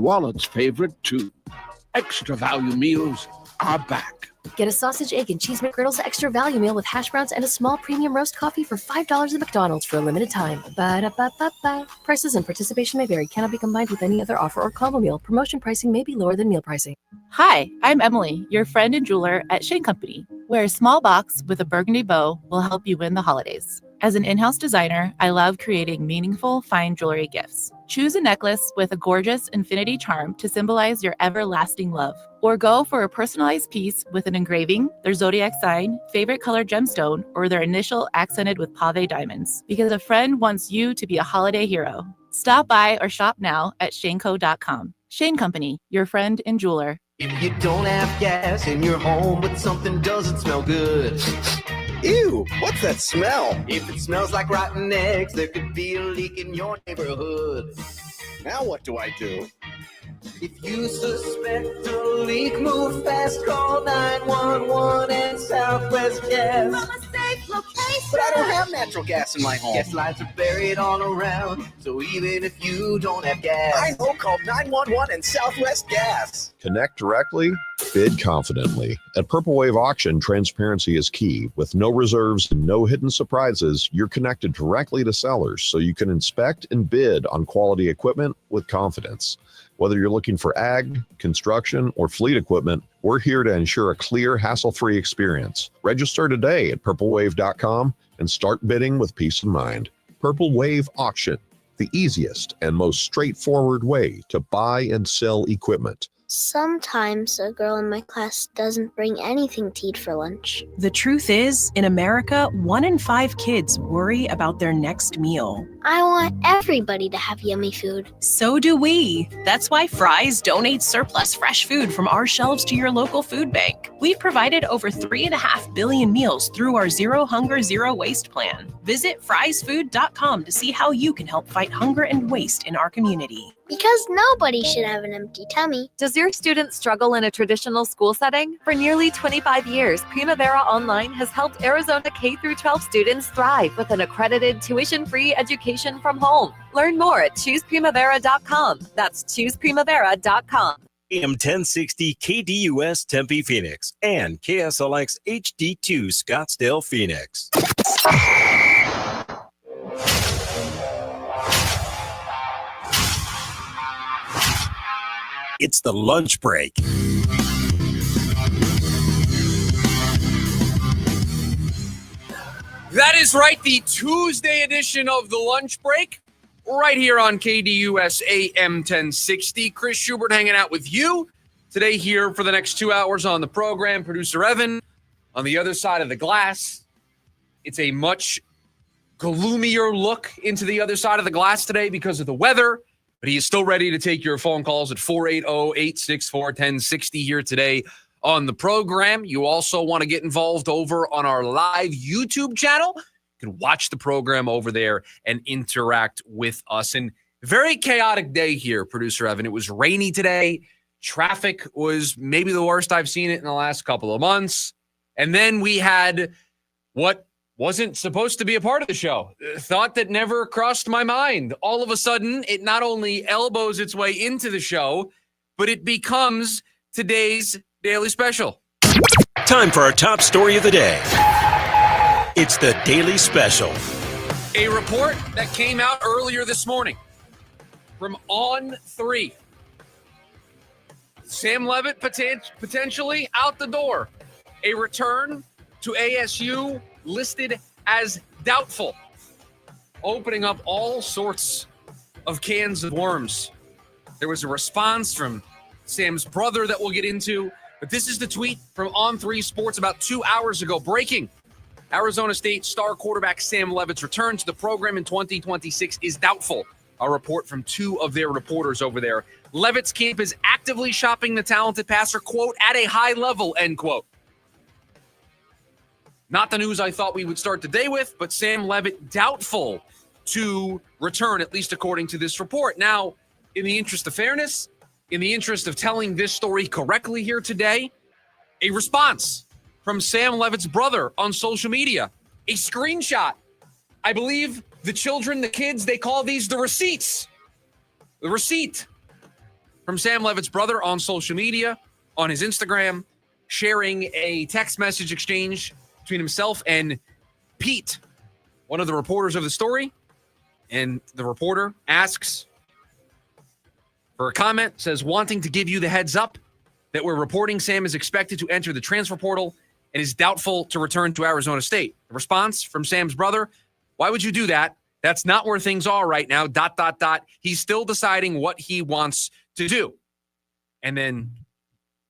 wallet's favorite, too. Extra value meals are back. Get a sausage, egg, and cheese McGriddles extra value meal with hash browns and a small premium roast coffee for $5 at McDonald's for a limited time. Ba-da-ba-ba-ba. Prices and participation may vary. Cannot be combined with any other offer or combo meal. Promotion pricing may be lower than meal pricing. Hi, I'm Emily, your friend and jeweler at Shane Company, where a small box with a burgundy bow will help you win the holidays. As an in-house designer, I love creating meaningful, fine jewelry gifts. Choose a necklace with a gorgeous infinity charm to symbolize your everlasting love. Or go for a personalized piece with an engraving, their zodiac sign, favorite color gemstone, or their initial accented with pave diamonds. Because a friend wants you to be a holiday hero. Stop by or shop now at shaneco.com. Shane Company, your friend and jeweler. If you don't have gas in your home, but something doesn't smell good. Ew, what's that smell? If it smells like rotten eggs, there could be a leak in your neighborhood. Now what do I do? If you suspect a leak, move fast, call 911 and Southwest Gas. From a safe location. But I don't have natural gas in my home. Gas lines are buried all around, so even if you don't have gas, I know, call 911 and Southwest Gas. Connect directly, bid confidently. At Purple Wave Auction, transparency is key. With no reserves and no hidden surprises, you're connected directly to sellers so you can inspect and bid on quality equipment with confidence. Whether you're looking for ag, construction, or fleet equipment, we're here to ensure a clear, hassle-free experience. Register today at purplewave.com and start bidding with peace of mind. Purple Wave Auction, the easiest and most straightforward way to buy and sell equipment. Sometimes a girl in my class doesn't bring anything to eat for lunch. The truth is, in America, 1 in 5 kids worry about their next meal. I want everybody to have yummy food. So do we. That's why Fry's donates surplus fresh food from our shelves to your local food bank. We've provided over 3.5 billion meals through our Zero Hunger, Zero Waste plan. Visit friesfood.com to see how you can help fight hunger and waste in our community. Because nobody should have an empty tummy. Does your student struggle in a traditional school setting? For nearly 25 years, Primavera Online has helped Arizona K-12 students thrive with an accredited tuition-free education from home. Learn more at chooseprimavera.com. That's chooseprimavera.com. AM 1060 KDUS Tempe Phoenix and KSLX HD2 Scottsdale Phoenix. It's the lunch break. That is right, the Tuesday edition of the lunch break, right here on KDUS AM 1060. Chris Schubert hanging out with you today here for the next 2 hours on the program. Producer Evan on the other side of the glass. It's a much gloomier look into the other side of the glass today because of the weather. But he is still ready to take your phone calls at 480-864-1060 here today on the program. You also want to get involved over on our live YouTube channel. You can watch the program over there and interact with us. And very chaotic day here, Producer Evan. It was rainy today. Traffic was maybe the worst I've seen it in the last couple of months. And then we had what wasn't supposed to be a part of the show. Thought that never crossed my mind. All of a sudden, it not only elbows its way into the show, but it becomes today's Daily Special. Time for our top story of the day. It's the Daily Special. A report that came out earlier this morning from On3. Sam Leavitt potentially out the door. A return to ASU listed as doubtful, opening up all sorts of cans of worms. There was a response from Sam's brother that we'll get into, but this is the tweet from On3 Sports about 2 hours ago. Breaking: Arizona State star quarterback Sam Leavitt's return to the program in 2026 is doubtful. A report from 2 of their reporters over there. Leavitt's camp is actively shopping the talented passer, quote, at a high level, end quote. Not the news I thought we would start the day with, but Sam Leavitt doubtful to return, at least according to this report. Now, in the interest of fairness, in the interest of telling this story correctly here today, a response from Sam Leavitt's brother on social media, a screenshot. I believe the children, the kids, they call these the receipts. The receipt from Sam Leavitt's brother on social media, on his Instagram, sharing a text message exchange between himself and Pete, one of the reporters of the story. And the reporter asks for a comment, says, wanting to give you the heads up that we're reporting Sam is expected to enter the transfer portal and is doubtful to return to Arizona State. The response from Sam's brother, why would you do that? That's not where things are right now, ... He's still deciding what he wants to do. And then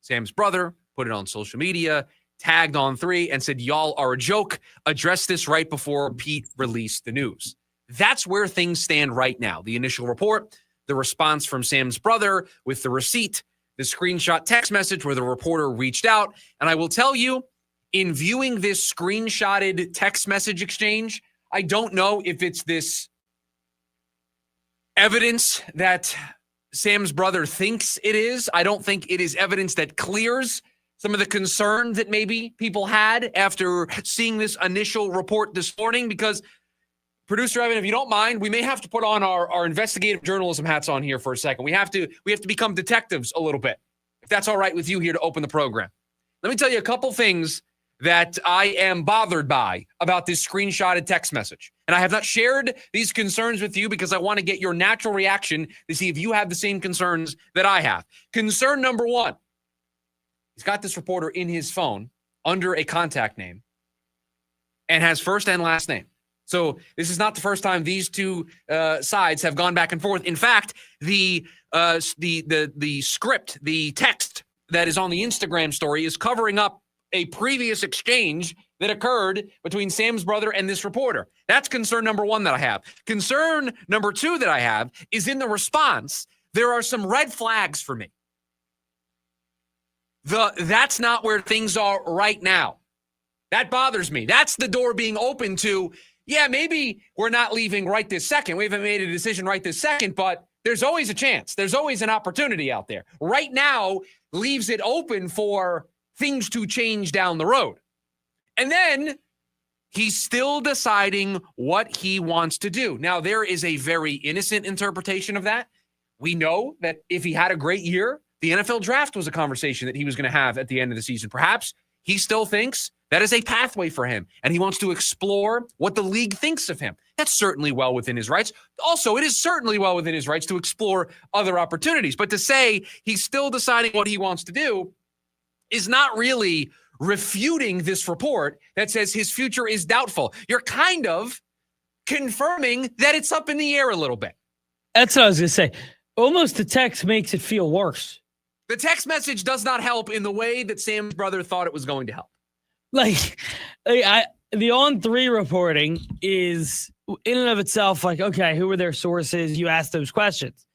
Sam's brother put it on social media, tagged On3, and said, y'all are a joke. Address this right before Pete released the news. That's where things stand right now. The initial report, the response from Sam's brother with the receipt, the screenshot text message where the reporter reached out. And I will tell you, in viewing this screenshotted text message exchange, I don't know if it's this evidence that Sam's brother thinks it is. I don't think it is evidence that clears some of the concern that maybe people had after seeing this initial report this morning, because Producer Evan, if you don't mind, we may have to put on our investigative journalism hats on here for a second. We have to become detectives a little bit, if that's all right with you here to open the program. Let me tell you a couple things that I am bothered by about this screenshotted text message. And I have not shared these concerns with you because I want to get your natural reaction to see if you have the same concerns that I have. Concern number one, he's got this reporter in his phone under a contact name and has first and last name. So this is not the first time these two sides have gone back and forth. In fact, the script, the text that is on the Instagram story is covering up a previous exchange that occurred between Sam's brother and this reporter. That's concern number one that I have. Concern number two that I have is in the response, there are some red flags for me. That's not where things are right now. That bothers me. That's the door being open to, yeah, maybe we're not leaving right this second. We haven't made a decision right this second, but there's always a chance. There's always an opportunity out there. Right now leaves it open for things to change down the road. And then he's still deciding what he wants to do. Now, there is a very innocent interpretation of that. We know that if he had a great year, the NFL draft was a conversation that he was going to have at the end of the season. Perhaps he still thinks that is a pathway for him, and he wants to explore what the league thinks of him. That's certainly well within his rights. Also, it is certainly well within his rights to explore other opportunities. But to say he's still deciding what he wants to do is not really refuting this report that says his future is doubtful. You're kind of confirming that it's up in the air a little bit. That's what I was going to say. Almost the text makes it feel worse. The text message does not help in the way that Sam's brother thought it was going to help. Like the On3 reporting is in and of itself like, okay, who are their sources? You ask those questions.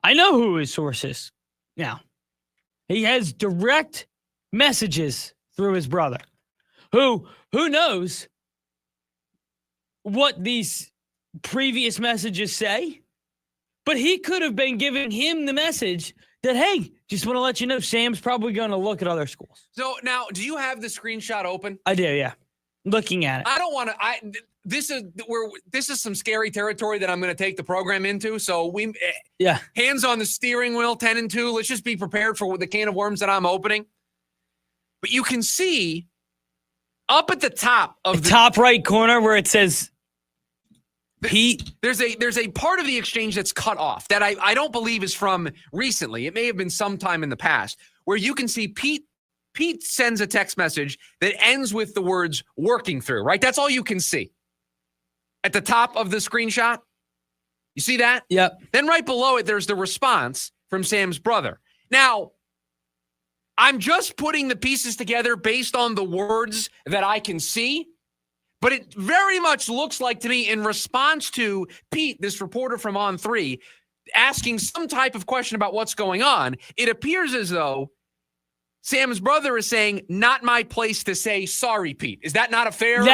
I know who his source is now. He has direct messages through his brother who knows what these previous messages say, but he could have been giving him the message that, hey, just want to let you know, Sam's probably going to look at other schools. So now, do you have the screenshot open? I do, yeah. Looking at it. I don't want to. This is some scary territory that I'm going to take the program into. So hands on the steering wheel, 10 and 2. Let's just be prepared for the can of worms that I'm opening. But you can see up at the top of the top right corner where it says Pete. There's a part of the exchange that's cut off that I don't believe is from recently. It may have been sometime in the past where you can see Pete sends a text message that ends with the words working through, right? That's all you can see. At the top of the screenshot, you see that? Yep. Then right below it, there's the response from Sam's brother. Now, I'm just putting the pieces together based on the words that I can see, but it very much looks like to me in response to Pete, this reporter from On3, asking some type of question about what's going on, it appears as though Sam's brother is saying, not my place to say sorry, Pete. Is that not a fair?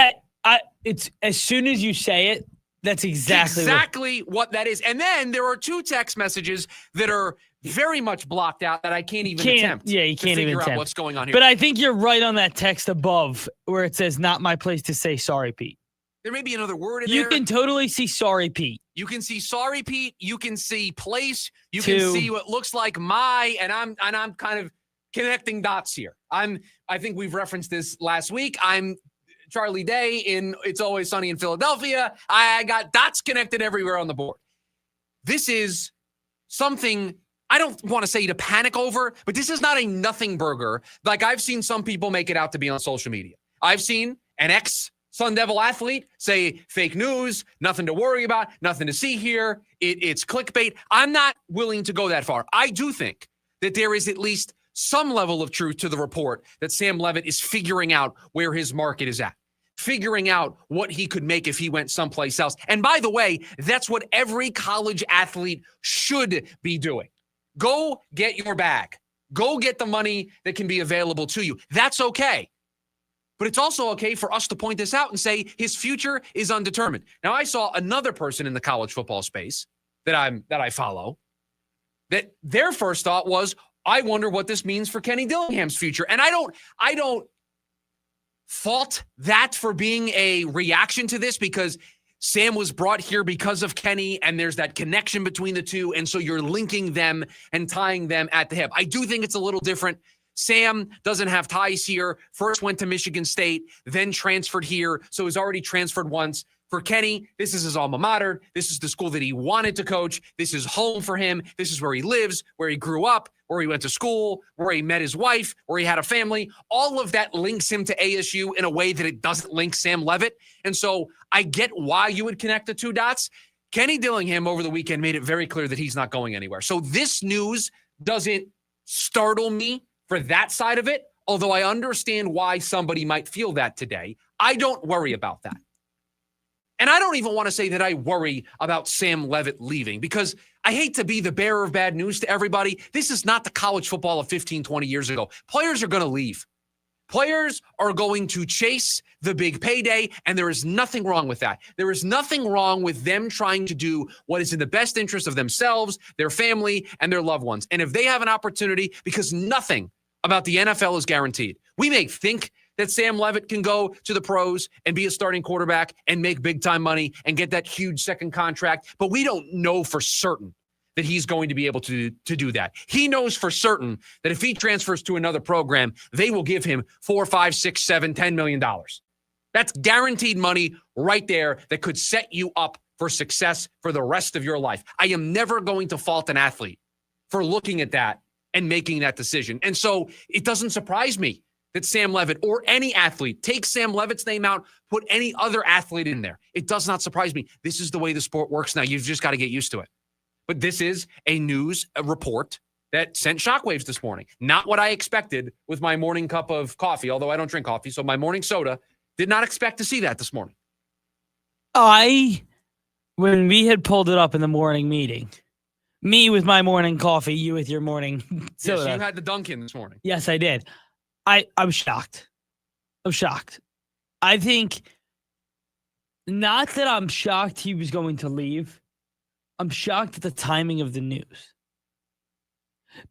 It's as soon as you say it, that's exactly what that is. And then there are two text messages that are very much blocked out that I can't even attempt. Yeah, you can't even figure out attempt what's going on here. But I think you're right on that text above where it says, not my place to say sorry, Pete. There may be another word in You there. can totally see sorry, Pete. You can see sorry, Pete. You can see place. You Two. can see what looks like and I'm kind of connecting dots here. I think we've referenced this last week. I'm Charlie Day in It's Always Sunny in Philadelphia. I got dots connected everywhere on the board. This is something I don't want to say to panic over, but this is not a nothing burger like I've seen some people make it out to be on social media. I've seen an ex-Sun Devil athlete say fake news, nothing to worry about, nothing to see here. It's clickbait. I'm not willing to go that far. I do think that there is at least some level of truth to the report that Sam Leavitt is figuring out where his market is at, figuring out what he could make if he went someplace else. And by the way, that's what every college athlete should be doing. Go get your bag. Go get the money that can be available to you. That's okay. But it's also okay for us to point this out and say his future is undetermined. Now, I saw another person in the college football space that I follow that their first thought was, I wonder what this means for Kenny Dillingham's future. And I don't fault that for being a reaction to this because Sam was brought here because of Kenny and there's that connection between the two. And so you're linking them and tying them at the hip. I do think it's a little different. Sam doesn't have ties here. First went to Michigan State, then transferred here. So he's already transferred once. For Kenny, this is his alma mater. This is the school that he wanted to coach. This is home for him. This is where he lives, where he grew up, where he went to school, where he met his wife, where he had a family. All of that links him to ASU in a way that it doesn't link Sam Leavitt. And so I get why you would connect the two dots. Kenny Dillingham over the weekend made it very clear that he's not going anywhere. So this news doesn't startle me for that side of it, although I understand why somebody might feel that today. I don't worry about that. And I don't even want to say that I worry about Sam Leavitt leaving because I hate to be the bearer of bad news to everybody. This is not the college football of 15, 20 years ago. Players are going to leave. Players are going to chase the big payday, and there is nothing wrong with that. There is nothing wrong with them trying to do what is in the best interest of themselves, their family, and their loved ones. And if they have an opportunity, because nothing about the NFL is guaranteed. We may think that Sam Leavitt can go to the pros and be a starting quarterback and make big-time money and get that huge second contract, but we don't know for certain that he's going to be able to do that. He knows for certain that if he transfers to another program, they will give him $4, $5, $6, $7, $10 million. That's guaranteed money right there that could set you up for success for the rest of your life. I am never going to fault an athlete for looking at that and making that decision. And so it doesn't surprise me that Sam Leavitt or any athlete, take Sam Leavitt's name out, put any other athlete in there. It does not surprise me. This is the way the sport works now. You've just got to get used to it. But this is a report that sent shockwaves this morning. Not what I expected with my morning cup of coffee, although I don't drink coffee. So my morning soda, did not expect to see that this morning. When we had pulled it up in the morning meeting, me with my morning coffee, you with your morning soda. Yes, you had the Dunkin' this morning. Yes, I did. I'm shocked. I think not that I'm shocked he was going to leave. I'm shocked at the timing of the news.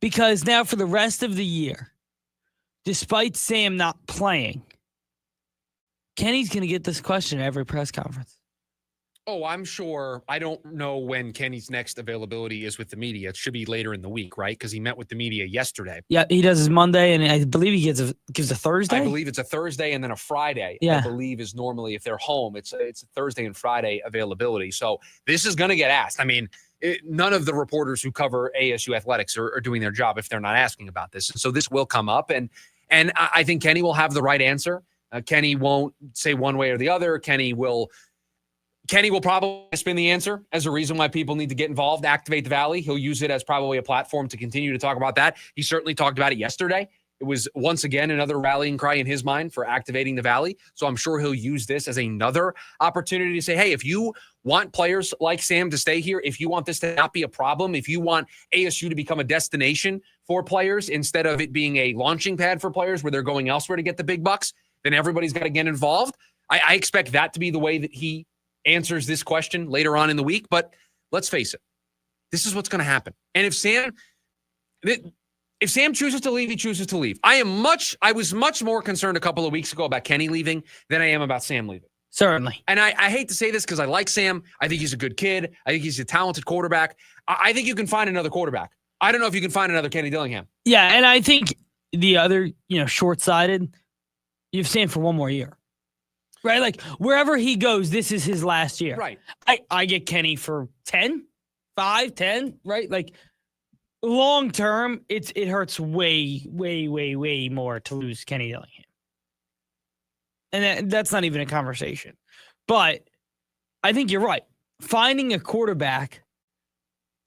Because now for the rest of the year, despite Sam not playing, Kenny's going to get this question at every press conference. Oh, I'm sure. I don't know when Kenny's next availability is with the media. It should be later in the week, right? Because he met with the media yesterday. Yeah, he does his Monday, and I believe he gives a Thursday. I believe it's a Thursday and then a Friday. Yeah. I believe is normally, if they're home, it's a Thursday and Friday availability. So this is going to get asked. I mean, none of the reporters who cover ASU athletics are doing their job if they're not asking about this. So this will come up, and I think Kenny will have the right answer. Kenny won't say one way or the other. Kenny will probably spin the answer as a reason why people need to get involved, activate the Valley. He'll use it as probably a platform to continue to talk about that. He certainly talked about it yesterday. It was once again another rallying cry in his mind for activating the Valley. So I'm sure he'll use this as another opportunity to say, hey, if you want players like Sam to stay here, if you want this to not be a problem, if you want ASU to become a destination for players instead of it being a launching pad for players where they're going elsewhere to get the big bucks, then everybody's got to get involved. I expect that to be the way that he answers this question later on in the week. But let's face it, this is what's going to happen. And if Sam chooses to leave, he chooses to leave. I was much more concerned a couple of weeks ago about Kenny leaving than I am about Sam leaving. Certainly. And I hate to say this because I like Sam. I think he's a good kid. I think he's a talented quarterback. I think you can find another quarterback. I don't know if you can find another Kenny Dillingham. Yeah, and I think the other, short-sighted, you have Sam for one more year. Right? Like, wherever he goes, this is his last year. Right. I get Kenny for 10, 5, 10, right? Like, long term, it hurts way, way, way, way more to lose Kenny Dillingham. And that's not even a conversation. But I think you're right. Finding a quarterback,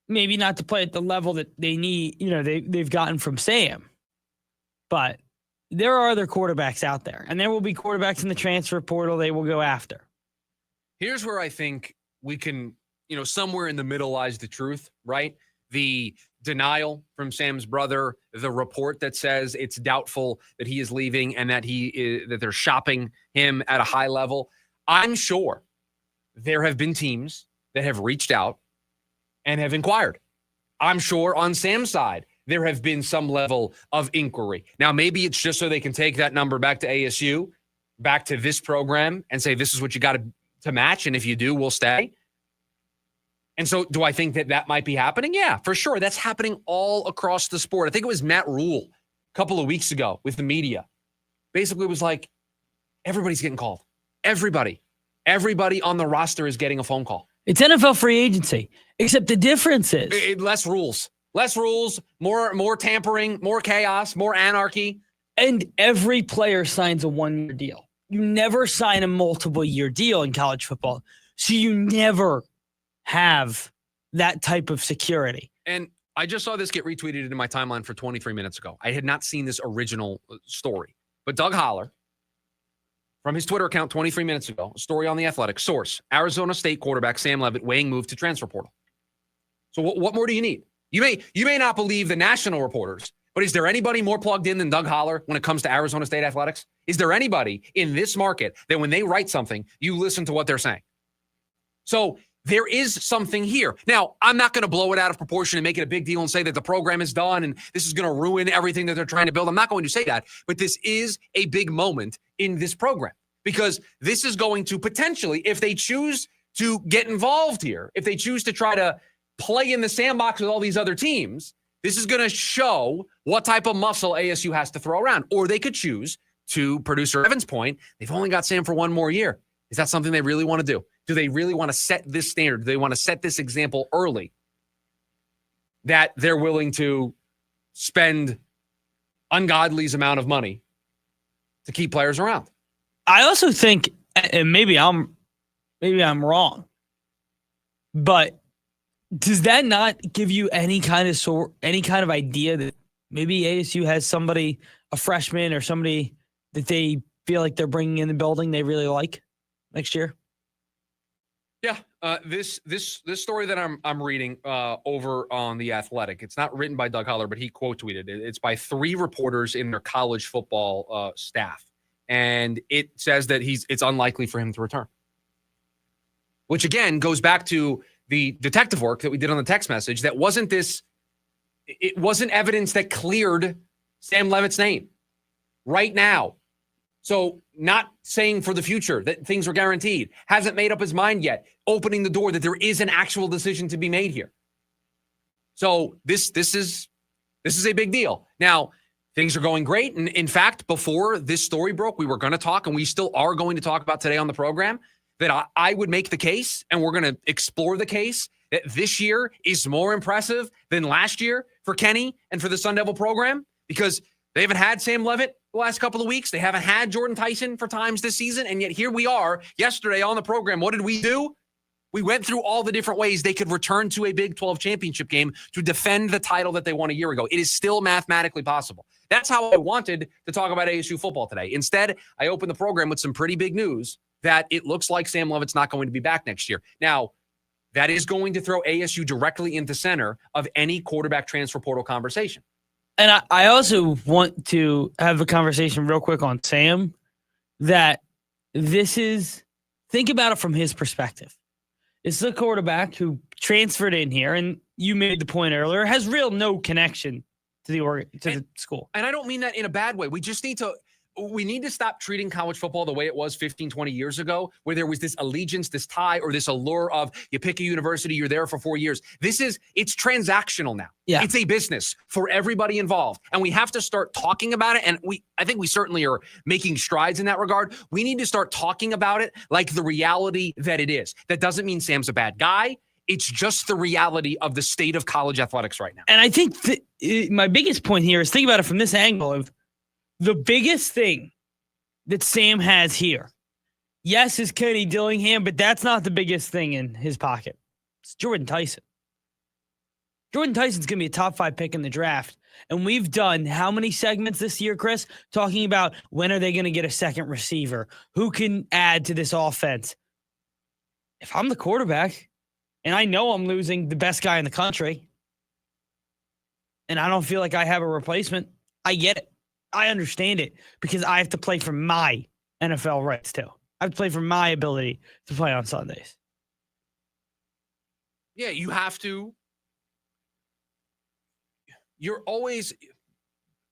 maybe not to play at the level that they need, they've gotten from Sam. But there are other quarterbacks out there. And there will be quarterbacks in the transfer portal they will go after. Here's where I think we can, somewhere in the middle lies the truth, right? The denial from Sam's brother, the report that says it's doubtful that he is leaving and that that they're shopping him at a high level. I'm sure there have been teams that have reached out and have inquired. I'm sure on Sam's side, there have been some level of inquiry. Now, maybe it's just so they can take that number back to ASU, back to this program, and say, this is what you got to match, and if you do, we'll stay. And so do I think that might be happening? Yeah, for sure. That's happening all across the sport. I think it was Matt Rule a couple of weeks ago with the media. Basically, it was like, everybody's getting called. Everybody on the roster is getting a phone call. It's NFL free agency, except the difference is less rules, more tampering, more chaos, more anarchy. And every player signs a 1-year deal. You never sign a multiple-year deal in college football. So you never have that type of security. And I just saw this get retweeted into my timeline for 23 minutes ago. I had not seen this original story. But Doug Holler, from his Twitter account 23 minutes ago, a story on The Athletic, source, Arizona State quarterback Sam Leavitt weighing move to transfer portal. So what more do you need? You may not believe the national reporters, but is there anybody more plugged in than Doug Holler when it comes to Arizona State athletics? Is there anybody in this market that when they write something, you listen to what they're saying? So there is something here. Now, I'm not going to blow it out of proportion and make it a big deal and say that the program is done and this is going to ruin everything that they're trying to build. I'm not going to say that, but this is a big moment in this program because this is going to potentially, if they choose to get involved here, if they choose to try to play in the sandbox with all these other teams, this is going to show what type of muscle ASU has to throw around. Or they could choose, to producer Evan's point, they've only got Sam for one more year. Is that something they really want to do? Do they really want to set this standard? Do they want to set this example early that they're willing to spend ungodly's amount of money to keep players around? I also think, and maybe I'm wrong, but does that not give you any kind of idea that maybe ASU has somebody, a freshman or somebody that they feel like they're bringing in the building they really like next year? Yeah, this story that I'm reading over on The Athletic, it's not written by Doug Holler, but he quote tweeted it. It's by 3 reporters in their college football staff, and it says that it's unlikely for him to return. Which again goes back to the detective work that we did on the text message. That wasn't it wasn't evidence that cleared Sam Leavitt's name right now. So not saying for the future that things are guaranteed, hasn't made up his mind yet, opening the door that there is an actual decision to be made here. So this is a big deal. Now, things are going great. And in fact, before this story broke, we were going to talk, and we still are going to talk about today on the program, that I would make the case, and we're going to explore the case, that this year is more impressive than last year for Kenny and for the Sun Devil program, because they haven't had Sam Leavitt the last couple of weeks. They haven't had Jordan Tyson for times this season. And yet here we are yesterday on the program. What did we do? We went through all the different ways they could return to a Big 12 championship game to defend the title that they won a year ago. It is still mathematically possible. That's how I wanted to talk about ASU football today. Instead, I opened the program with some pretty big news that it looks like Sam Leavitt's not going to be back next year. Now, that is going to throw ASU directly into center of any quarterback transfer portal conversation. And I also want to have a conversation real quick on Sam, that think about it from his perspective. It's the quarterback who transferred in here, and you made the point earlier, has no connection to the school. And I don't mean that in a bad way. We just need to we need to stop treating college football the way it was 15, 20 years ago, where there was this allegiance, this tie, or this allure of you pick a university, you're there for 4 years. It's transactional now. Yeah. It's a business for everybody involved. And we have to start talking about it. And I think we certainly are making strides in that regard. We need to start talking about it like the reality that it is. That doesn't mean Sam's a bad guy. It's just the reality of the state of college athletics right now. And I think my biggest point here is think about it from this angle of the biggest thing that Sam has here. Yes, is Kenny Dillingham, but that's not the biggest thing in his pocket. It's Jordan Tyson. Jordan Tyson's going to be a top 5 pick in the draft. And we've done how many segments this year, Chris, talking about when are they going to get a second receiver? Who can add to this offense? If I'm the quarterback, and I know I'm losing the best guy in the country, and I don't feel like I have a replacement, I get it. I understand it because I have to play for my NFL rights too. I have to play for my ability to play on Sundays. Yeah, you have to. You're always,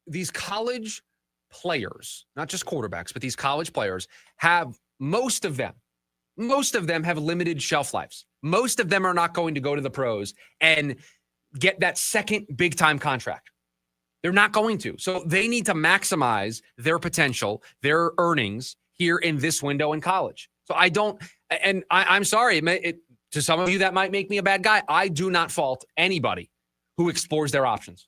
these college players, not just quarterbacks, but these college players have, most of them have limited shelf lives. Most of them are not going to go to the pros and get that second big time contract. They're not going to. So they need to maximize their potential, their earnings here in this window in college. So I'm sorry, to some of you that might make me a bad guy. I do not fault anybody who explores their options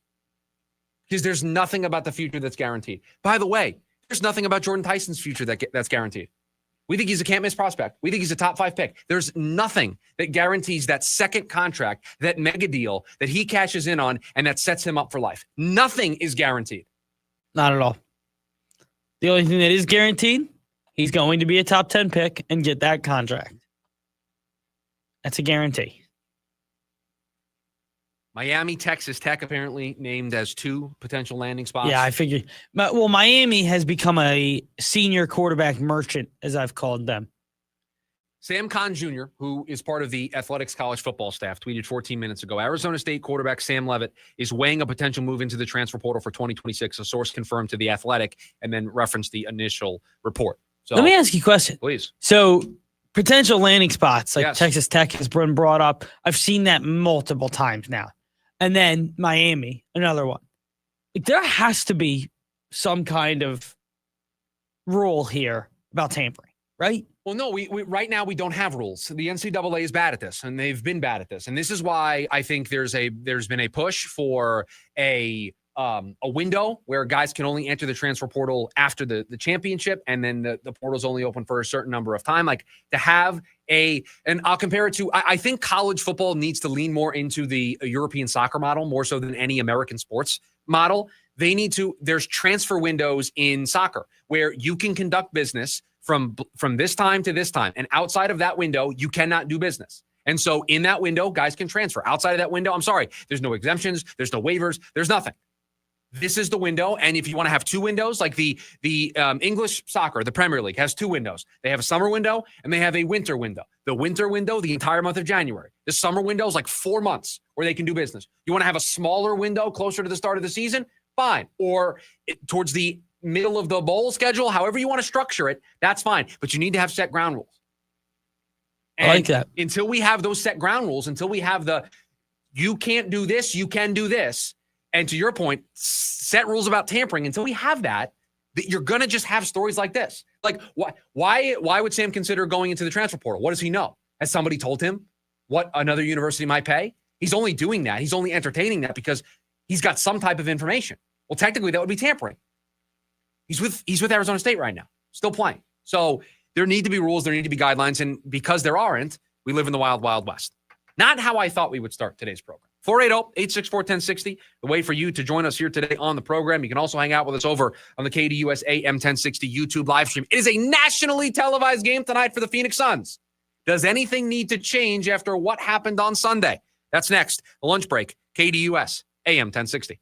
because there's nothing about the future that's guaranteed. By the way, there's nothing about Jordan Tyson's future that's guaranteed. We think he's a can't-miss prospect. We think he's a top 5 pick. There's nothing that guarantees that second contract, that mega deal that he cashes in on and that sets him up for life. Nothing is guaranteed. Not at all. The only thing that is guaranteed, he's going to be a top 10 pick and get that contract. That's a guarantee. Miami, Texas Tech apparently named as 2 potential landing spots. Yeah, I figured. Well, Miami has become a senior quarterback merchant, as I've called them. Sam Kahn Jr., who is part of the Athletics college football staff, tweeted 14 minutes ago, Arizona State quarterback Sam Leavitt is weighing a potential move into the transfer portal for 2026. A source confirmed to The Athletic and then referenced the initial report. So, let me ask you a question. Please. So potential landing spots, like Yes. Texas Tech has been brought up. I've seen that multiple times now. And then Miami, another one. Like, there has to be some kind of rule here about tampering, right? Well, no, we right now we don't have rules. The NCAA is bad at this, and they've been bad at this. And this is why I think there's been a push for a window where guys can only enter the transfer portal after the championship, and then the portal's only open for a certain number of time. Like, to have and I'll compare it to, I think college football needs to lean more into the European soccer model, more so than any American sports model. There's transfer windows in soccer where you can conduct business from this time to this time. And outside of that window, you cannot do business. And so in that window, guys can transfer. Outside of that window, I'm sorry, there's no exemptions, there's no waivers, there's nothing. This is the window, and if you want to have 2 windows, like the English soccer, the Premier League has 2 windows. They have a summer window, and they have a winter window. The winter window, the entire month of January. The summer window is like 4 months where they can do business. You want to have a smaller window closer to the start of the season? Fine. Or towards the middle of the bowl schedule, however you want to structure it, that's fine. But you need to have set ground rules. And I like that. Until we have those set ground rules, until we have you can't do this, you can do this, and to your point, set rules about tampering, until we have that you're going to just have stories like this. Like, why would Sam consider going into the transfer portal? What does he know? Has somebody told him what another university might pay? He's only doing that. He's only entertaining that because he's got some type of information. Well, technically, that would be tampering. He's with Arizona State right now, still playing. So there need to be rules. There need to be guidelines. And because there aren't, we live in the wild, wild west. Not how I thought we would start today's program. 480-864-1060, the way for you to join us here today on the program. You can also hang out with us over on the KDUS AM 1060 YouTube live stream. It is a nationally televised game tonight for the Phoenix Suns. Does anything need to change after what happened on Sunday? That's next. The lunch break, KDUS AM 1060.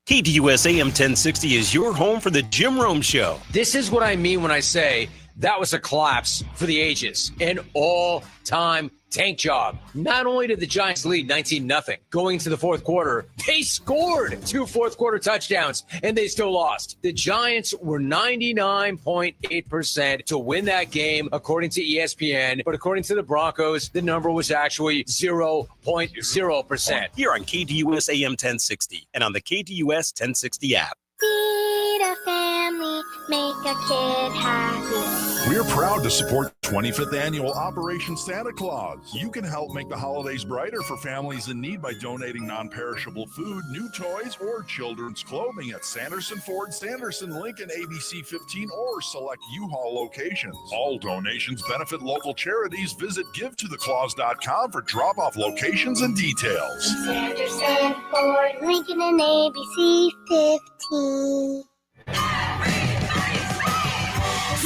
KDUS AM 1060 is your home for the Jim Rome Show. This is what I mean when I say That was a collapse for the ages. An all-time tank job. Not only did the Giants lead 19-0, going into the fourth quarter, they scored 2 fourth-quarter touchdowns, and they still lost. The Giants were 99.8% to win that game, according to ESPN, but according to the Broncos, the number was actually 0.0%. Here on KDUS AM 1060 and on the KDUS 1060 app. Feed a family, make a kid happy. We're proud to support 25th Annual Operation Santa Claus. You can help make the holidays brighter for families in need by donating non-perishable food, new toys, or children's clothing at Sanderson Ford, Sanderson, Lincoln, ABC 15, or select U-Haul locations. All donations benefit local charities. Visit givetotheclaus.com for drop-off locations and details. Sanderson Ford, Lincoln, and ABC 15.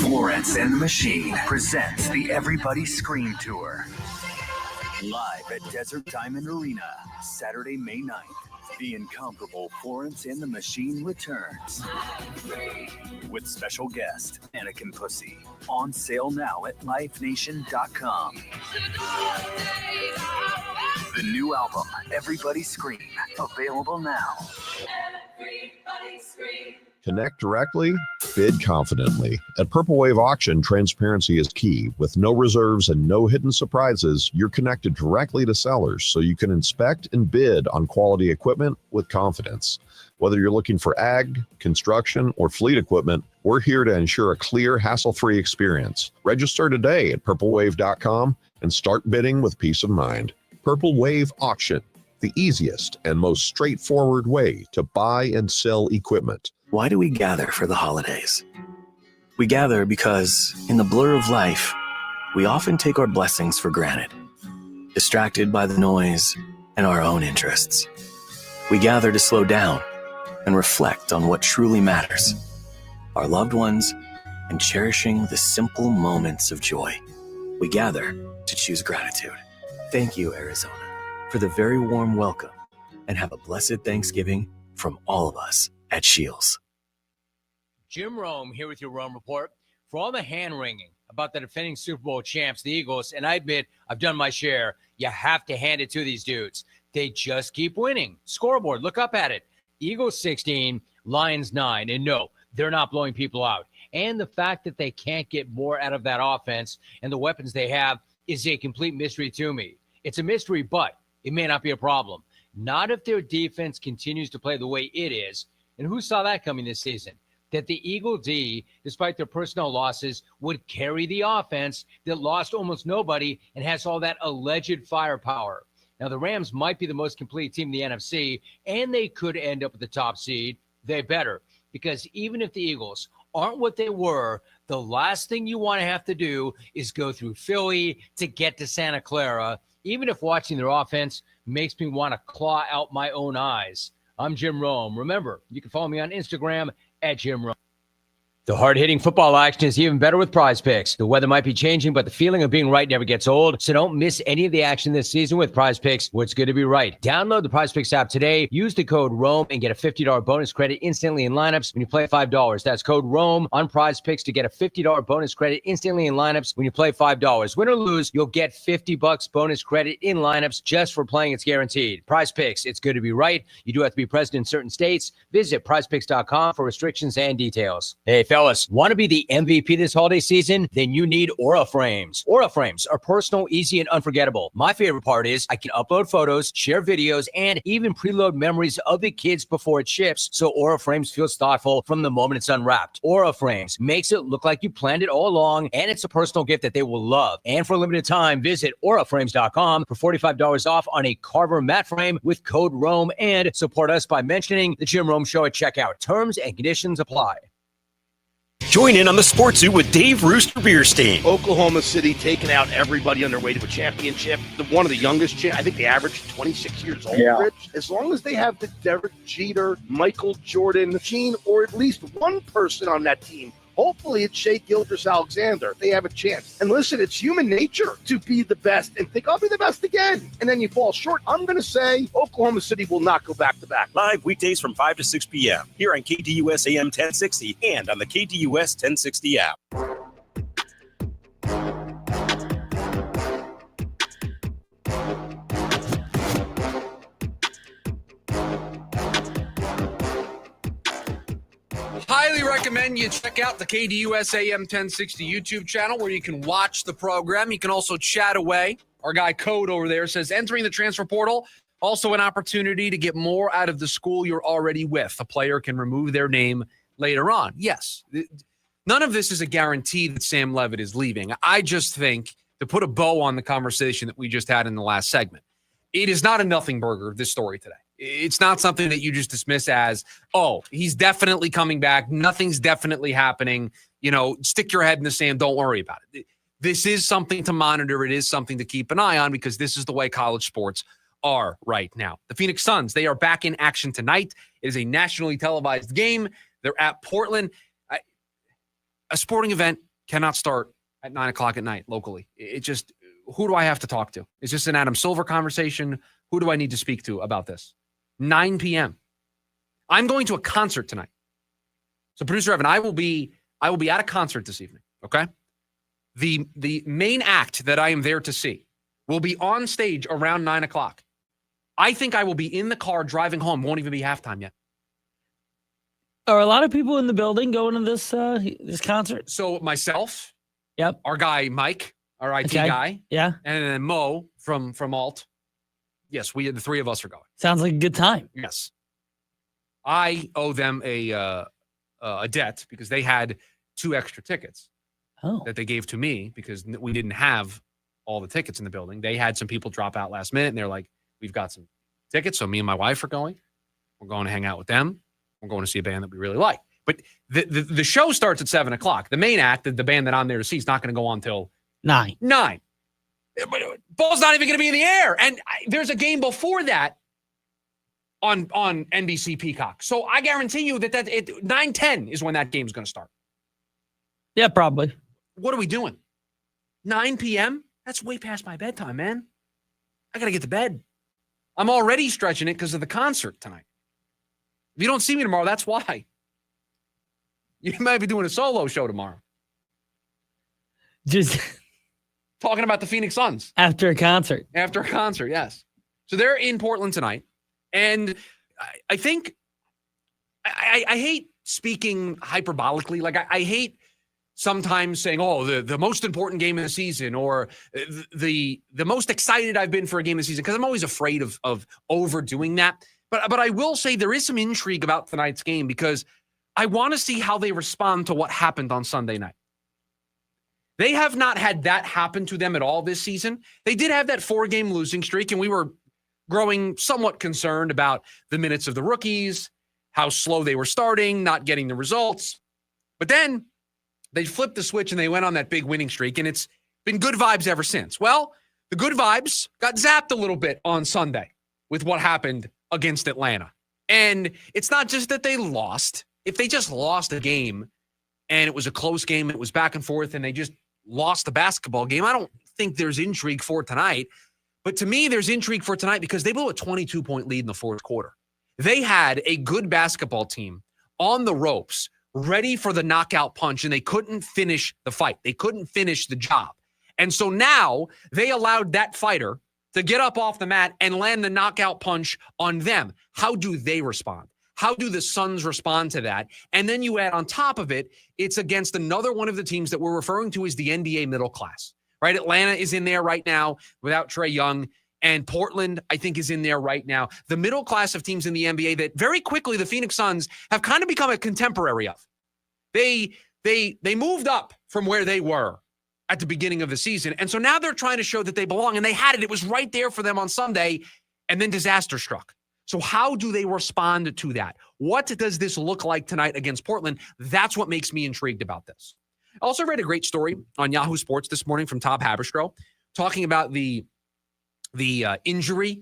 Florence and the Machine presents the Everybody Scream Tour. Live at Desert Diamond Arena, Saturday, May 9th. The incomparable Florence and the Machine returns. With special guest, Anakin Pussy. On sale now at livenation.com. The new album, Everybody Scream, available now. Everybody Scream. Connect directly, bid confidently. At Purple Wave Auction, transparency is key. With no reserves and no hidden surprises, you're connected directly to sellers so you can inspect and bid on quality equipment with confidence. Whether you're looking for ag, construction, or fleet equipment, we're here to ensure a clear, hassle-free experience. Register today at purplewave.com and start bidding with peace of mind. Purple Wave Auction, the easiest and most straightforward way to buy and sell equipment. Why do we gather for the holidays? We gather because, in the blur of life, we often take our blessings for granted, distracted by the noise and our own interests. We gather to slow down and reflect on what truly matters, our loved ones, and cherishing the simple moments of joy. We gather to choose gratitude. Thank you, Arizona, for the very warm welcome, and have a blessed Thanksgiving from all of us at Shields. Jim Rome here with your Rome Report. For all the hand-wringing about the defending Super Bowl champs, the Eagles, and I admit I've done my share, you have to hand it to these dudes. They just keep winning. Scoreboard, look up at it. Eagles 16, Lions 9. And no, they're not blowing people out. And the fact that they can't get more out of that offense and the weapons they have is a complete mystery to me. It's a mystery, but it may not be a problem. Not if their defense continues to play the way it is. And who saw that coming this season? That the Eagle D, despite their personnel losses, would carry the offense that lost almost nobody and has all that alleged firepower. Now, the Rams might be the most complete team in the NFC, and they could end up with the top seed. They better, because even if the Eagles aren't what they were, the last thing you want to have to do is go through Philly to get to Santa Clara, even if watching their offense makes me want to claw out my own eyes. I'm Jim Rome. Remember, you can follow me on Instagram at Jim Rome. The hard-hitting football action is even better with Prize Picks. The weather might be changing, but the feeling of being right never gets old. So don't miss any of the action this season with Prize Picks, where it's good to be right. Download the Prize Picks app today. Use the code ROME and get a $50 bonus credit instantly in lineups when you play $5. That's code ROME on Prize Picks to get a $50 bonus credit instantly in lineups when you play $5. Win or lose, you'll get $50 bonus credit in lineups just for playing. It's guaranteed. Prize Picks, it's good to be right. You do have to be present in certain states. Visit prizepicks.com for restrictions and details. Hey, fellas, want to be the MVP this holiday season? Then you need Aura Frames. Aura Frames are personal, easy, and unforgettable. My favorite part is I can upload photos, share videos, and even preload memories of the kids before it ships, so Aura Frames feels thoughtful from the moment it's unwrapped. Aura Frames makes it look like you planned it all along, and it's a personal gift that they will love. And for a limited time, visit auraframes.com for $45 off on a Carver mat frame with code ROME, and support us by mentioning the Jim Rome Show at checkout. Terms and conditions apply. Join in on the Sports Zoo with Dave Rooster Beerstein. Oklahoma City taking out everybody on their way to a championship. One of the youngest, I think they average 26 years old, Yeah. Rich. As long as they have the Derek Jeter, Michael Jordan gene, or at least one person on that team, hopefully it's Shea Gilgeous-Alexander, they have a chance. And listen, it's human nature to be the best and think, I'll be the best again. And then you fall short. I'm going to say Oklahoma City will not go back-to-back. Live weekdays from 5 to 6 p.m. here on KDUS AM 1060 and on the KDUS 1060 app. Highly recommend you check out the KDUS AM 1060 YouTube channel where you can watch the program. You can also chat away. Our guy Code over there says, entering the transfer portal, also an opportunity to get more out of the school you're already with. A player can remove their name later on. Yes, none of this is a guarantee that Sam Leavitt is leaving. I just think, to put a bow on the conversation that we just had in the last segment, it is not a nothing burger, this story today. It's not something that you just dismiss as, oh, he's definitely coming back. Nothing's definitely happening. Stick your head in the sand. Don't worry about it. This is something to monitor. It is something to keep an eye on because this is the way college sports are right now. The Phoenix Suns, they are back in action tonight. It is a nationally televised game. They're at Portland. A sporting event cannot start at 9 o'clock at night locally. Who do I have to talk to? Is this an Adam Silver conversation? Who do I need to speak to about this? 9 p.m. I'm going to a concert tonight. So producer Evan, I will be at a concert this evening, okay? The main act that I am there to see will be on stage around 9 o'clock. I think I will be in the car driving home. Won't even be halftime yet. Are a lot of people in the building going to this concert? So myself, yep, our guy Mike, our IT guy, yeah, and then Mo from Alt. Yes, the three of us are going. Sounds like a good time. Yes, I owe them a debt because they had 2 extra tickets that they gave to me because we didn't have all the tickets in the building. They had some people drop out last minute, and they're like, "We've got some tickets, so me and my wife are going. We're going to hang out with them. We're going to see a band that we really like." But the show starts at 7 o'clock. The main act, the band that I'm there to see, is not going to go on till 9. Ball's not even going to be in the air. And there's a game before that on NBC Peacock. So I guarantee you that 9:10 is when that game's going to start. Yeah, probably. What are we doing? 9 p.m.? That's way past my bedtime, man. I got to get to bed. I'm already stretching it because of the concert tonight. If you don't see me tomorrow, that's why. You might be doing a solo show tomorrow. Just talking about the Phoenix Suns. After a concert. After a concert, yes. So they're in Portland tonight. And I think I hate speaking hyperbolically. Like I hate sometimes saying, oh, the most important game of the season or the most excited I've been for a game of the season, because I'm always afraid of overdoing that. But I will say there is some intrigue about tonight's game because I want to see how they respond to what happened on Sunday night. They have not had that happen to them at all this season. They did have that 4-game losing streak, and we were growing somewhat concerned about the minutes of the rookies, how slow they were starting, not getting the results. But then they flipped the switch and they went on that big winning streak, and it's been good vibes ever since. Well, the good vibes got zapped a little bit on Sunday with what happened against Atlanta. And it's not just that they lost. If they just lost a game and it was a close game, it was back and forth, and they just lost the basketball game, I don't think there's intrigue for tonight. But to me, there's intrigue for tonight because they blew a 22-point lead in the fourth quarter. They had a good basketball team on the ropes, ready for the knockout punch, and they couldn't finish the fight. They couldn't finish the job. And so now they allowed that fighter to get up off the mat and land the knockout punch on them. How do they respond? How do the Suns respond to that? And then you add on top of it, it's against another one of the teams that we're referring to as the NBA middle class, right? Atlanta is in there right now without Trae Young, and Portland, I think, is in there right now. The middle class of teams in the NBA that very quickly the Phoenix Suns have kind of become a contemporary of. They moved up from where they were at the beginning of the season. And so now they're trying to show that they belong, and they had it. It was right there for them on Sunday, and then disaster struck. So how do they respond to that? What does this look like tonight against Portland? That's what makes me intrigued about this. I also read a great story on Yahoo Sports this morning from Todd Haberstroh talking about the injury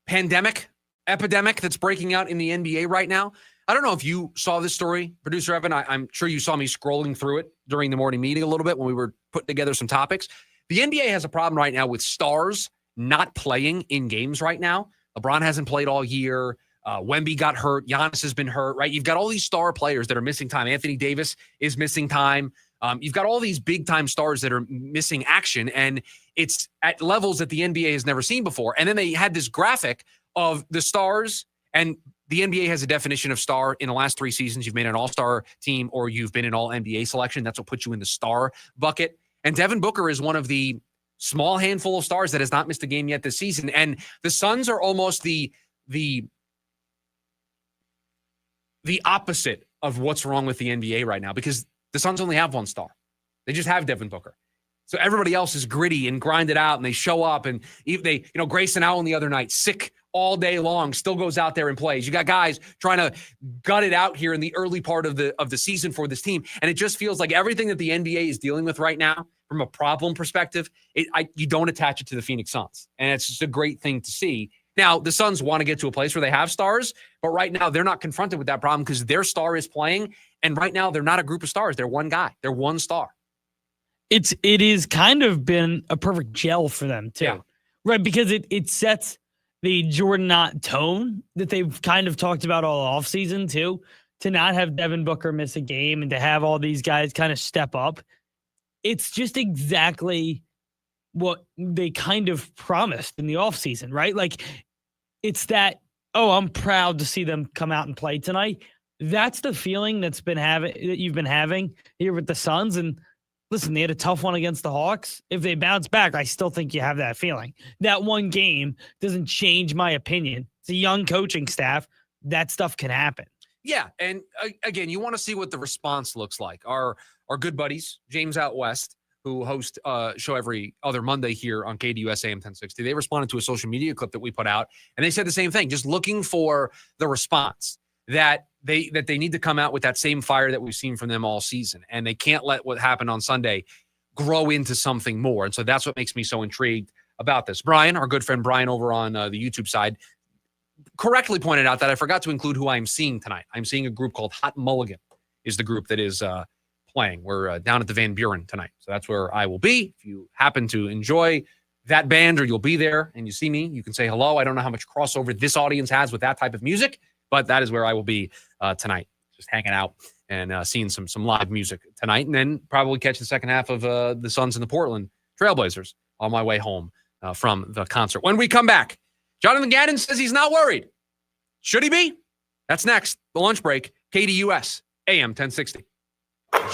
epidemic that's breaking out in the NBA right now. I don't know if you saw this story, producer Evan. I'm sure you saw me scrolling through it during the morning meeting a little bit when we were putting together some topics. The NBA has a problem right now with stars not playing in games right now. LeBron hasn't played all year. Wemby got hurt. Giannis has been hurt, right? You've got all these star players that are missing time. Anthony Davis is missing time. You've got all these big-time stars that are missing action, and it's at levels that the NBA has never seen before. And then they had this graphic of the stars and the NBA has a definition of star. In the last 3 seasons, you've made an all-star team or you've been an all-NBA selection. That's what puts you in the star bucket. And Devin Booker is one of the small handful of stars that has not missed a game yet this season. And the Suns are almost the opposite of what's wrong with the NBA right now, because the Suns only have one star. They just have Devin Booker. So everybody else is gritty and grinded out, and they show up. And Grayson Allen the other night, sick all day long, still goes out there and plays. You got guys trying to gut it out here in the early part of the season for this team. And it just feels like everything that the NBA is dealing with right now, from a problem perspective, you don't attach it to the Phoenix Suns. And it's just a great thing to see. Now, the Suns want to get to a place where they have stars, but right now they're not confronted with that problem because their star is playing. And right now they're not a group of stars. They're one guy. They're one star. It is kind of been a perfect gel for them too. Yeah. Right, because it sets the Jordan Knott tone that they've kind of talked about all offseason too, to not have Devin Booker miss a game and to have all these guys kind of step up. It's just exactly what they kind of promised in the offseason, right? Like, it's that, I'm proud to see them come out and play tonight. That's the feeling that you've been having here with the Suns. And listen, they had a tough one against the Hawks. If they bounce back, I still think you have that feeling. That one game doesn't change my opinion. It's a young coaching staff. That stuff can happen. Yeah, and again, you want to see what the response looks like. Our good buddies, James Out West, who host a show every other Monday here on KDUS AM 1060, they responded to a social media clip that we put out, and they said the same thing, just looking for the response that they need to come out with that same fire that we've seen from them all season, and they can't let what happened on Sunday grow into something more. And so that's what makes me so intrigued about this. Brian, our good friend Brian over on the YouTube side, correctly pointed out that I forgot to include who I'm seeing tonight. I'm seeing a group called Hot Mulligan is the group that is playing. We're down at the Van Buren tonight. So that's where I will be. If you happen to enjoy that band or you'll be there and you see me, you can say hello. I don't know how much crossover this audience has with that type of music, but that is where I will be tonight, just hanging out and seeing some live music tonight, and then probably catch the second half of the Suns and the Portland Trailblazers on my way home from the concert. When we come back, Jonathan Gannon says he's not worried. Should he be? That's next. The lunch break. KDUS AM 1060.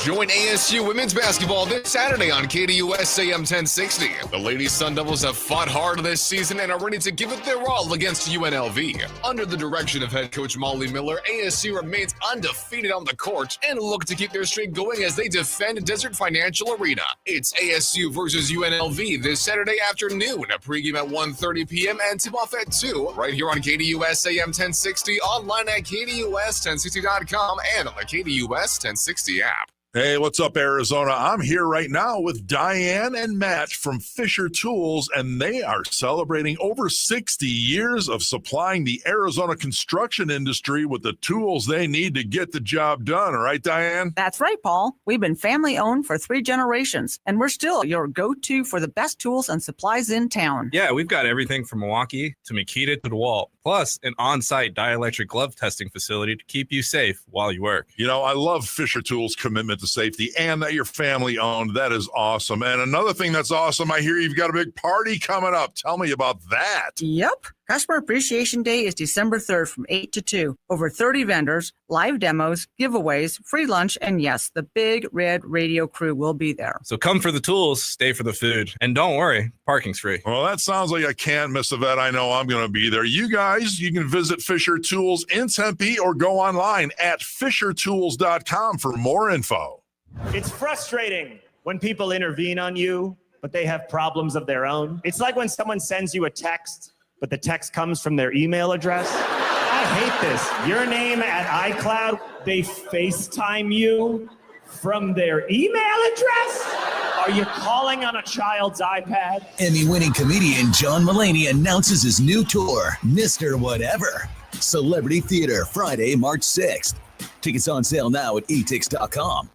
Join ASU women's basketball this Saturday on KDUS AM 1060. The Lady Sun Devils have fought hard this season and are ready to give it their all against UNLV. Under the direction of head coach Molly Miller, ASU remains undefeated on the court and look to keep their streak going as they defend Desert Financial Arena. It's ASU versus UNLV this Saturday afternoon. A pregame at 1:30 p.m. and tip-off at 2 right here on KDUS AM 1060, online at KDUS1060.com and on the KDUS 1060 app. Hey, what's up, Arizona? I'm here right now with Diane and Matt from Fisher Tools, and they are celebrating over 60 years of supplying the Arizona construction industry with the tools they need to get the job done. Right, Diane? That's right, Paul. We've been family-owned for 3 generations, and we're still your go-to for the best tools and supplies in town. Yeah, we've got everything from Milwaukee to Makita to DeWalt, plus an on-site dielectric glove testing facility to keep you safe while you work. You know, I love Fisher Tools' commitment to safety and that you're family owned. That is awesome. And another thing that's awesome, I hear you've got a big party coming up. Tell me about that. Yep. Customer Appreciation Day is December 3rd from 8 to 2. Over 30 vendors, live demos, giveaways, free lunch, and yes, the big red radio crew will be there. So come for the tools, stay for the food, and don't worry, parking's free. Well, that sounds like I can't miss a vet. I know I'm going to be there. You guys, you can visit Fisher Tools in Tempe or go online at fishertools.com for more info. It's frustrating when people intervene on you, but they have problems of their own. It's like when someone sends you a text, but the text comes from their email address. I hate this. Your name at iCloud, they FaceTime you from their email address? Are you calling on a child's iPad? Emmy-winning comedian John Mulaney announces his new tour, Mr. Whatever. Celebrity Theater, Friday, March 6th. Tickets on sale now at etix.com.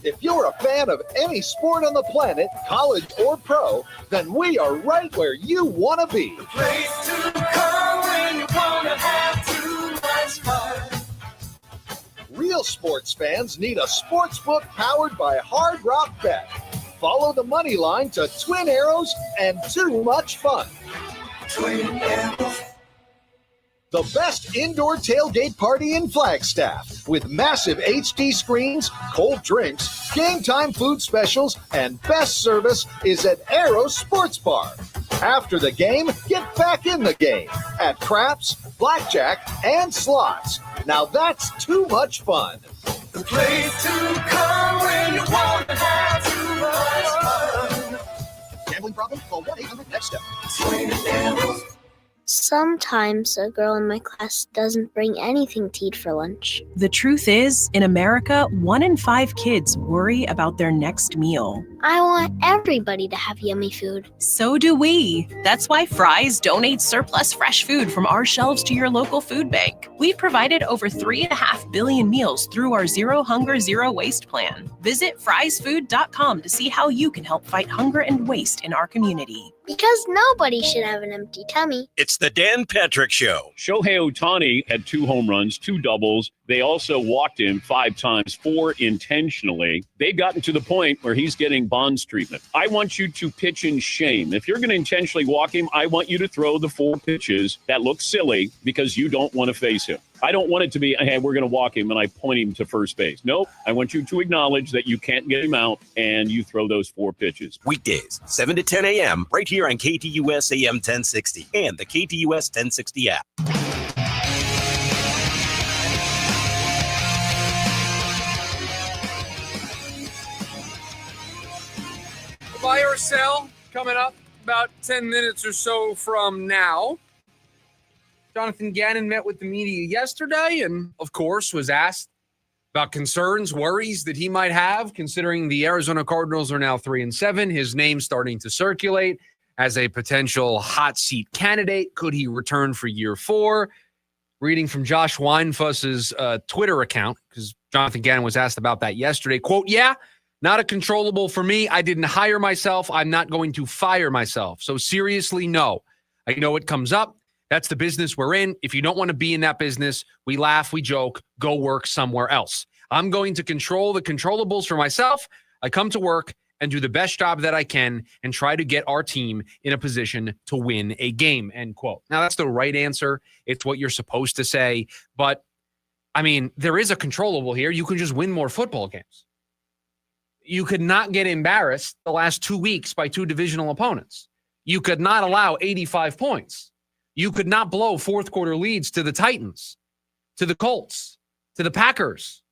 If you're a fan of any sport on the planet, college or pro, then we are right where you want to be. Place to come when you want to have too much fun. Real sports fans need a sports book powered by Hard Rock Bet. follow the money line to Twin Arrows and too much fun. Twin Arrows. The best indoor tailgate party in Flagstaff with massive HD screens, cold drinks, game time food specials, and best service is at Arrow Sports Bar. After the game, get back in the game at craps, blackjack, and slots. Now that's too much fun. The place to come when you want to have too much fun. Gambling problem? Call 1-800-NEXT-STEP. Twin Arrows. Sometimes a girl in my class doesn't bring anything to eat for lunch. The truth is, in America, 1 in 5 kids worry about their next meal. I want everybody to have yummy food. So do we. That's why Fry's donates surplus fresh food from our shelves to your local food bank. We've provided over 3.5 billion meals through our Zero Hunger, Zero Waste plan. Visit friesfood.com to see how you can help fight hunger and waste in our community. Because nobody should have an empty tummy. It's the Dan Patrick Show. Shohei Ohtani had 2 home runs, 2 doubles. They also walked him 5 times, 4 intentionally. They've gotten to the point where he's getting Bonds treatment. I want you to pitch in shame. If you're going to intentionally walk him, I want you to throw the 4 pitches that look silly because you don't want to face him. I don't want it to be, hey, we're going to walk him and I point him to first base. Nope. I want you to acknowledge that you can't get him out and you throw those 4 pitches. Weekdays, 7 to 10 a.m., right here on KTUS AM 1060 and the KTUS 1060 app. Buy or sell coming up about 10 minutes or so from now. Jonathan Gannon met with the media yesterday and, of course, was asked about concerns, worries that he might have, considering the Arizona Cardinals are now 3-7. His name starting to circulate as a potential hot seat candidate. Could he return for year 4? Reading from Josh Weinfuss's Twitter account, because Jonathan Gannon was asked about that yesterday. Quote, yeah, not a controllable for me. I didn't hire myself. I'm not going to fire myself. So seriously, no. I know it comes up. That's the business we're in. If you don't want to be in that business, we laugh, we joke, go work somewhere else. I'm going to control the controllables for myself. I come to work and do the best job that I can and try to get our team in a position to win a game, end quote. Now, that's the right answer. It's what you're supposed to say. But, I mean, there is a controllable here. You can just win more football games. You could not get embarrassed the last 2 weeks by 2 divisional opponents. You could not allow 85 points. You could not blow fourth quarter leads to the Titans, to the Colts, to the Packers.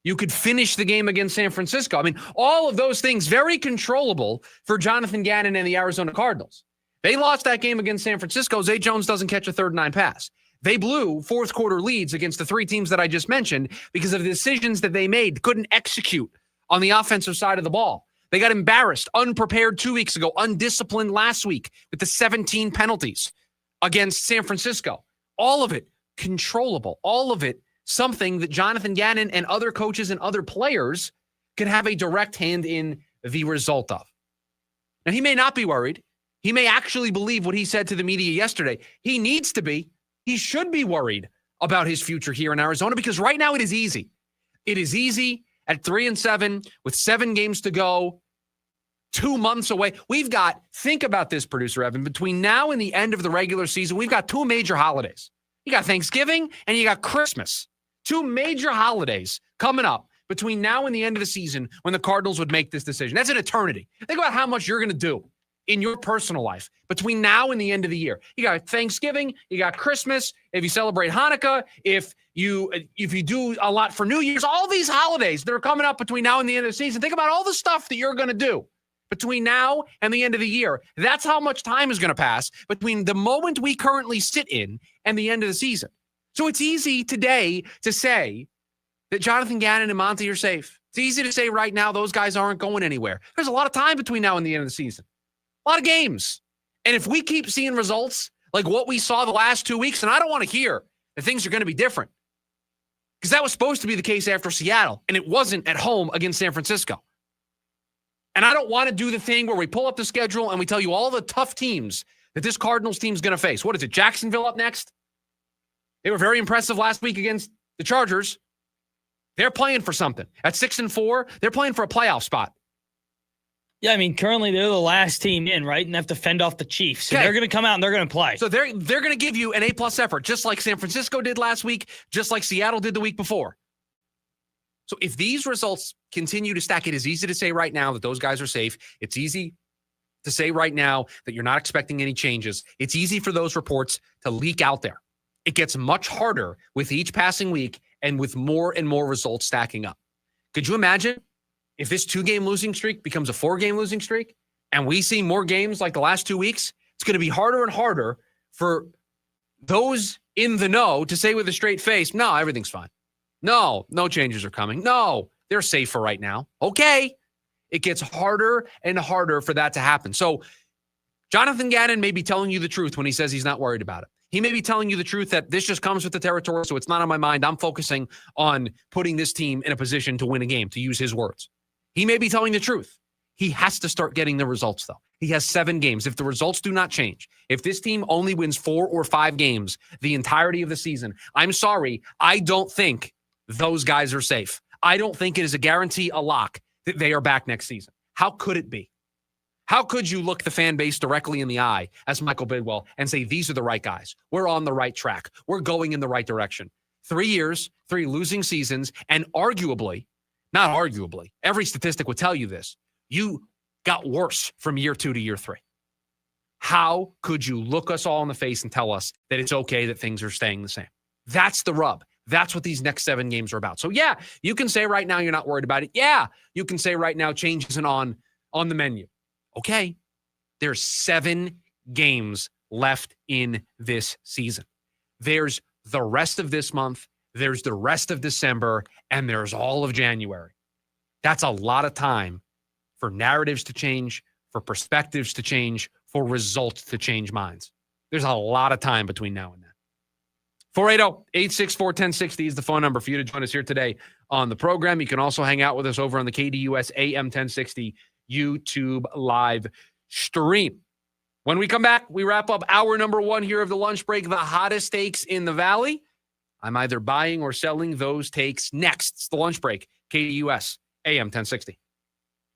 You could finish the game against San Francisco. I mean, all of those things very controllable for Jonathan Gannon and the Arizona Cardinals. They lost that game against San Francisco. Zay Jones doesn't catch a 3rd and 9 pass. They blew fourth quarter leads against the 3 teams that I just mentioned because of the decisions that they made, couldn't execute on the offensive side of the ball. They got embarrassed, unprepared 2 weeks ago, undisciplined last week with the 17 penalties against San Francisco. All of it controllable. All of it something that Jonathan Gannon and other coaches and other players can have a direct hand in the result of. Now, he may not be worried. He may actually believe what he said to the media yesterday. He needs to be. He should be worried about his future here in Arizona because right now it is easy. It is easy at 3-7 with 7 games to go. 2 months away. We've got, think about this, producer Evan, between now and the end of the regular season, we've got 2 major holidays. You got Thanksgiving and you got Christmas. 2 major holidays coming up between now and the end of the season when the Cardinals would make this decision. That's an eternity. Think about how much you're going to do in your personal life between now and the end of the year. You got Thanksgiving, you got Christmas, if you celebrate Hanukkah, if you do a lot for New Year's, all these holidays that are coming up between now and the end of the season. Think about all the stuff that you're going to do between now and the end of the year. That's how much time is going to pass between the moment we currently sit in and the end of the season. So it's easy today to say that Jonathan Gannon and Monty are safe. It's easy to say right now those guys aren't going anywhere. There's a lot of time between now and the end of the season. A lot of games. And if we keep seeing results like what we saw the last 2 weeks, and I don't want to hear that things are going to be different because that was supposed to be the case after Seattle, and it wasn't at home against San Francisco. And I don't want to do the thing where we pull up the schedule and we tell you all the tough teams that this Cardinals team is going to face. What is it, Jacksonville up next? They were very impressive last week against the Chargers. They're playing for something. At 6-4, they're playing for a playoff spot. Yeah, I mean, currently they're the last team in, right? And have to fend off the Chiefs. So they're going to come out and they're going to play. So they're going to give you an A-plus effort, just like San Francisco did last week, just like Seattle did the week before. So if these results continue to stack, it is easy to say right now that those guys are safe. It's easy to say right now that you're not expecting any changes. It's easy for those reports to leak out there. It gets much harder with each passing week and with more and more results stacking up. Could you imagine if this 2-game losing streak becomes a 4-game losing streak and we see more games like the last 2 weeks? It's going to be harder and harder for those in the know to say with a straight face, no, everything's fine. No changes are coming. No, they're safe for right now. Okay. It gets harder and harder for that to happen. So Jonathan Gannon may be telling you the truth when he says he's not worried about it. He may be telling you the truth that this just comes with the territory, so it's not on my mind. I'm focusing on putting this team in a position to win a game, to use his words. He may be telling the truth. He has to start getting the results, though. He has 7 games. If the results do not change, if this team only wins 4 or 5 games the entirety of the season, I'm sorry, I don't think those guys are safe. I don't think it is a guarantee, a lock, that they are back next season. How could it be? How could you look the fan base directly in the eye as Michael Bidwell and say, these are the right guys. We're on the right track. We're going in the right direction. 3 years, 3 losing seasons, and arguably, not arguably, every statistic would tell you this, you got worse from year 2 to year 3. How could you look us all in the face and tell us that it's okay that things are staying the same? That's the rub. That's what these next 7 games are about. So yeah, you can say right now you're not worried about it. Yeah, you can say right now change isn't on the menu. Okay, there's 7 games left in this season. There's the rest of this month, there's the rest of December, and there's all of January. That's a lot of time for narratives to change, for perspectives to change, for results to change minds. There's a lot of time between now and then. 480-864-1060 is the phone number for you to join us here today on the program. You can also hang out with us over on the KDUS AM 1060 YouTube live stream. When we come back, we wrap up hour number 1 here of the lunch break, the hottest takes in the Valley. I'm either buying or selling those takes next. It's the lunch break, KDUS AM 1060.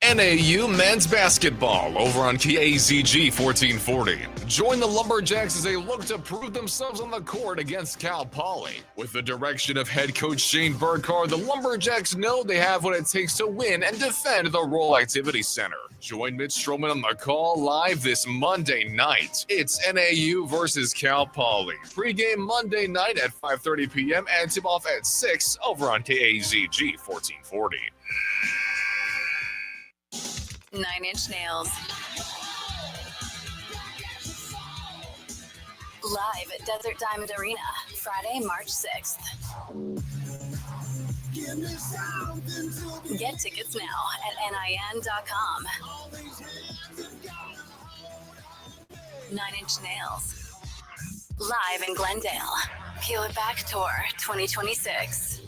NAU men's basketball over on KAZG 1440. Join the Lumberjacks as they look to prove themselves on the court against Cal Poly. With the direction of head coach Shane Burkhardt, the Lumberjacks know they have what it takes to win and defend the Roll Activity Center. Join Mitch Stroman on the call live this Monday night. It's NAU versus Cal Poly. Pre-game Monday night at 5:30 p.m. and tip-off at 6 over on KAZG 1440. 9 Inch Nails. Live at Desert Diamond Arena, Friday, March 6th. Get tickets now at NIN.com. 9 Inch Nails. Live in Glendale. Peel It Back Tour 2026.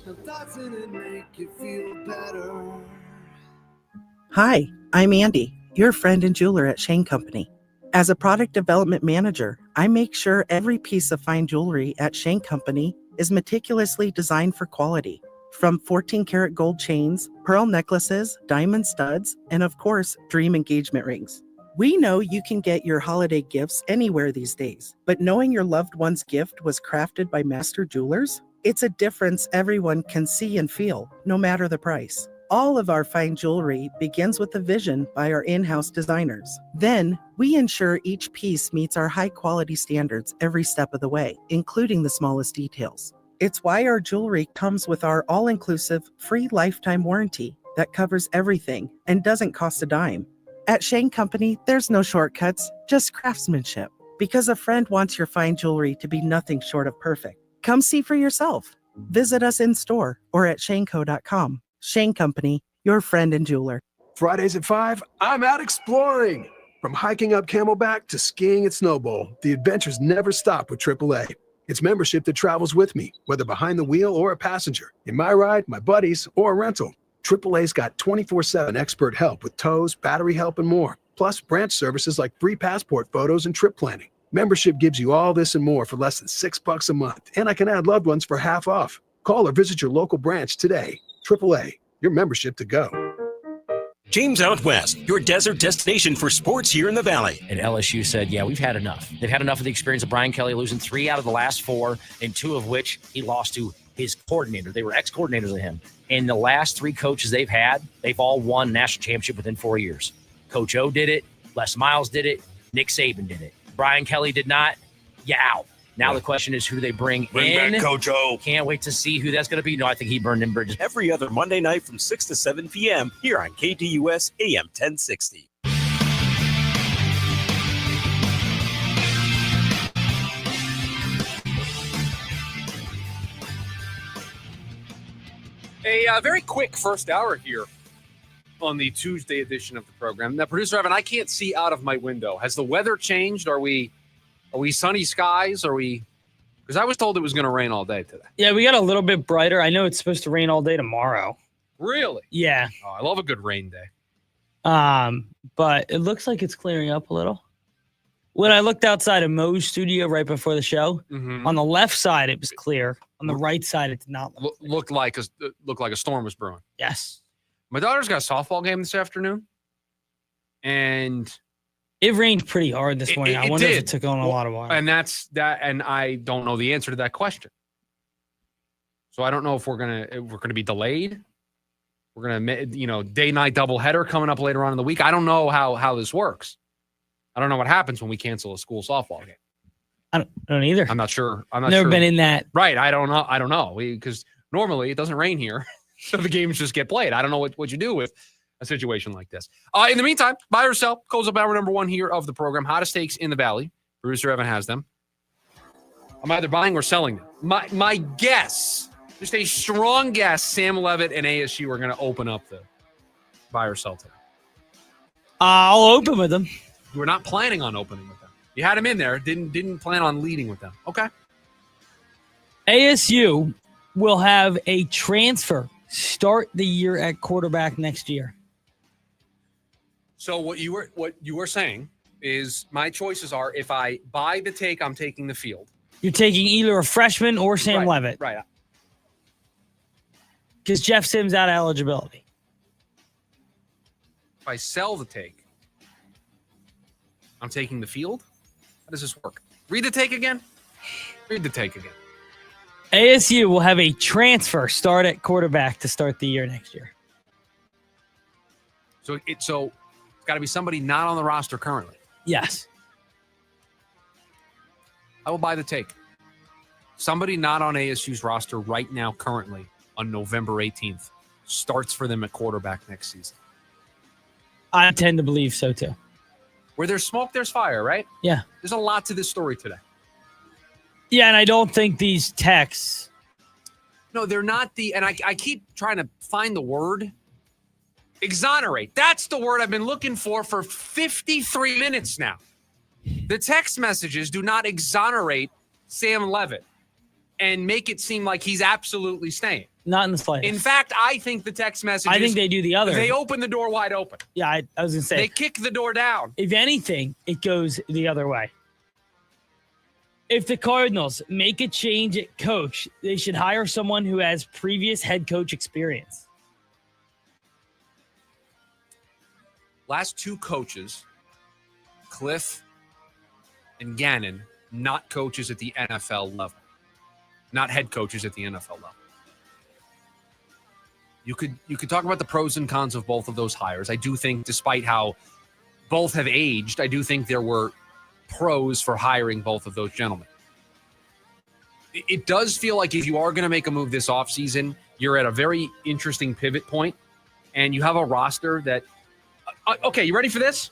Hi, I'm Andy, your friend and jeweler at Shane Company. As a product development manager, I make sure every piece of fine jewelry at Shane Company is meticulously designed for quality. From 14-karat gold chains, pearl necklaces, diamond studs, and of course, dream engagement rings. We know you can get your holiday gifts anywhere these days, but knowing your loved one's gift was crafted by master jewelers, it's a difference everyone can see and feel, no matter the price. All of our fine jewelry begins with a vision by our in-house designers. Then, we ensure each piece meets our high-quality standards every step of the way, including the smallest details. It's why our jewelry comes with our all-inclusive, free lifetime warranty that covers everything and doesn't cost a dime. At Shane Company, there's no shortcuts, just craftsmanship. Because a friend wants your fine jewelry to be nothing short of perfect. Come see for yourself. Visit us in-store or at shaneco.com. Shane Company, your friend and jeweler. Fridays at 5, I'm out exploring. From hiking up Camelback to skiing at Snowbowl, the adventures never stop with AAA. It's membership that travels with me, whether behind the wheel or a passenger, in my ride, my buddies, or a rental. AAA's got 24/7 expert help with tows, battery help, and more. Plus branch services like free passport photos and trip planning. Membership gives you all this and more for less than $6 a month, and I can add loved ones for half off. Call or visit your local branch today. AAA, your membership to go. James Out West, your desert destination for sports here in the Valley. And LSU said, yeah, we've had enough. They've had enough of the experience of Brian Kelly losing 3 out of the last 4, and 2 of which he lost to his coordinator. They were ex-coordinators of him. And the last 3 coaches they've had, they've all won national championship within 4 years. Coach O did it. Les Miles did it. Nick Saban did it. Brian Kelly did not. Yeah, out. Now the question is, who do they bring in? Back Coach O. Can't wait to see who that's going to be. No, I think he burned in bridges. Every other Monday night from 6 to 7 p.m. here on KDUS AM 1060. A very quick first hour here on the Tuesday edition of the program. Now, producer Evan, I can't see out of my window. Has the weather changed? Are we sunny skies? Because I was told it was going to rain all day today. Yeah, we got a little bit brighter. I know it's supposed to rain all day tomorrow. Really? Yeah. Oh, I love a good rain day. But it looks like it's clearing up a little. When I looked outside of Mo's studio right before the show, on the left side it was clear. On the right side it did not look like a storm was brewing. Yes. My daughter's got a softball game this afternoon, and it rained pretty hard this morning. I wonder if it took on a lot of water. And that's that. And I don't know the answer to that question. So I don't know if we're gonna be delayed. We're gonna, day-night doubleheader coming up later on in the week. I don't know how this works. I don't know what happens when we cancel a school softball game. I don't either. I'm not sure. Never been in that. Right. I don't know. Because normally it doesn't rain here, so the games just get played. I don't know what you do with a situation like this. In the meantime, buy or sell, close up hour number 1 here of the program. Hottest takes in the Valley. Producer Evan has them. I'm either buying or selling them. My guess, just a strong guess, Sam Leavitt and ASU are going to open up the buy or sell today. I'll open with them. You were not planning on opening with them. You had him in there. Didn't plan on leading with them. Okay. ASU will have a transfer start the year at quarterback next year. So what you were saying is my choices are, if I buy the take, I'm taking the field. You're taking either a freshman or Sam Leavitt. Right. Because Jeff Sims out of eligibility. If I sell the take, I'm taking the field? How does this work? Read the take again. ASU will have a transfer start at quarterback to start the year next year. So it's got to be somebody not on the roster currently. Yes. I will buy the take. Somebody not on ASU's roster right now currently on November 18th starts for them at quarterback next season. I tend to believe so too. Where there's smoke, there's fire, right? Yeah. There's a lot to this story today. Yeah, and I don't think these texts. No, they're not and I keep trying to find the word. Exonerate. That's the word I've been looking for 53 minutes now. The text messages do not exonerate Sam Leavitt and make it seem like he's absolutely staying. Not in the slightest. In fact, I think the text messages. I think they do the other. They open the door wide open. Yeah, I was going to say. They kick the door down. If anything, it goes the other way. If the Cardinals make a change at coach, they should hire someone who has previous head coach experience. Last 2 coaches, Cliff and Gannon, not coaches at the NFL level. Not head coaches at the NFL level. You could talk about the pros and cons of both of those hires. I do think, despite how both have aged, I do think there were pros for hiring both of those gentlemen. It does feel like if you are going to make a move this offseason, you're at a very interesting pivot point, and you have a roster that okay, you ready for this?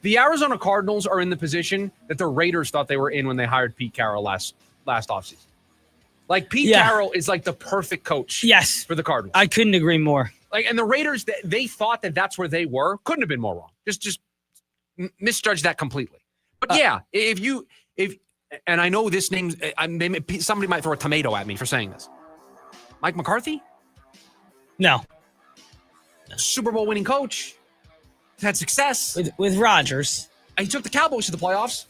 The Arizona Cardinals are in the position that the Raiders thought they were in when they hired Pete Carroll last offseason. Like, Pete Carroll is like the perfect coach for the Cardinals. I couldn't agree more. Like, and the Raiders, they thought that that's where they were. Couldn't have been more wrong. Just misjudged that completely. But if and I know this name, somebody might throw a tomato at me for saying this. Mike McCarthy? No. Super Bowl winning coach. Had success. With Rodgers. He took the Cowboys to the playoffs.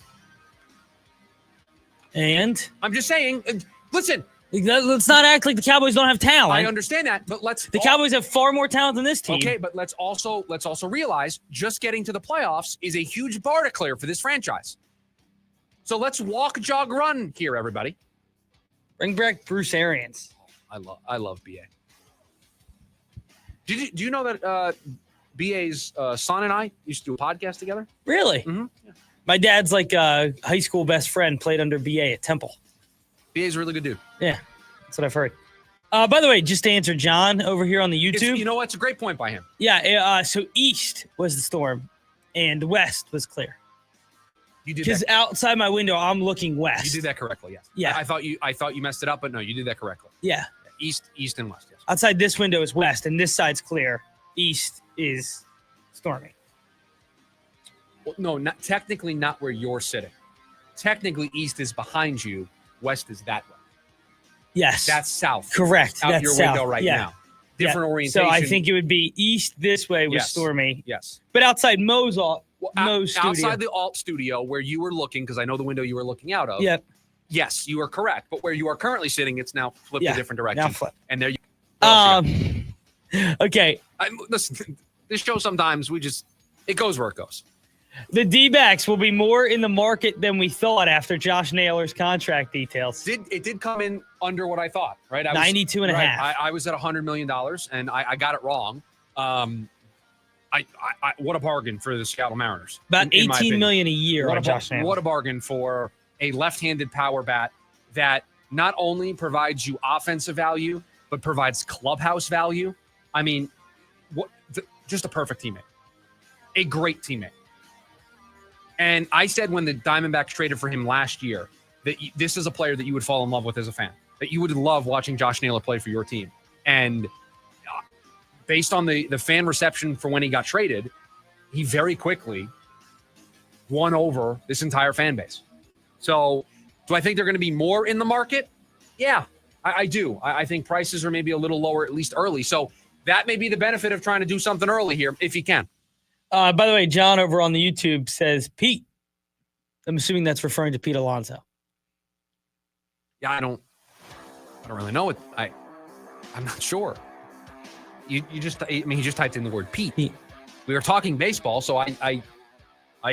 And? I'm just saying, listen, Let's not act like the Cowboys don't have talent. I understand that, but the Cowboys have far more talent than this team. Okay, but let's also realize just getting to the playoffs is a huge bar to clear for this franchise. So let's walk, jog, run here, everybody. Bring back Bruce Arians. I love BA. Do you know that BA's son and I used to do a podcast together? Really? Mm-hmm. Yeah. My dad's high school best friend played under BA at Temple. BA's a really good dude. Yeah, that's what I've heard. By the way, just to answer John over here on the YouTube. You know what? It's a great point by him. Yeah, so east was the storm and west was clear. You did because outside my window, I'm looking west. You did that correctly, yes. Yeah. I thought you messed it up, but no, you did that correctly. Yeah. East and west, yes. Outside this window is west, and this side's clear. East is stormy. Well, no, technically not where you're sitting. Technically, east is behind you. West is that way. Yes. That's south. Correct. Out That's your south. window right now. Different orientation. So I think it would be east this way was Yes. stormy. Yes. But outside Mo's studio. Outside the alt studio where you were looking, because I know the window you were looking out of. Yep. Yes, you are correct. But where you are currently sitting, it's now flipped a different direction. Now flip. And there you okay. Listen, this show sometimes it goes where it goes. The D-backs will be more in the market than we thought after Josh Naylor's contract details. It did come in under what I thought, right? 92 and a half. I was at $100 million, and I got it wrong. What a bargain for the Seattle Mariners. About $18 million a year on Josh Naylor. What a bargain for a left-handed power bat that not only provides you offensive value, but provides clubhouse value. I mean, just a perfect teammate. A great teammate. And I said when the Diamondbacks traded for him last year that this is a player that you would fall in love with as a fan, that you would love watching Josh Naylor play for your team. And based on the fan reception for when he got traded, he very quickly won over this entire fan base. So do I think they're going to be more in the market? Yeah, I do. I think prices are maybe a little lower, at least early. So that may be the benefit of trying to do something early here, if you can. By the way, John over on the YouTube says Pete. I'm assuming that's referring to Pete Alonso. Yeah, I don't really know it. I'm not sure. He just typed in the word Pete. We were talking baseball, so I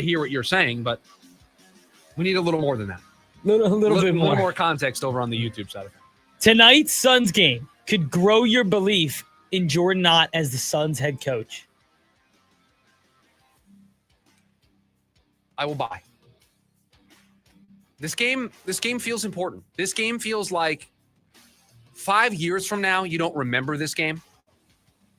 hear what you're saying, but we need a little more than that. A little more context over on the YouTube side of it. Tonight's Suns game could grow your belief in Jordan Knott as the Suns head coach. I will buy. This game feels important. This game feels like 5 years from now, you don't remember this game.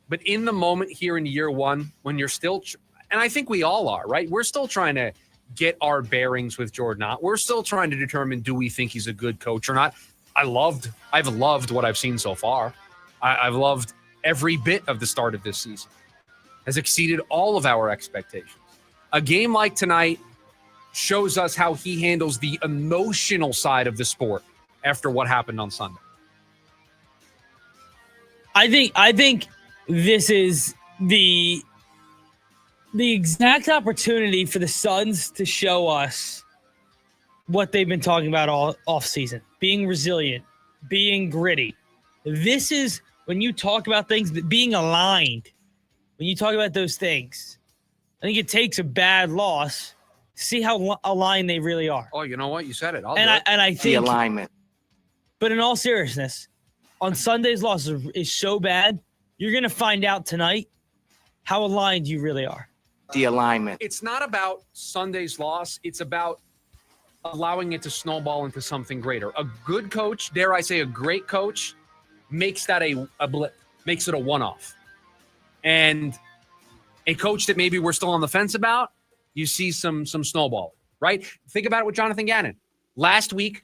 But in the moment here in year one, when you're still, and I think we all are, right? We're still trying to get our bearings with Jordan Knott. We're still trying to determine, do we think he's a good coach or not? I've loved what I've seen so far. I've loved every bit of the start of this season. Has exceeded all of our expectations. A game like tonight shows us how he handles the emotional side of the sport after what happened on Sunday. I think this is the exact opportunity for the Suns to show us what they've been talking about all off season, being resilient, being gritty. This is when you talk about things, being aligned. When you talk about those things, I think it takes a bad loss to see how aligned they really are. Oh, you know what? You said it. I think the alignment. But in all seriousness, on Sunday's loss is so bad, you're going to find out tonight how aligned you really are. The alignment. It's not about Sunday's loss. It's about allowing it to snowball into something greater. A good coach, dare I say a great coach, makes that a blip, makes it a one-off. And a coach that maybe we're still on the fence about, you see some snowball, right? Think about it with Jonathan Gannon. Last week,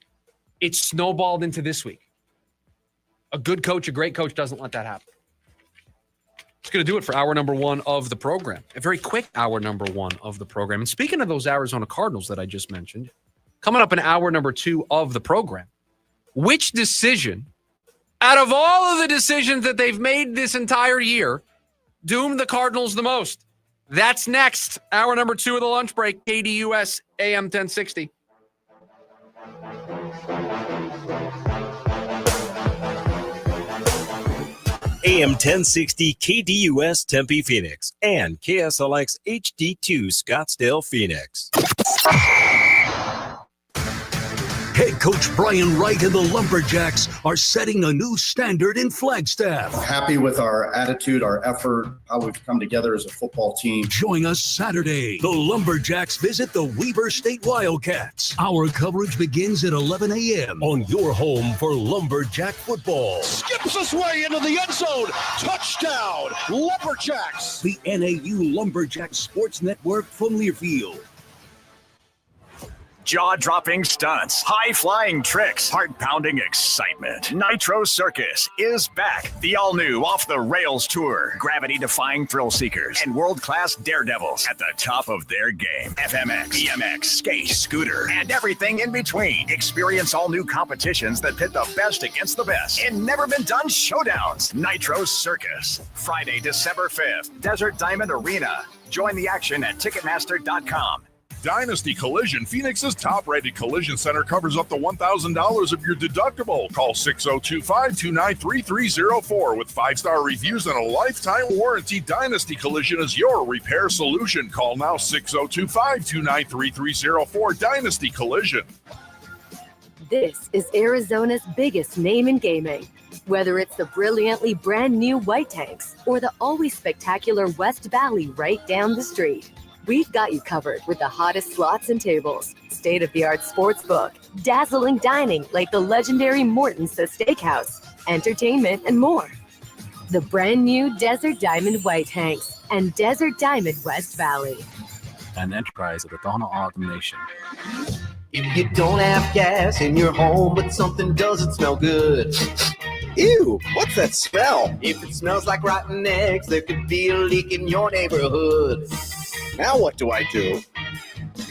it snowballed into this week. A good coach, a great coach doesn't let that happen. It's going to do it for hour number one of the program. A very quick hour number one of the program. And speaking of those Arizona Cardinals that I just mentioned, coming up in hour number two of the program, which decision, out of all of the decisions that they've made this entire year, doomed the Cardinals the most? That's next. Hour number two of the lunch break. KDUS AM 1060. AM 1060 KDUS Tempe Phoenix and KSLX HD2 Scottsdale Phoenix. Head coach Brian Wright and the Lumberjacks are setting a new standard in Flagstaff. Happy with our attitude, our effort, how we've come together as a football team. Join us Saturday. The Lumberjacks visit the Weber State Wildcats. Our coverage begins at 11 a.m. on your home for Lumberjack football. Skips his way into the end zone. Touchdown, Lumberjacks. The NAU Lumberjack Sports Network from Learfield. Jaw-dropping stunts, high-flying tricks, heart-pounding excitement. Nitro Circus is back. The all-new off-the-rails tour. Gravity-defying thrill seekers and world-class daredevils at the top of their game. FMX, BMX, skate, scooter, and everything in between. Experience all new competitions that pit the best against the best in never-been-done showdowns. Nitro Circus. Friday, December 5th. Desert Diamond Arena. Join the action at Ticketmaster.com. Dynasty Collision, Phoenix's top-rated collision center, covers up to $1,000 of your deductible. Call 602-529-3304. With 5-star reviews and a lifetime warranty, Dynasty Collision is your repair solution. Call now 602-529-3304. Dynasty Collision. This is Arizona's biggest name in gaming. Whether it's the brilliantly brand new White Tanks or the always spectacular West Valley right down the street, we've got you covered with the hottest slots and tables, state-of-the-art sports book, dazzling dining like the legendary Morton's The Steakhouse, entertainment, and more. The brand new Desert Diamond White Tanks and Desert Diamond West Valley. An enterprise of the Donald Automation. If you don't have gas in your home, but something doesn't smell good. Ew, what's that smell? If it smells like rotten eggs, there could be a leak in your neighborhood. Now what do I do?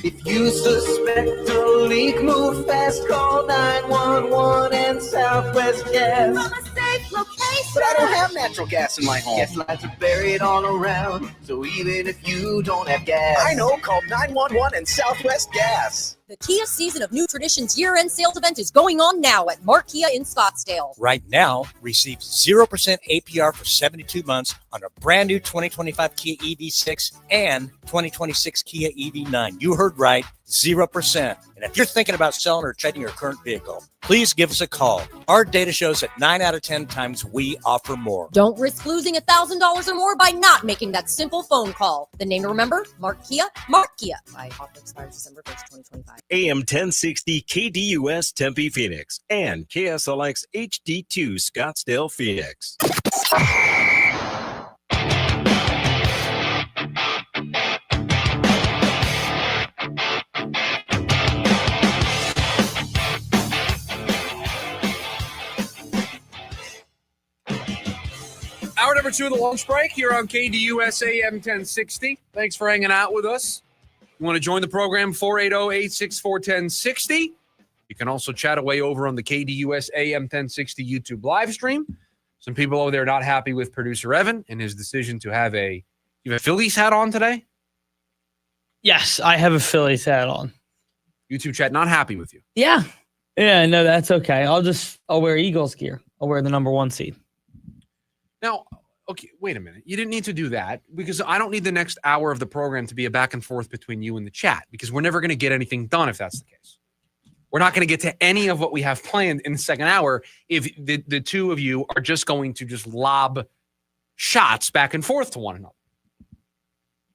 If you suspect a leak, move fast, call 911 and Southwest Gas. From a safe location. But I don't have natural gas in my home. Gas lines are buried all around, so even if you don't have gas. I know, call 911 and Southwest Gas. The Kia Season of New Traditions year-end sales event is going on now at Mark Kia in Scottsdale. Right now, receive 0% APR for 72 months on a brand new 2025 Kia EV6 and 2026 Kia EV9. You heard right, 0%. And if you're thinking about selling or trading your current vehicle, please give us a call. Our data shows that 9 out of 10 times we offer more. Don't risk losing $1,000 or more by not making that simple phone call. The name to remember, Mark Kia, Mark Kia. By offer expires December 1st, 2025. AM 1060 KDUS Tempe Phoenix and KSLX HD2 Scottsdale Phoenix. Hour number 2 of the lunch break here on KDUS AM 1060. Thanks for hanging out with us. You want to join the program, 480-864-1060. You can also chat away over on the KDUS AM 1060 YouTube live stream. Some people over there not happy with producer Evan and his decision to have you have a Phillies hat on today? Yes, I have a Phillies hat on. YouTube chat not happy with you. Yeah. Yeah, no, that's okay. I'll wear Eagles gear. I'll wear the number 1 seed. Now, okay, wait a minute. You didn't need to do that because I don't need the next hour of the program to be a back and forth between you and the chat because we're never going to get anything done if that's the case. We're not going to get to any of what we have planned in the second hour if the two of you are just going to just lob shots back and forth to one another.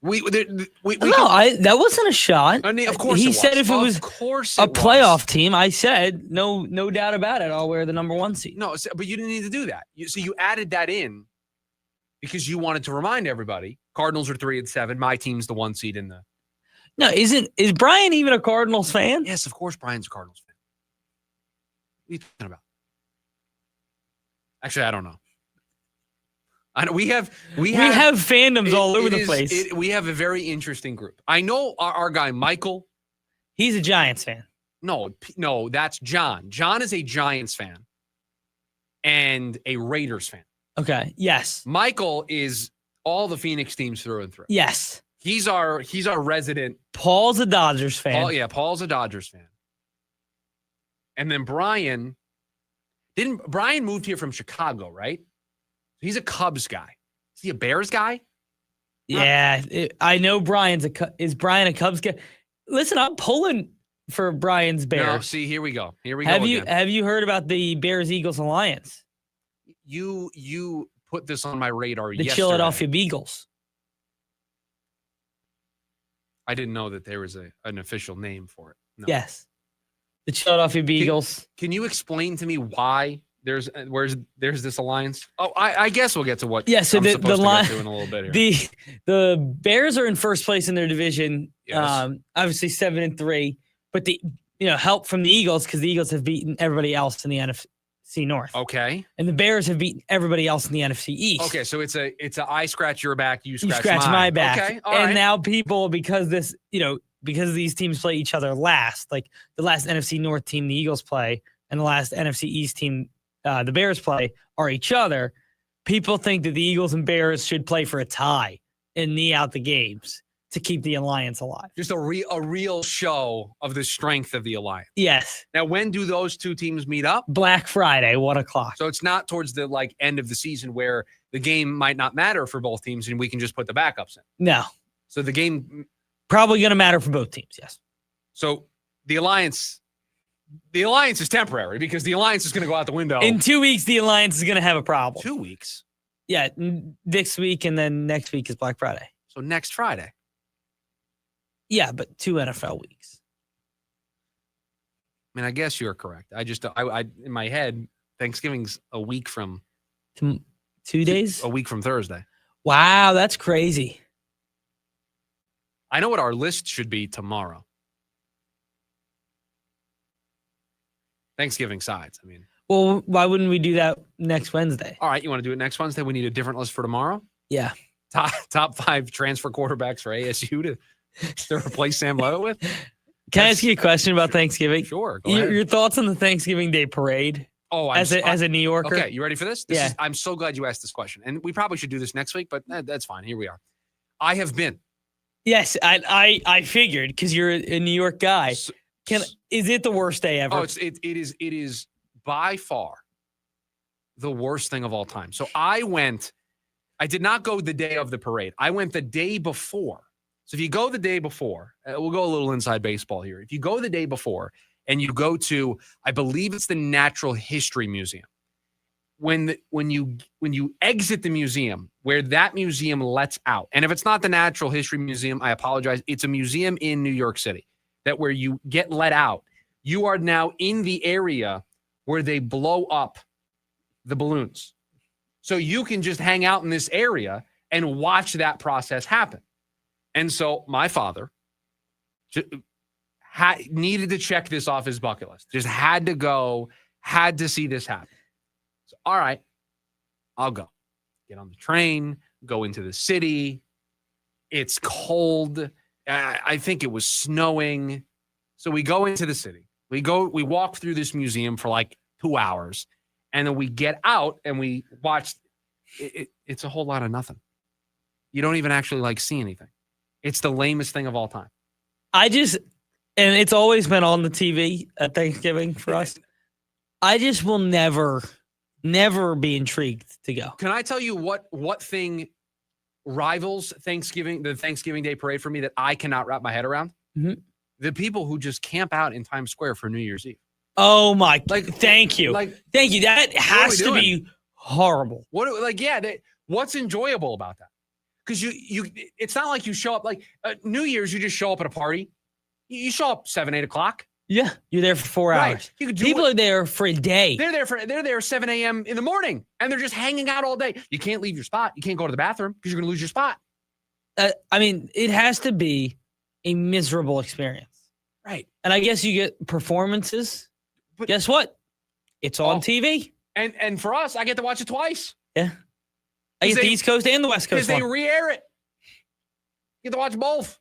That wasn't a shot. I mean, of course, he said if it was a playoff team, I said no doubt about it. I'll wear the number 1 seed. No, but you didn't need to do that. So you added that in because you wanted to remind everybody Cardinals are 3-7. My team's the 1 seed in the. No, is Brian even a Cardinals fan? Yes, of course, Brian's a Cardinals fan. What are you talking about? Actually, I don't know. I know we have fandoms all over the place. We have a very interesting group. I know our guy Michael. He's a Giants fan. No, that's John. John is a Giants fan and a Raiders fan. Okay. Yes. Michael is all the Phoenix teams through and through. Yes. He's our resident. Paul's a Dodgers fan. Paul's a Dodgers fan. And then Brian moved here from Chicago, right? He's a Cubs guy. Is he a Bears guy? Yeah, I know is Brian a Cubs guy? Listen, I'm pulling for Brian's Bears. No, see, here we go. Have you heard about the Bears-Eagles alliance? You put this on my radar The yesterday. Philadelphia Beagles. I didn't know that there was an official name for it. No. Yes. The Philadelphia Beagles. Can you explain to me why there's this alliance? Oh, I guess we'll get to what so I'm supposed to get to in a little bit here. The Bears are in first place in their division. Yes. Obviously 7-3, but the help from the Eagles because the Eagles have beaten everybody else in the NFC North. Okay. And the Bears have beaten everybody else in the NFC East. Okay, so it's a I scratch your back, you scratch my back. Okay, all and right. now people, because these teams play each other last, like the last NFC North team the Eagles play and the last NFC East team the Bears play are each other. People think that the Eagles and Bears should play for a tie and knee out the games to keep the alliance alive. Just a real show of the strength of the alliance. Yes. Now, when do those two teams meet up? Black Friday, 1:00. So it's not towards the end of the season where the game might not matter for both teams and we can just put the backups in. No. So the game probably going to matter for both teams. Yes. So the alliance is temporary because the alliance is going to go out the window. In 2 weeks, the alliance is going to have a problem. 2 weeks? Yeah. This week and then next week is Black Friday. So next Friday. Yeah, but 2 NFL weeks. I mean, I guess you're correct. I in my head, Thanksgiving's a week from 2 days? A week from Thursday. Wow, that's crazy. I know what our list should be tomorrow. Thanksgiving sides. I mean, well, why wouldn't we do that next Wednesday? All right, you want to do it next Wednesday? We need a different list for tomorrow. Yeah. Top 5 transfer quarterbacks for ASU to replace Sam Leavitt with. Can I ask you a question about Thanksgiving? Sure. Go ahead. Your thoughts on the Thanksgiving Day parade? Oh, as a New Yorker. Okay, you ready for this? Yeah. I'm so glad you asked this question, and we probably should do this next week, but that's fine. Here we are. I have been. Yes, I figured because you're a New York guy. Is it the worst day ever? Oh, it is by far the worst thing of all time. So I did not go the day of the parade. I went the day before. So if you go the day before, we'll go a little inside baseball here. If you go the day before and you go to, I believe it's the Natural History Museum. When you exit the museum, where that museum lets out, and if it's not the Natural History Museum, I apologize. It's a museum in New York City that where you get let out, you are now in the area where they blow up the balloons. So you can just hang out in this area and watch that process happen. And so my father needed to check this off his bucket list. Just had to go, had to see this happen. So, all right, I'll go. Get on the train, go into the city. It's cold. I think it was snowing. So we go into the city. We walk through this museum for like 2 hours. And then we get out and we watch. It's a whole lot of nothing. You don't even actually see anything. It's the lamest thing of all time. And it's always been on the TV at Thanksgiving for us. I just will never be intrigued to go. Can I tell you what thing rivals the Thanksgiving Day parade for me that I cannot wrap my head around? Mm-hmm. The people who just camp out in Times Square for New Year's Eve. Oh my! Thank you. Thank you. That has to be horrible. What's enjoyable about that? Because it's not like you show up New Year's. You just show up at a party. You show up 7, 8 o'clock. Yeah, you're there for 4 hours. People are there for a day. They're there 7 a.m. in the morning, and they're just hanging out all day. You can't leave your spot. You can't go to the bathroom because you're going to lose your spot. I mean, it has to be a miserable experience, right? And I guess you get performances. But guess what? It's on TV. And for us, I get to watch it twice. Yeah. I get the East Coast and the West Coast. Because they re-air it. You get to watch both.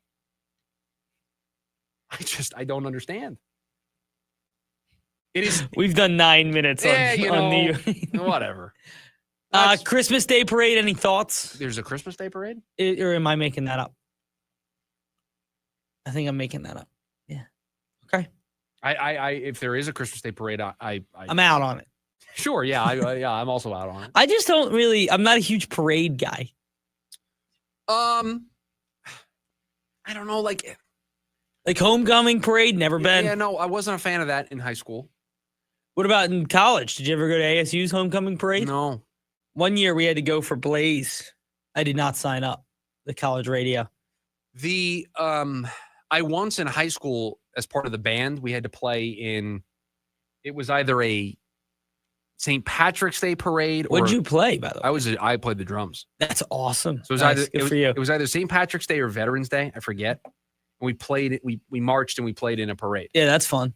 I don't understand. It is. We've done 9 minutes on the whatever. Christmas Day parade. Any thoughts? There's a Christmas Day parade? Or am I making that up? I think I'm making that up. Yeah. Okay. I if there is a Christmas Day parade, I'm out on it. Sure, yeah, I'm also out on it. I just don't really. I'm not a huge parade guy. I don't know, like homecoming parade. Never been. Yeah, no, I wasn't a fan of that in high school. What about in college? Did you ever go to ASU's homecoming parade? No. One year we had to go for Blaze. I did not sign up. The college radio. I once in high school, as part of the band, we had to play in. It was either a St. Patrick's Day parade. What'd you play, by the way? I played the drums. That's awesome. So it was either St. Patrick's Day or Veterans Day. I forget. And we played it. We marched and we played in a parade. Yeah, that's fun.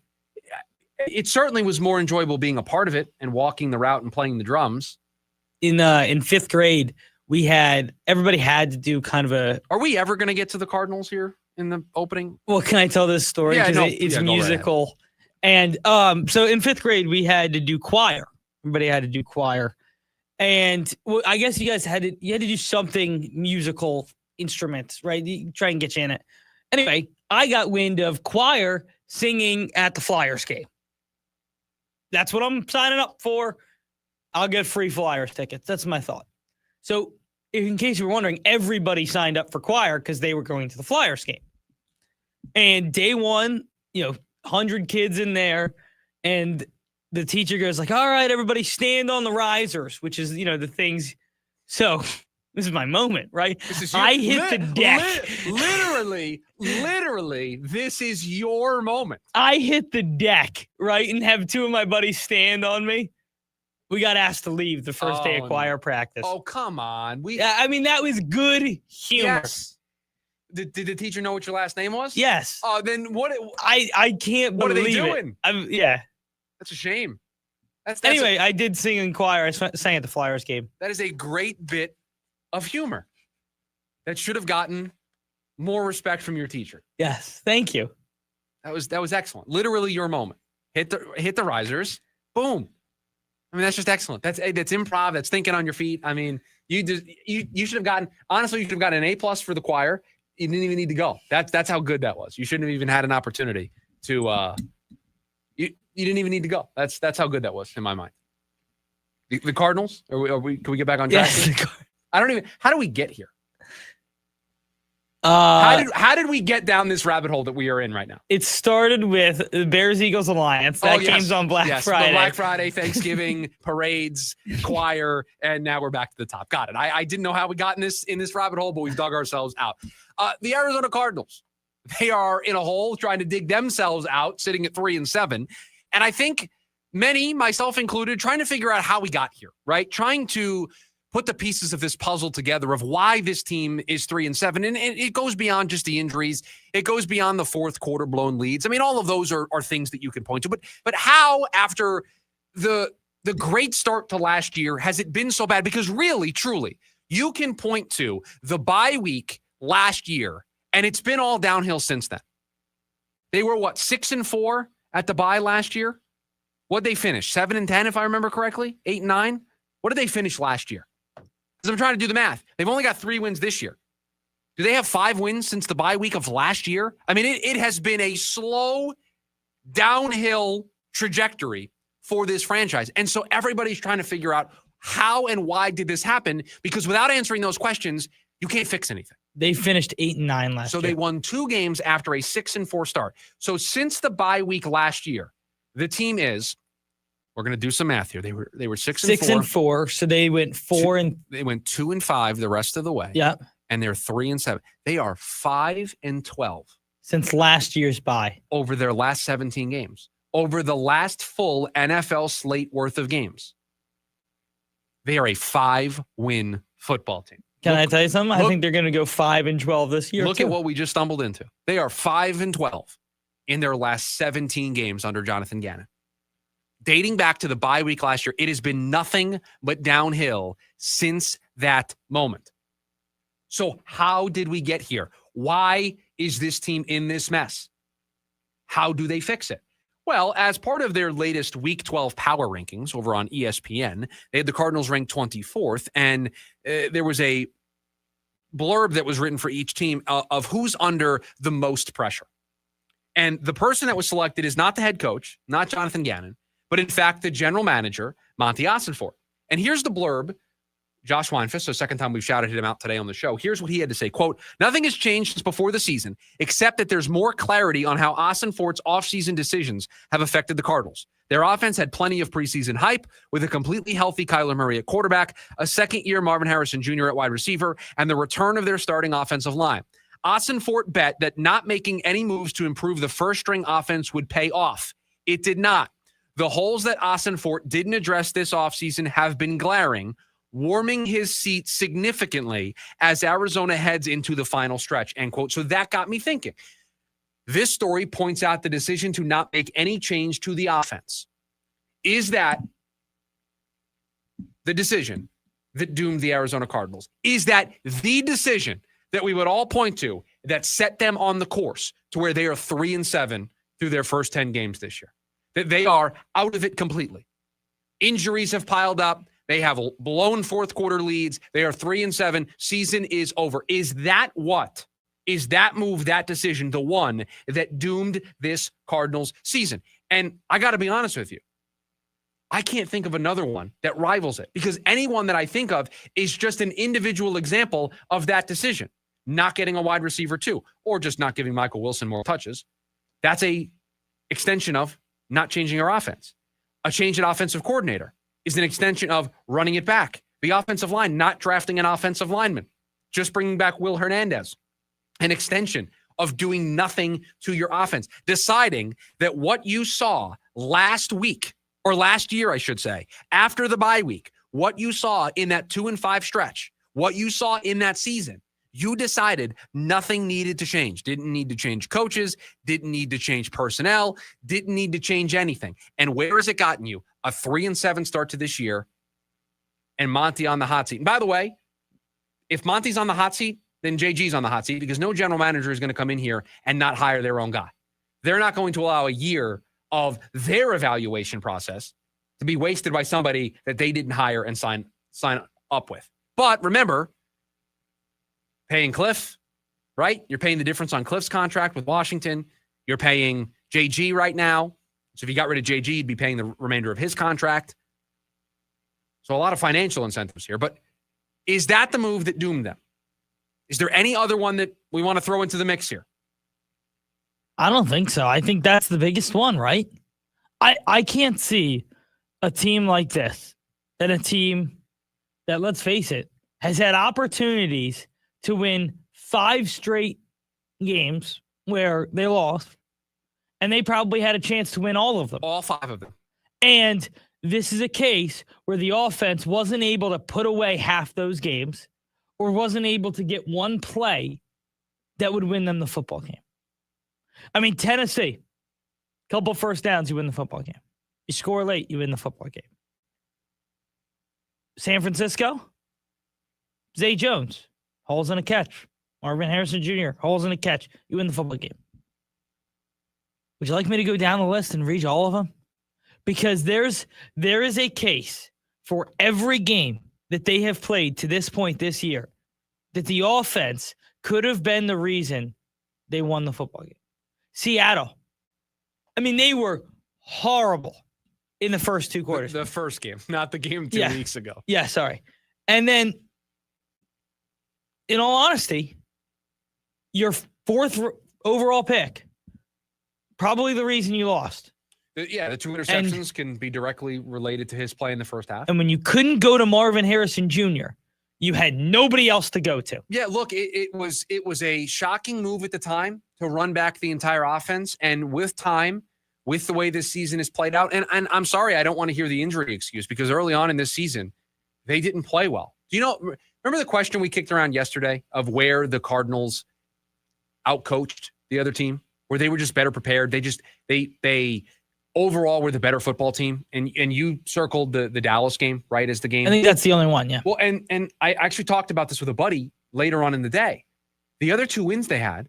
It certainly was more enjoyable being a part of it and walking the route and playing the drums. In fifth grade, everybody had to do kind of a. Are we ever going to get to the Cardinals here in the opening? Well, can I tell this story? Yeah, It's musical. And so in fifth grade, we had to do choir. Everybody had to do choir. And I guess you guys had to do something musical instruments, right? Try and get you in it. Anyway, I got wind of choir singing at the Flyers game. That's what I'm signing up for. I'll get free Flyers tickets. That's my thought. So in case you were wondering, everybody signed up for choir because they were going to the Flyers game. And day one, 100 kids in there, and the teacher goes like, all right, everybody stand on the risers, which is, the things. So this is my moment, right? I hit the deck. Literally, this is your moment. I hit the deck, right, and have two of my buddies stand on me. We got asked to leave the first day of choir practice. Oh, come on. That was good humor. Yes. Did the teacher know what your last name was? Yes. Oh, then what? I can't what believe are they doing? Yeah. That's a shame. Anyway, I did sing in choir. I sang at the Flyers game. That is a great bit of humor that should have gotten more respect from your teacher. Yes. Thank you. That was excellent. Literally your moment. Hit the risers. Boom. I mean, that's just excellent. That's improv. That's thinking on your feet. I mean, you should have gotten, honestly, you should have gotten an A+ for the choir. You didn't even need to go. That's how good that was. You shouldn't have even had an opportunity to, you didn't even need to go. That's how good that was in my mind. The Cardinals? Can we get back on track? Yes. How do we get here? How did we get down this rabbit hole that we are in right now? It started with the Bears-Eagles Alliance. That game's on Black Friday. The Black Friday, Thanksgiving, parades, choir, and now we're back to the top. Got it. I didn't know how we got in this rabbit hole, but we've dug ourselves out. The Arizona Cardinals, they are in a hole trying to dig themselves out, sitting at 3-7. And I think many, myself included, trying to figure out how we got here, right? Trying to put the pieces of this puzzle together of why this team is 3-7. And it goes beyond just the injuries. It goes beyond the fourth quarter blown leads. I mean, all of those are things that you can point to. But how, after the great start to last year, has it been so bad? Because really, truly, you can point to the bye week last year, and it's been all downhill since then. They were, 6-4 at the bye last year? What'd they finish? 7-10, if I remember correctly? 8-9? What did they finish last year? Because I'm trying to do the math. They've only got 3 wins this year. Do they have 5 wins since the bye week of last year? I mean, it has been a slow downhill trajectory for this franchise. And so everybody's trying to figure out how and why did this happen? Because without answering those questions, you can't fix anything. They finished 8-9 last year. So they won 2 games after a 6-4 start. So since the bye week last year, the team is, we're going to do some math here. They were 6-4. 6-4. So they went 4 and they went 2-5 the rest of the way. Yeah. And they're 3-7. They are 5-12 since last year's bye. Over their last 17 games. Over the last full NFL slate worth of games. They are a 5-win football team. Can I tell you something? I think they're going to go 5-12 this year. Look at what we just stumbled into. They are 5-12 in their last 17 games under Jonathan Gannon. Dating back to the bye week last year, it has been nothing but downhill since that moment. So how did we get here? Why is this team in this mess? How do they fix it? Well, as part of their latest Week 12 power rankings over on ESPN, they had the Cardinals ranked 24th, and there was a blurb that was written for each team of who's under the most pressure. And the person that was selected is not the head coach, not Jonathan Gannon, but in fact, the general manager, Monty Ossenfort. And here's the blurb. Josh Weinfuss, so second time we've shouted him out today on the show. Here's what he had to say, quote, "Nothing has changed since before the season, except that there's more clarity on how Ossenfort's offseason decisions have affected the Cardinals. Their offense had plenty of preseason hype with a completely healthy Kyler Murray at quarterback, a second-year Marvin Harrison Jr. at wide receiver, and the return of their starting offensive line. Ossenfort bet that not making any moves to improve the first-string offense would pay off. It did not. The holes that Ossenfort didn't address this offseason have been glaring, warming his seat significantly as Arizona heads into the final stretch," end quote. So that got me thinking. This story points out the decision to not make any change to the offense. Is that the decision that doomed the Arizona Cardinals? Is that the decision that we would all point to that set them on the course to where they are 3-7 through their first 10 games this year? That they are out of it completely. Injuries have piled up. They have blown fourth quarter leads. They are 3-7. Season is over. Is that what? Is that move, that decision, the one that doomed this Cardinals season? And I got to be honest with you. I can't think of another one that rivals it, because anyone that I think of is just an individual example of that decision. Not getting a wide receiver too, or just not giving Michael Wilson more touches. That's a extension of not changing our offense. A change in offensive coordinator is an extension of running it back. The offensive line, not drafting an offensive lineman, just bringing back Will Hernandez. An extension of doing nothing to your offense. Deciding that what you saw last week, or last year, I should say, after the bye week, what you saw in that 2-5 stretch, what you saw in that season, you decided nothing needed to change. Didn't need to change coaches, didn't need to change personnel, didn't need to change anything. And where has it gotten you? A 3-7 start to this year, and Monty on the hot seat. And by the way, if Monty's on the hot seat, then JG's on the hot seat, because no general manager is going to come in here and not hire their own guy. They're not going to allow a year of their evaluation process to be wasted by somebody that they didn't hire and sign up with. But remember, paying Cliff, right? You're paying the difference on Cliff's contract with Washington. You're paying JG right now. So if you got rid of JG, you'd be paying the remainder of his contract. So a lot of financial incentives here. But is that the move that doomed them? Is there any other one that we want to throw into the mix here? I don't think so. I think that's the biggest one, right? I can't see a team like this, and a team that, let's face it, has had opportunities to win 5 straight games where they lost, and they probably had a chance to win all of them. All 5 of them. And this is a case where the offense wasn't able to put away half those games, or wasn't able to get one play that would win them the football game. I mean, Tennessee, couple first downs, you win the football game. You score late, you win the football game. San Francisco, Zay Jones, holes in a catch. Marvin Harrison Jr., holes in a catch. You win the football game. Would you like me to go down the list and read all of them? Because there is a case for every game that they have played to this point this year that the offense could have been the reason they won the football game. Seattle. I mean, they were horrible in the first 2 quarters. The first game, not the game 2 weeks ago. Yeah, sorry. And then, in all honesty, your 4th overall pick, probably the reason you lost. Yeah, the 2 interceptions can be directly related to his play in the first half. And when you couldn't go to Marvin Harrison Jr., you had nobody else to go to. Yeah, look, it was a shocking move at the time to run back the entire offense. And with time, with the way this season is played out, and I'm sorry, I don't want to hear the injury excuse, because early on in this season, they didn't play well. Do you know, remember the question we kicked around yesterday of where the Cardinals outcoached the other team, where they were just better prepared? They overall were the better football team, and you circled the Dallas game, right, as the game. I think that's the only one, yeah. Well, and I actually talked about this with a buddy later on in the day. The other 2 wins they had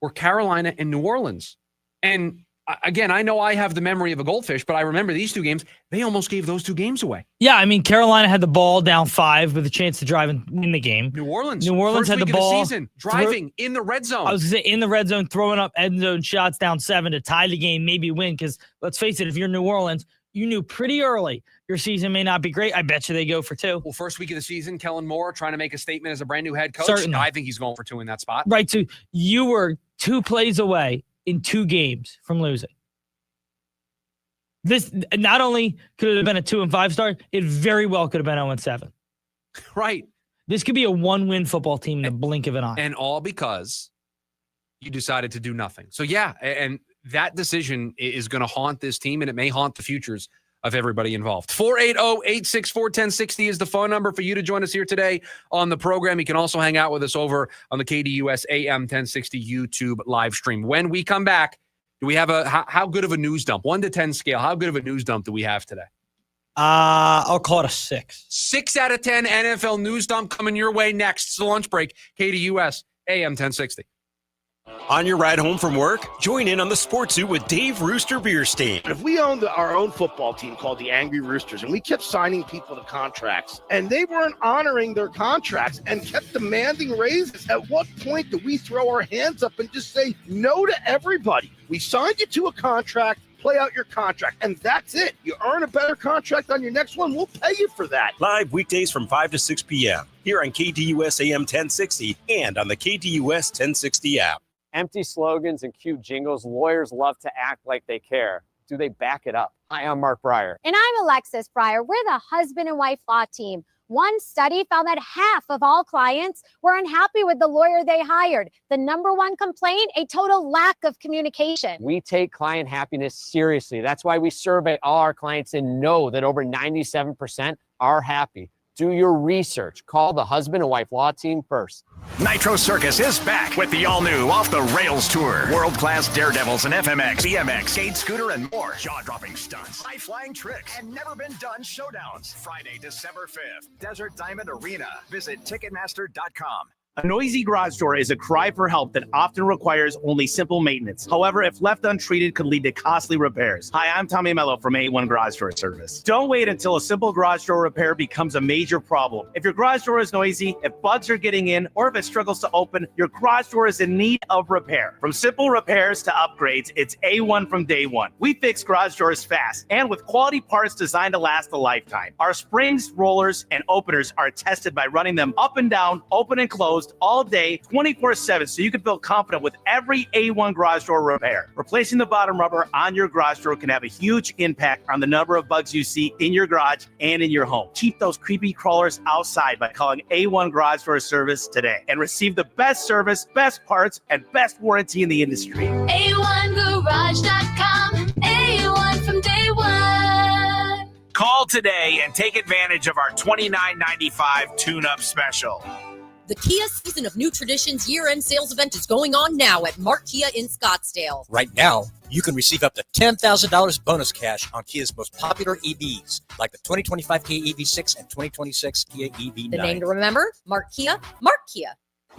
were Carolina and New Orleans. And again, I know I have the memory of a goldfish, but I remember these 2 games. They almost gave those 2 games away. Yeah, I mean, Carolina had the ball down 5 with a chance to drive and win the game. New Orleans had the ball. Of the season, driving in the red zone. I was going to say, in the red zone, throwing up end zone shots down 7 to tie the game, maybe win. Because let's face it, if you're New Orleans, you knew pretty early your season may not be great. I bet you they go for 2. Well, first week of the season, Kellen Moore trying to make a statement as a brand new head coach. Certainly. I think he's going for 2 in that spot. Right. So you were 2 plays away in 2 games from losing. This not only could it have been a 2-5 start, it very well could have been 0-7. Right. This could be a 1-win football team in the blink of an eye. And all because you decided to do nothing. So, yeah, and that decision is going to haunt this team, and it may haunt the futures of everybody involved. 480-864-1060 is the phone number for you to join us here today on the program. You can also hang out with us over on the KDUS AM 1060 YouTube live stream. When we come back, do we have how good of a news dump? 1 to 10 scale. How good of a news dump do we have today? I'll call it a 6. 6 out of 10 NFL news dump coming your way next. It's the lunch break. KDUS AM 1060. On your ride home from work, join in on the Sports Zoo with Dave Rooster Beerstein. If we owned our own football team called the Angry Roosters and we kept signing people to contracts and they weren't honoring their contracts and kept demanding raises, at what point do we throw our hands up and just say no to everybody? We signed you to a contract. Play out your contract, and that's it. You earn a better contract on your next one, we'll pay you for that. Live weekdays from 5 to 6 p.m. here on KDUS AM 1060 and on the KDUS 1060 app. Empty slogans and cute jingles. Lawyers love to act like they care. Do they back it up? Hi, I'm Mark Breyer. And I'm Alexis Breyer. We're the husband and wife law team. One study found that half of all clients were unhappy with the lawyer they hired. The number one complaint, a total lack of communication. We take client happiness seriously. That's why we survey all our clients and know that over 97% are happy. Do your research. Call the husband and wife law team first. Nitro Circus is back with the all-new Off the Rails Tour. World-class daredevils and FMX, BMX, skate, scooter, and more. Jaw-dropping stunts, high-flying tricks, and never-been-done showdowns. Friday, December 5th, Desert Diamond Arena. Visit Ticketmaster.com. A noisy garage door is a cry for help that often requires only simple maintenance. However, if left untreated, could lead to costly repairs. Hi, I'm Tommy Mello from A1 Garage Door Service. Don't wait until a simple garage door repair becomes a major problem. If your garage door is noisy, if bugs are getting in, or if it struggles to open, your garage door is in need of repair. From simple repairs to upgrades, it's A1 from day one. We fix garage doors fast and with quality parts designed to last a lifetime. Our springs, rollers, and openers are tested by running them up and down, open and closed, all day, 24/7, so you can feel confident with every A1 garage door repair. Replacing the bottom rubber on your garage door can have a huge impact on the number of bugs you see in your garage and in your home. Keep those creepy crawlers outside by calling A1 Garage Door Service today and receive the best service, best parts, and best warranty in the industry. A1Garage.com. A1 from day one. Call today and take advantage of our $29.95 tune-up special. The Kia Season of New Traditions year-end sales event is going on now at Mark Kia in Scottsdale. Right now, you can receive up to $10,000 bonus cash on Kia's most popular EVs, like the 2025 Kia EV6 and 2026 Kia EV9. The name to remember, Mark Kia, Mark Kia.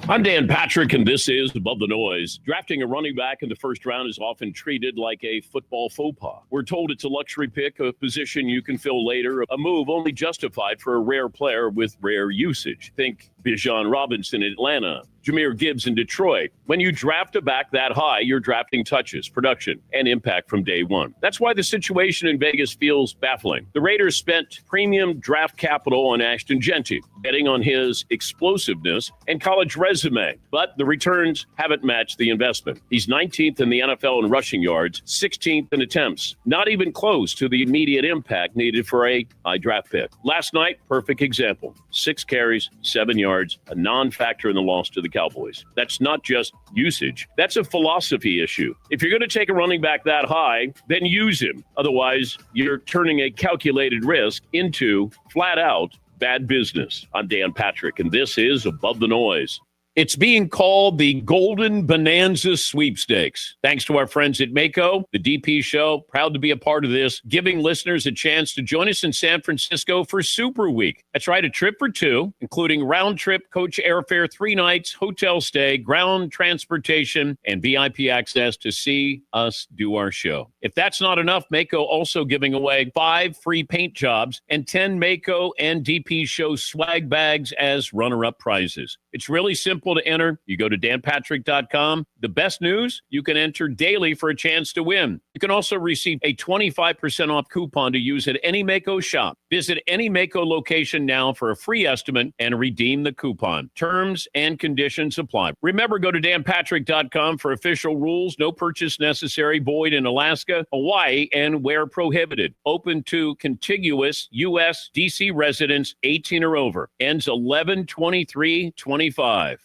I'm Dan Patrick, and this is Above the Noise. Drafting a running back in the first round is often treated like a football faux pas. We're told it's a luxury pick, a position you can fill later, a move only justified for a rare player with rare usage. Think Bijan Robinson in Atlanta, Jahmyr Gibbs in Detroit. When you draft a back that high, you're drafting touches, production, and impact from day one. That's why the situation in Vegas feels baffling. The Raiders spent premium draft capital on Ashton Genty, betting on his explosiveness and college resume, but the returns haven't matched the investment. He's 19th in the NFL in rushing yards, 16th in attempts, not even close to the immediate impact needed for a high draft pick. Last night, perfect example. 6 carries, 7 yards, a non-factor in the loss to the Cowboys. That's not just usage. That's a philosophy issue. If you're going to take a running back that high, then use him. Otherwise, you're turning a calculated risk into flat out bad business. I'm Dan Patrick, and this is Above the Noise. It's being called the Golden Bonanza Sweepstakes. Thanks to our friends at Mako, the DP Show, proud to be a part of this, giving listeners a chance to join us in San Francisco for Super Week. That's right, a trip for 2, including round-trip coach airfare, 3 nights, hotel stay, ground transportation, and VIP access to see us do our show. If that's not enough, Mako also giving away 5 free paint jobs and 10 Mako and DP Show swag bags as runner-up prizes. It's really simple to enter. You go to danpatrick.com. The best news, you can enter daily for a chance to win. You can also receive a 25% off coupon to use at any Maaco shop. Visit any Maaco location now for a free estimate and redeem the coupon. Terms and conditions apply. Remember, go to danpatrick.com for official rules. No purchase necessary. Void in Alaska, Hawaii, and where prohibited. Open to contiguous U.S. D.C. residents 18 or over. Ends 11/23/25.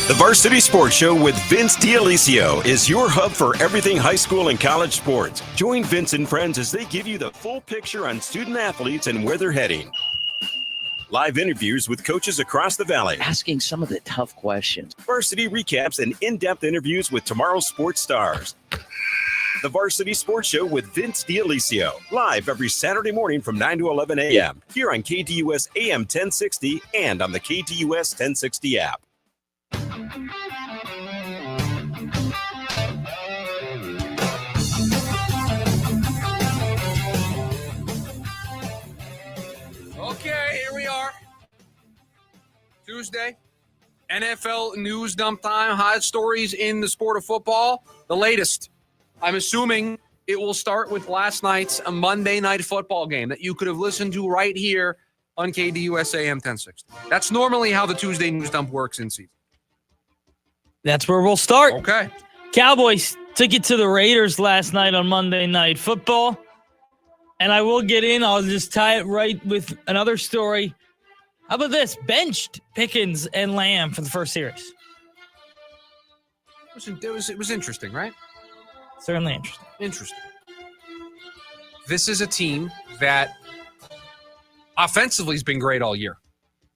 The Varsity Sports Show with Vince D'Alessio is your hub for everything high school and college sports. Join Vince and friends as they give you the full picture on student athletes and where they're heading. Live interviews with coaches across the valley. Asking some of the tough questions. Varsity recaps and in-depth interviews with tomorrow's sports stars. The Varsity Sports Show with Vince D'Alessio. Live every Saturday morning from 9 to 11 a.m. here on KDUS AM 1060 and on the KDUS 1060 app. Okay, here we are. Tuesday. NFL news dump time. Hot stories in the sport of football. The latest. I'm assuming it will start with last night's Monday night football game that you could have listened to right here on KDUS AM 1060. That's normally how the Tuesday news dump works in season. That's where we'll start. Okay. Cowboys took it to the Raiders last night on Monday Night Football. And I will get in. I'll just tie it right with another story. How about this? Benched Pickens and Lamb for the first series. It was interesting, right? Certainly interesting. Interesting. This is a team that offensively has been great all year.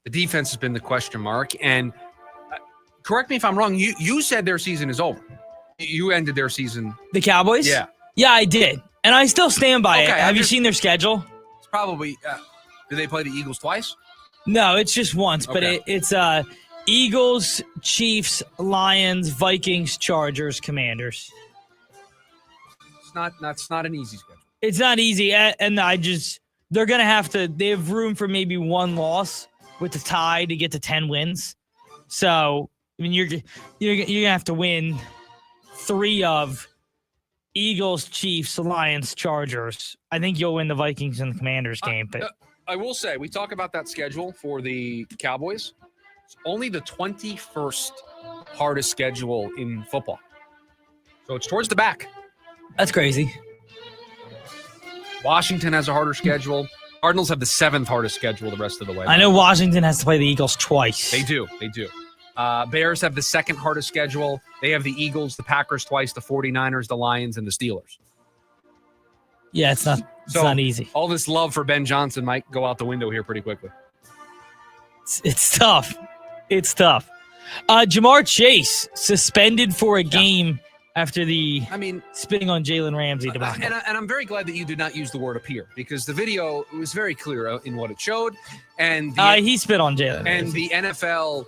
The defense has been the question mark. And correct me if I'm wrong. You said their season is over. You ended their season. The Cowboys? Yeah. Yeah, I did. And I still stand by it. Have you seen their schedule? It's probably do they play the Eagles twice? No, it's just once. But it's Eagles, Chiefs, Lions, Vikings, Chargers, Commanders. That's not an easy schedule. It's not easy. And they're going to have to, they have room for maybe one loss with the tie to get to 10 wins. So, I mean, you're going to have to win 3 of Eagles, Chiefs, Lions, Chargers. I think you'll win the Vikings and the Commanders game. But I will say, we talk about that schedule for the Cowboys. It's only the 21st hardest schedule in football. So it's towards the back. That's crazy. Washington has a harder schedule. Cardinals have the 7th hardest schedule the rest of the way. I know Washington has to play the Eagles twice. They do. Bears have the 2nd hardest schedule. They have the Eagles, the Packers twice, the 49ers, the Lions, and the Steelers. Yeah, it's not easy. All this love for Ben Johnson might go out the window here pretty quickly. It's tough. It's tough. Jamar Chase suspended for a game after the spitting on Jalen Ramsey debacle. And I'm very glad that you did not use the word appear, because the video was very clear in what it showed. And he spit on Jalen Ramsey. And the NFL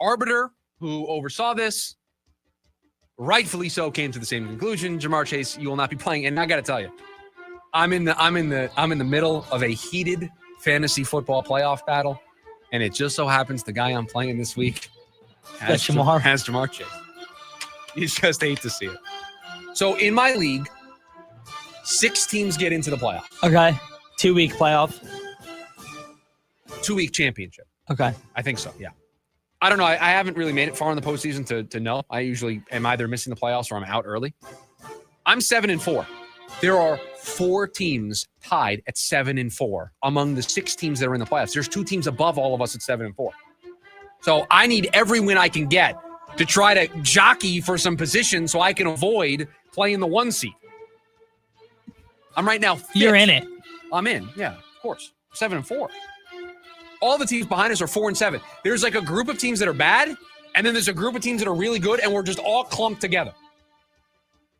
arbiter who oversaw this, rightfully so, came to the same conclusion. Jamar Chase, you will not be playing. And I got to tell you, I'm in the middle of a heated fantasy football playoff battle, and it just so happens the guy I'm playing this week has Jamar Chase. You just hate to see it. So in my league, 6 teams get into the playoff. Okay. 2-week playoff. 2-week championship. Okay. I think so, yeah. I don't know. I haven't really made it far in the postseason to know. I usually am either missing the playoffs or I'm out early. I'm 7-4. There are 4 teams tied at 7-4 among the 6 teams that are in the playoffs. There's 2 teams above all of us at 7-4. So I need every win I can get to try to jockey for some position so I can avoid playing the 1 seed. I'm right now 5th. You're in it. I'm in. Yeah, of course. 7-4. All the teams behind us are 4-7. There's like a group of teams that are bad, and then there's a group of teams that are really good, and we're just all clumped together.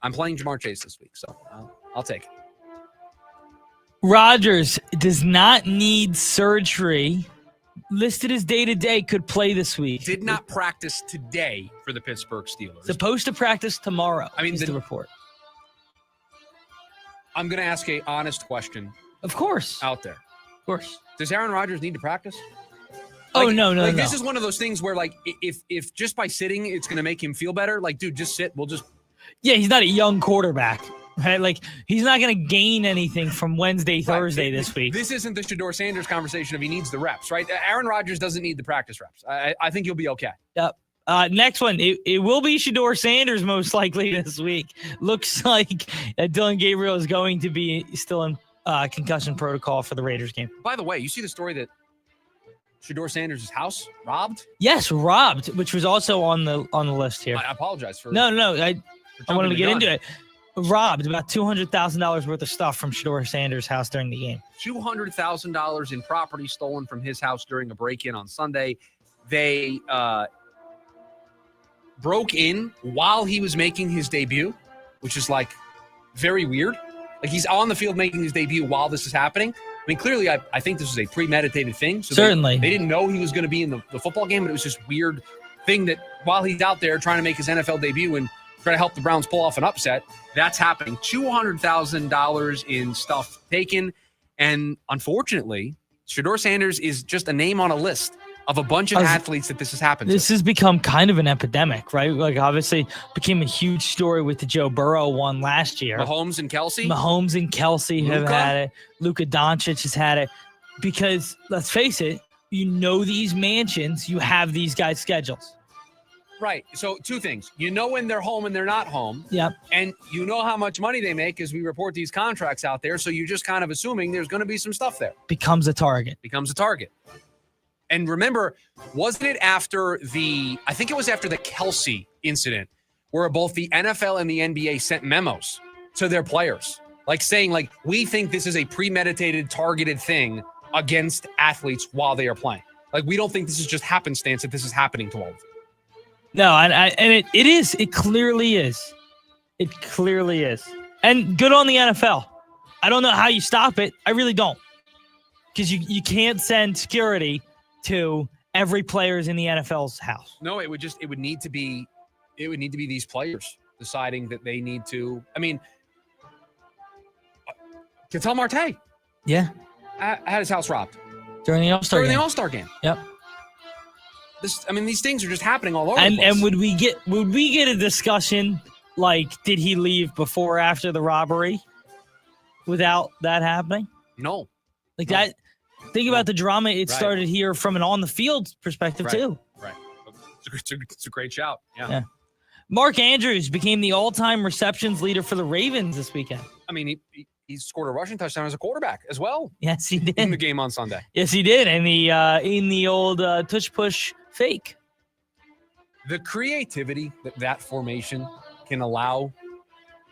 I'm playing Jamar Chase this week, so I'll take it. Rodgers does not need surgery. Listed as day-to-day, could play this week. Did not practice today for the Pittsburgh Steelers. Supposed to practice tomorrow. I mean, the report. I'm going to ask a honest question. Of course. Out there. Of course. Does Aaron Rodgers need to practice? Oh, no. This is one of those things where, like, if just by sitting it's going to make him feel better, like, dude, just sit. We'll just. Yeah, he's not a young quarterback, right? Like, he's not going to gain anything from Wednesday, Thursday this week. This isn't the Shedeur Sanders conversation of he needs the reps, right? Aaron Rodgers doesn't need the practice reps. I think he'll be okay. Yep. Next one, it will be Shedeur Sanders most likely this week. Looks like Dylan Gabriel is going to be still in concussion protocol for the Raiders game. By the way, you see the story that Shedeur Sanders' house robbed? Yes, robbed, which was also on the list here. I apologize for. No. I wanted to get into it. Robbed about $200,000 worth of stuff from Shedeur Sanders' house during the game. $200,000 in property stolen from his house during a break-in on Sunday. They broke in while he was making his debut, which is like very weird. Like he's on the field making his debut while this is happening. I mean, clearly, I think this was a premeditated thing. So Certainly. They didn't know he was going to be in the football game, but it was just weird thing that while he's out there trying to make his NFL debut and try to help the Browns pull off an upset, that's happening. $200,000 in stuff taken. And unfortunately, Shedeur Sanders is just a name on a list of a bunch of athletes that this has happened to. This has become kind of an epidemic, right? Like, obviously, became a huge story with the Joe Burrow one last year. Mahomes and Kelsey have had it. Luka Doncic has had it. Because, let's face it, these mansions, you have these guys' schedules. Right. So two things. You know when they're home and they're not home. Yep. And you know how much money they make as we report these contracts out there. So you're just kind of assuming there's going to be some stuff there. Becomes a target. And remember, wasn't it after I think it was after the Kelsey incident where both the NFL and the NBA sent memos to their players, like saying, like, we think this is a premeditated, targeted thing against athletes while they are playing. Like, we don't think this is just happenstance that this is happening to all of them. No, and it is. It clearly is. It clearly is. And good on the NFL. I don't know how you stop it. I really don't. Because you can't send security to every player's in the NFL's house. No, it would need to be these players deciding that they need to. I mean, Ketel Marte. Yeah. Had his house robbed. During the All-Star game. Yep. These things are just happening all over. And would we get a discussion like, did he leave before or after the robbery without that happening? No. That. Think about the drama it started here from an on the field perspective too. Right. It's a great shout. Yeah. Mark Andrews became the all-time receptions leader for the Ravens this weekend. I mean, he scored a rushing touchdown as a quarterback as well. Yes, he did. In the game on Sunday. Yes, he did. And in the old tush push fake. The creativity that formation can allow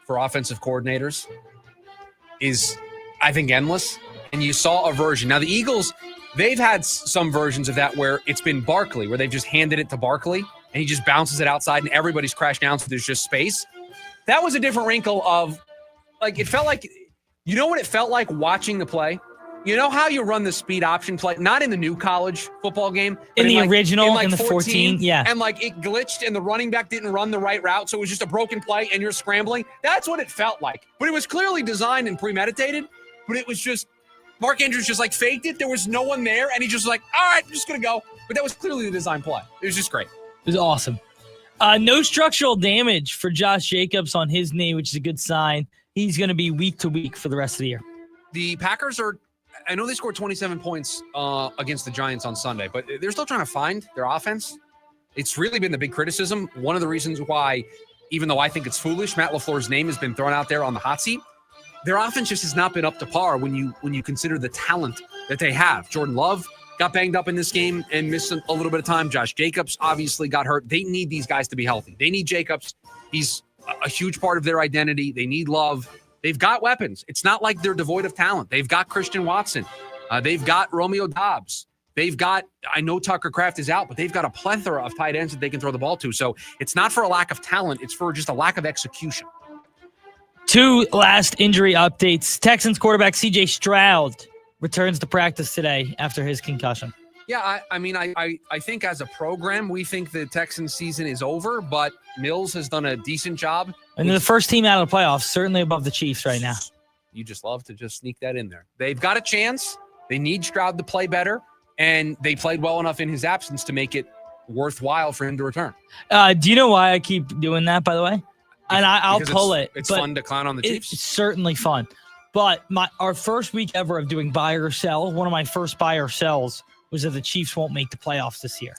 for offensive coordinators is, I think, endless. And you saw a version. Now, the Eagles, they've had some versions of that where it's been Barkley, where they've just handed it to Barkley, and he just bounces it outside, and everybody's crashed down, so there's just space. That was a different wrinkle of, like, it felt like, you know what it felt like watching the play? You know how you run the speed option play? Not in the new college football game. In the original, in the 14, yeah. And, like, it glitched, and the running back didn't run the right route, so it was just a broken play, and you're scrambling. That's what it felt like. But it was clearly designed and premeditated, but it was just, Mark Andrews just, like, faked it. There was no one there, and he just was like, all right, I'm just going to go. But that was clearly the design play. It was just great. It was awesome. No structural damage for Josh Jacobs on his knee, which is a good sign. He's going to be week to week for the rest of the year. The Packers I know they scored 27 points against the Giants on Sunday, but they're still trying to find their offense. It's really been the big criticism. One of the reasons why, even though I think it's foolish, Matt LaFleur's name has been thrown out there on the hot seat. Their offense just has not been up to par when you consider the talent that they have. Jordan Love got banged up in this game and missed a little bit of time. Josh Jacobs obviously got hurt. They need these guys to be healthy. They need Jacobs. He's a huge part of their identity. They need Love. They've got weapons. It's not like they're devoid of talent. They've got Christian Watson. They've got Romeo Doubs. They've got, I know Tucker Kraft is out, but they've got a plethora of tight ends that they can throw the ball to. So it's not for a lack of talent. It's for just a lack of execution. Two last injury updates. Texans quarterback C.J. Stroud returns to practice today after his concussion. Yeah, I think as a program, we think the Texans season is over, but Mills has done a decent job. And they're the first team out of the playoffs, certainly above the Chiefs right now. You just love to just sneak that in there. They've got a chance. They need Stroud to play better. and they played well enough in his absence to make it worthwhile for him to return. Do you know why I keep doing that, by the way? And I'll pull it. It's fun to clown on the Chiefs. It's certainly fun. But our first week ever of doing buy or sell, one of my first buy or sells was that the Chiefs won't make the playoffs this year.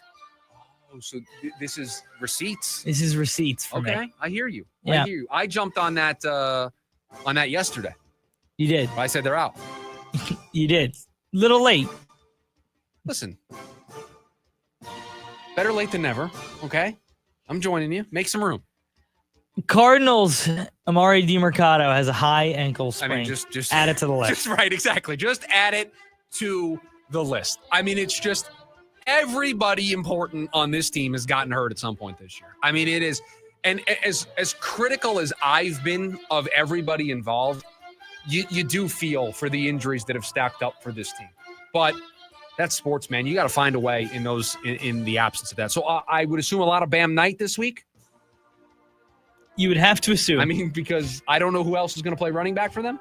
Oh, so this is receipts. This is receipts for me. Okay, I hear you. Yeah. I hear you. I jumped on that yesterday. You did. I said they're out. You did. Little late. Listen, better late than never. Okay, I'm joining you. Make some room. Cardinals, Amari DiMercato has a high ankle sprain. I mean, just add it to the list. Just right, exactly. Just add it to the list. I mean, it's just everybody important on this team has gotten hurt at some point this year. I mean, it is, and as critical as I've been of everybody involved, you do feel for the injuries that have stacked up for this team. But that's sports, man. You got to find a way in the absence of that. So I would assume a lot of Bam Knight this week. You would have to assume. I mean, because I don't know who else is going to play running back for them.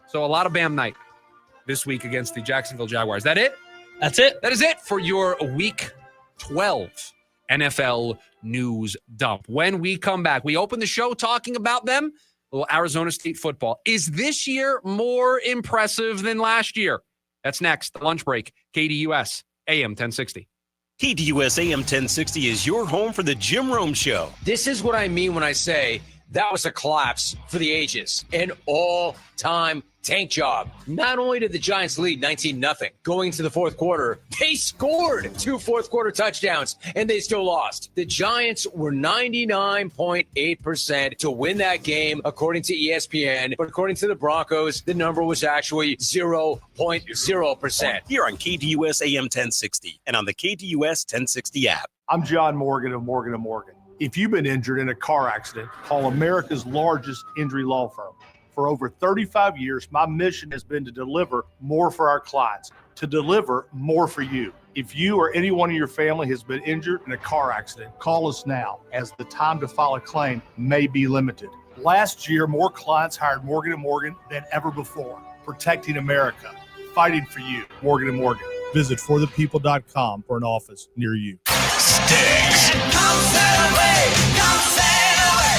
So a lot of Bam Knight this week against the Jacksonville Jaguars. Is that it? That's it. That is it for your Week 12 NFL news dump. When we come back, we open the show talking about them. A little Arizona State football. Is this year more impressive than last year? That's next. The lunch break. KDUS AM 1060. KDUS AM 1060 is your home for the Jim Rome Show. This is what I mean when I say that was a collapse for the ages. An all-time tank job. Not only did the Giants lead 19-0, going to the fourth quarter, they scored 2 fourth-quarter touchdowns, and they still lost. The Giants were 99.8% to win that game, according to ESPN. But according to the Broncos, the number was actually 0.0%. Here on KDUS AM 1060 and on the KDUS 1060 app. I'm John Morgan of Morgan & Morgan. If you've been injured in a car accident, call America's largest injury law firm. For over 35 years, my mission has been to deliver more for our clients, to deliver more for you. If you or anyone in your family has been injured in a car accident, call us now, as the time to file a claim may be limited. Last year, more clients hired Morgan & Morgan than ever before, protecting America, fighting for you. Morgan & Morgan. Visit forthepeople.com for an office near you. Sticks.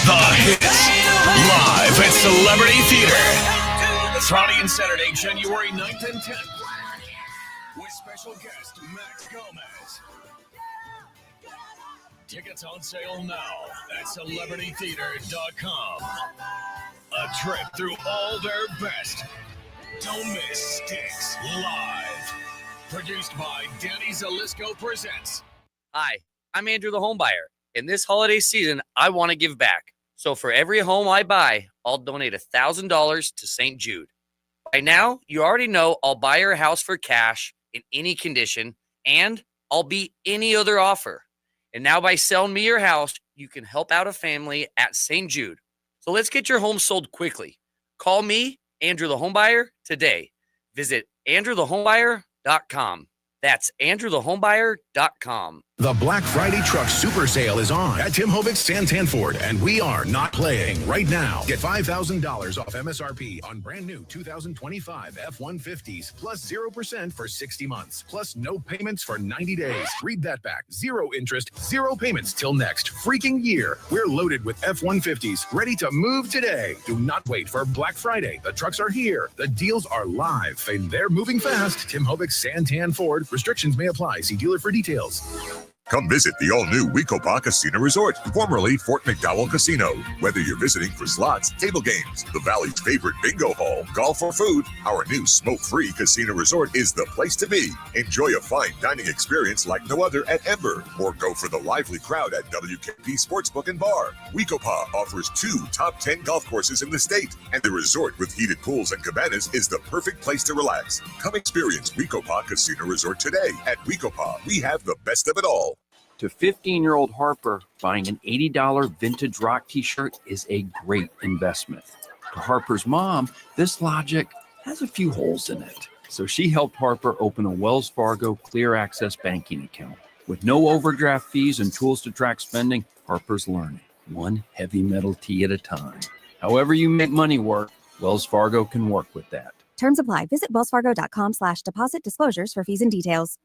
The hits. Live at Celebrity Theater. Friday and Saturday, January 9th and 10th. With special guest Max Gomez. Tickets on sale now at celebritytheater.com. A trip through all their best. Don't miss Sticks Live. Produced by Danny Zalisco Presents. Hi, I'm Andrew the Homebuyer. In this holiday season, I want to give back. So for every home I buy, I'll donate $1,000 to St. Jude. By now, you already know I'll buy your house for cash in any condition, and I'll beat any other offer. And now by selling me your house, you can help out a family at St. Jude. So let's get your home sold quickly. Call me, Andrew the Homebuyer, today. Visit AndrewTheHomebuyer.com. That's AndrewTheHomebuyer.com. The Black Friday Truck Super Sale is on at Tim Hovic's Santan Ford, and we are not playing right now. Get $5,000 off MSRP on brand new 2025 F-150s, plus 0% for 60 months, plus no payments for 90 days. Read that back. 0 interest, 0 payments till next freaking year. We're loaded with F-150s, ready to move today. Do not wait for Black Friday. The trucks are here. The deals are live, and they're moving fast. Tim Hovic's Santan Ford. Restrictions may apply. See dealer for details. Come visit the all-new Wecopa Casino Resort, formerly Fort McDowell Casino. Whether you're visiting for slots, table games, the Valley's favorite bingo hall, golf, or food, our new smoke-free casino resort is the place to be. Enjoy a fine dining experience like no other at Ember, or go for the lively crowd at WKP Sportsbook and Bar. Wecopa offers 2 top 10 golf courses in the state, and the resort with heated pools and cabanas is the perfect place to relax. Come experience Wecopa Casino Resort today. At Wecopa, we have the best of it all. To 15-year-old Harper, buying an $80 vintage rock t-shirt is a great investment. To Harper's mom, this logic has a few holes in it. So she helped Harper open a Wells Fargo Clear Access banking account. With no overdraft fees and tools to track spending, Harper's learning, one heavy metal tee at a time. However you make money work, Wells Fargo can work with that. Terms apply. Visit wellsfargo.com/deposit disclosures for fees and details.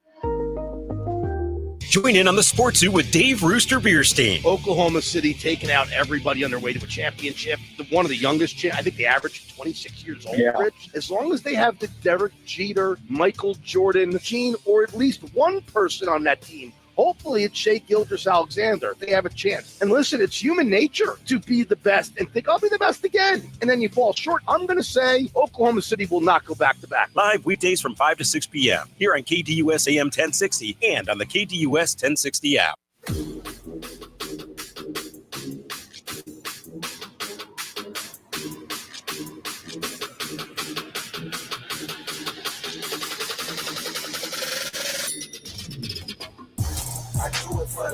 Join in on the Sports Zoo with Dave Rooster Beerstein. Oklahoma City taking out everybody on their way to a championship. One of the youngest, I think the average 26 years old, Rich. As long as they have the Derek Jeter, Michael Jordan gene, or at least one person on that team, hopefully it's Shea Gilgeous-Alexander, they have a chance. And listen, it's human nature to be the best and think, I'll be the best again. And then you fall short. I'm going to say Oklahoma City will not go back-to-back. Live weekdays from 5 to 6 p.m. here on KDUS AM 1060 and on the KDUS 1060 app.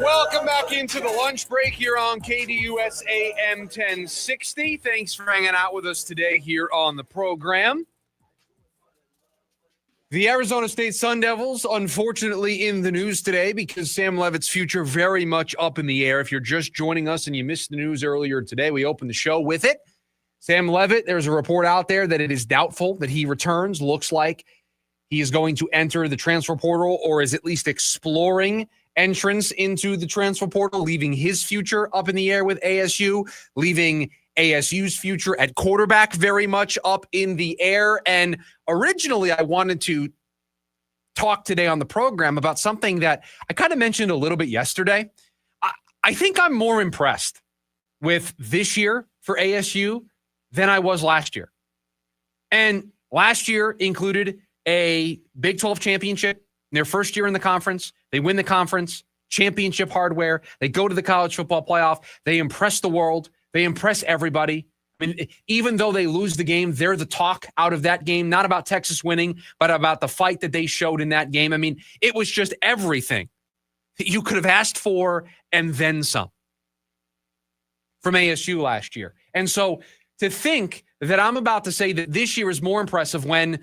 Welcome back into the lunch break here on KDUS AM 1060. Thanks for hanging out with us today here on the program. The Arizona State Sun Devils, unfortunately, in the news today because Sam Leavitt's future very much up in the air. If you're just joining us and you missed the news earlier today, we opened the show with it. Sam Leavitt, there's a report out there that it is doubtful that he returns. Looks like he is going to enter the transfer portal or is at least exploring entrance into the transfer portal, leaving his future up in the air with ASU, leaving ASU's future at quarterback very much up in the air. And originally, I wanted to talk today on the program about something that I kind of mentioned a little bit yesterday. I think I'm more impressed with this year for ASU than I was last year. And last year included a Big 12 championship. Their first year in the conference, they win the conference, championship hardware. They go to the college football playoff. They impress the world. They impress everybody. I mean, even though they lose the game, they're the talk out of that game, not about Texas winning, but about the fight that they showed in that game. I mean, it was just everything that you could have asked for and then some from ASU last year. And so to think that I'm about to say that this year is more impressive when it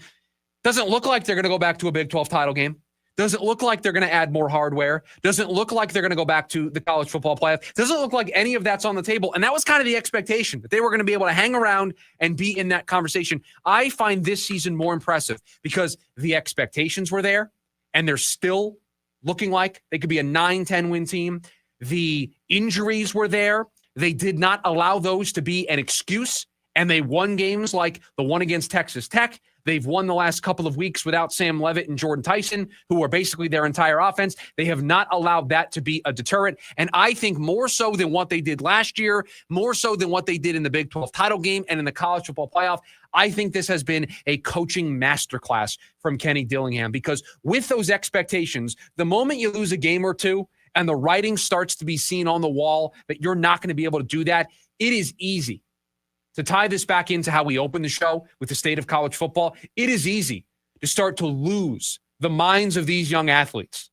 doesn't look like they're going to go back to a Big 12 title game. Doesn't look like they're going to add more hardware. Doesn't look like they're going to go back to the college football playoff. Doesn't look like any of that's on the table. And that was kind of the expectation, that they were going to be able to hang around and be in that conversation. I find this season more impressive because the expectations were there and they're still looking like they could be a 9-10 win team. The injuries were there. They did not allow those to be an excuse. And they won games like the one against Texas Tech. They've won the last couple of weeks without Sam Leavitt and Jordan Tyson, who are basically their entire offense. They have not allowed that to be a deterrent. And I think more so than what they did last year, more so than what they did in the Big 12 title game and in the college football playoff, I think this has been a coaching masterclass from Kenny Dillingham, because with those expectations, the moment you lose a game or two and the writing starts to be seen on the wall that you're not going to be able to do that, it is easy to tie this back into how we opened the show with the state of college football. It is easy to start to lose the minds of these young athletes,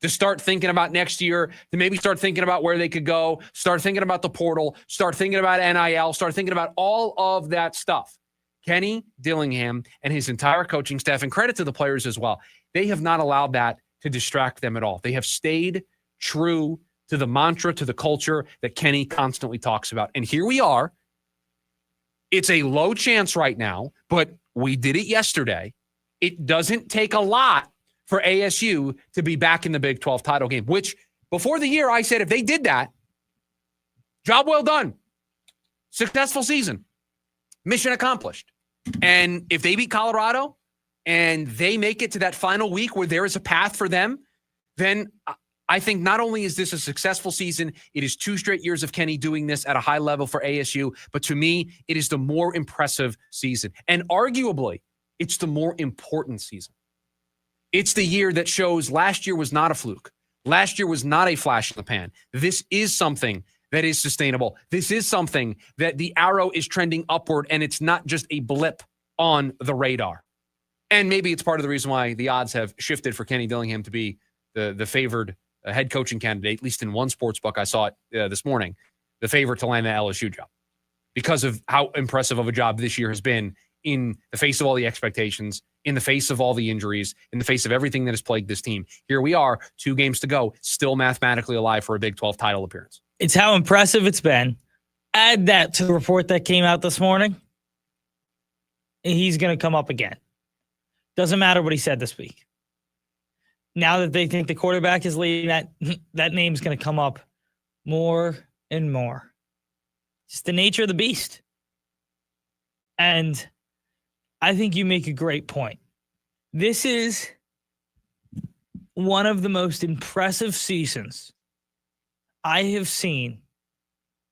to start thinking about next year, to maybe start thinking about where they could go, start thinking about the portal, start thinking about NIL, start thinking about all of that stuff. Kenny Dillingham and his entire coaching staff, and credit to the players as well, they have not allowed that to distract them at all. They have stayed true to the mantra, to the culture that Kenny constantly talks about. And here we are. It's a low chance right now, but we did it yesterday. It doesn't take a lot for ASU to be back in the Big 12 title game, which before the year I said if they did that, job well done. Successful season. Mission accomplished. And if they beat Colorado and they make it to that final week where there is a path for them, then I think not only is this a successful season, it is 2 straight years of Kenny doing this at a high level for ASU. But to me, it is the more impressive season. And arguably, it's the more important season. It's the year that shows last year was not a fluke. Last year was not a flash in the pan. This is something that is sustainable. This is something that the arrow is trending upward, and it's not just a blip on the radar. And maybe it's part of the reason why the odds have shifted for Kenny Dillingham to be the favored head coaching candidate, at least in one sports book I saw it this morning, the favorite to land the LSU job, because of how impressive of a job this year has been in the face of all the expectations, in the face of all the injuries, in the face of everything that has plagued this team. Here we are, 2 games to go, still mathematically alive for a Big 12 title appearance. It's how impressive it's been. Add that to the report that came out this morning, and he's going to come up again. Doesn't matter what he said this week. now that they think the quarterback is leading, that name's going to come up more and more. It's the nature of the beast. And I think you make a great point. This is one of the most impressive seasons I have seen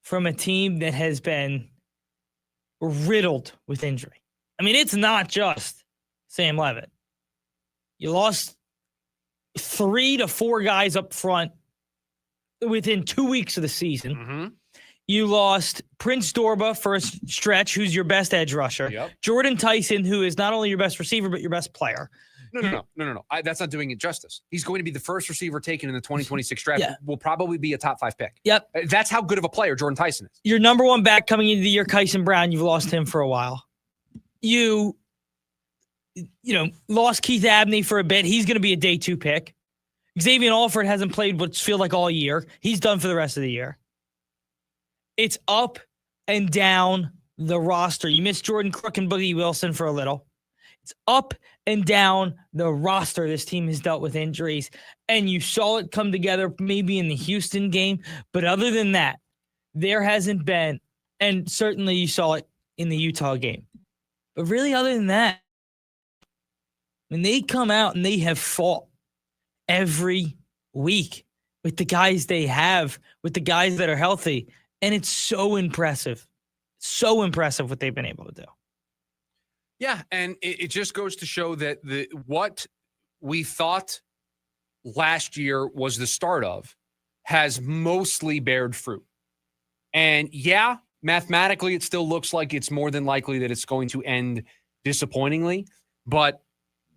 from a team that has been riddled with injury. I mean, it's not just Sam Leavitt. You lost 3 to 4 guys up front within 2 weeks of the season. Mm-hmm. You lost Prince Dorba for a stretch, who's your best edge rusher. Yep. Jordan Tyson, who is not only your best receiver, but your best player. No. That's not doing it justice. He's going to be the first receiver taken in the 2026 draft. Yeah. Will probably be a top 5 pick. Yep. That's how good of a player Jordan Tyson is. Your number one back coming into the year, Kyson Brown, you've lost him for a while. You lost Keith Abney for a bit. He's going to be a day 2 pick. Xavier Alford hasn't played what's feel like all year. He's done for the rest of the year. It's up and down the roster. You missed Jordan Crook and Boogie Wilson for a little. It's up and down the roster. This team has dealt with injuries, and you saw it come together maybe in the Houston game. But other than that, there hasn't been, and certainly you saw it in the Utah game. But really, other than that, when they come out and they have fought every week with the guys they have, with the guys that are healthy, and it's so impressive. So impressive what they've been able to do. Yeah, and it just goes to show that what we thought last year was the start of has mostly bared fruit. And yeah, mathematically, it still looks like it's more than likely that it's going to end disappointingly. But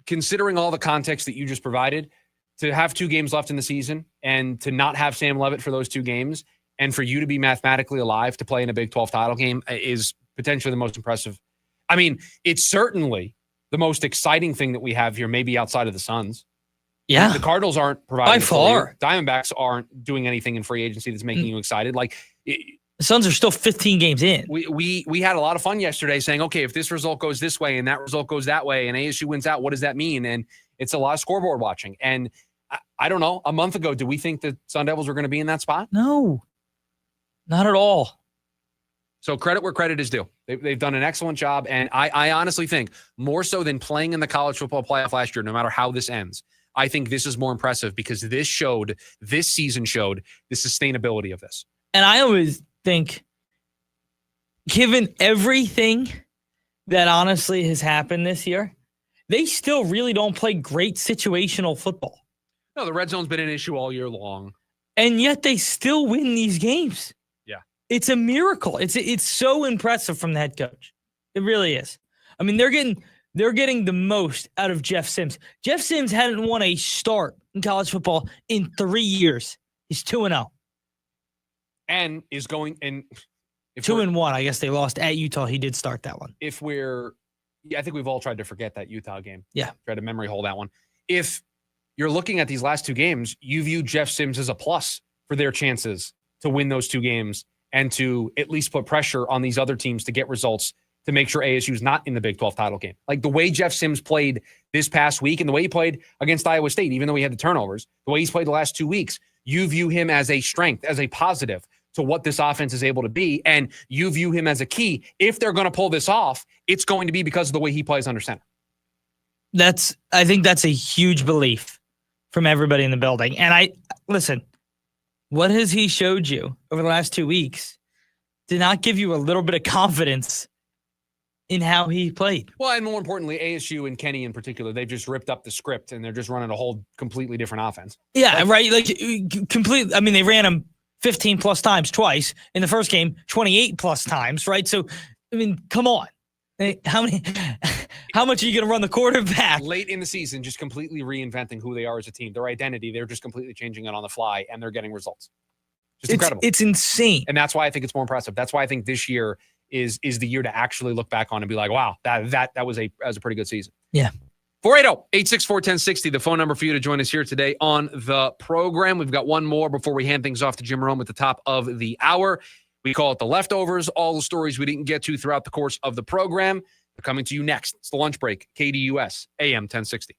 considering all the context that you just provided, to have 2 games left in the season and to not have Sam Leavitt for those 2 games, and for you to be mathematically alive to play in a Big 12 title game is potentially the most impressive. I mean, it's certainly the most exciting thing that we have here, maybe outside of the Suns. Yeah. The Cardinals aren't providing. By far. Diamondbacks aren't doing anything in free agency that's making you excited. The Suns are still 15 games in. We had a lot of fun yesterday saying, okay, if this result goes this way and that result goes that way and ASU wins out, what does that mean? And it's a lot of scoreboard watching. And I don't know, a month ago, do we think the Sun Devils were going to be in that spot? No. Not at all. So credit where credit is due. They've done an excellent job. And I honestly think more so than playing in the college football playoff last year, no matter how this ends, I think this is more impressive because this season showed the sustainability of this. And I always think, given everything that honestly has happened this year, they still really don't play great situational football. No, the red zone's been an issue all year long. And yet they still win these games. Yeah. It's a miracle. It's so impressive from the head coach. It really is. I mean, they're getting the most out of Jeff Sims. Jeff Sims hadn't won a start in college football in 3 years. He's 2-0. And is going and 2-1. I guess they lost at Utah. He did start that one. I think we've all tried to forget that Utah game. Yeah. Try to memory hole that one. If you're looking at these last 2 games, you view Jeff Sims as a plus for their chances to win those 2 games and to at least put pressure on these other teams to get results to make sure ASU is not in the Big 12 title game. Like the way Jeff Sims played this past week and the way he played against Iowa State, even though he had the turnovers, the way he's played the last 2 weeks, you view him as a strength, as a positive to what this offense is able to be. And you view him as a key. If they're going to pull this off, it's going to be because of the way he plays under center. I think that's a huge belief from everybody in the building. And listen, what has he showed you over the last 2 weeks did not give you a little bit of confidence in how he played? Well, and more importantly, ASU and Kenny in particular, they've just ripped up the script and they're just running a whole completely different offense. Yeah, right. Like completely. I mean, they ran him 15 plus times twice in the first game, 28 plus times, right? So, I mean, come on. How much are you going to run the quarterback? Late in the season, just completely reinventing who they are as a team. Their identity, they're just completely changing it on the fly, and they're getting results. Just incredible. It's insane. And that's why I think it's more impressive. That's why I think this year is the year to actually look back on and be like, wow, that was a pretty good season. Yeah. 480-864-1060, the phone number for you to join us here today on the program. We've got one more before we hand things off to Jim Rome at the top of the hour. We call it the leftovers, all the stories we didn't get to throughout the course of the program. They're coming to you next. It's the lunch break, KDUS, AM 1060.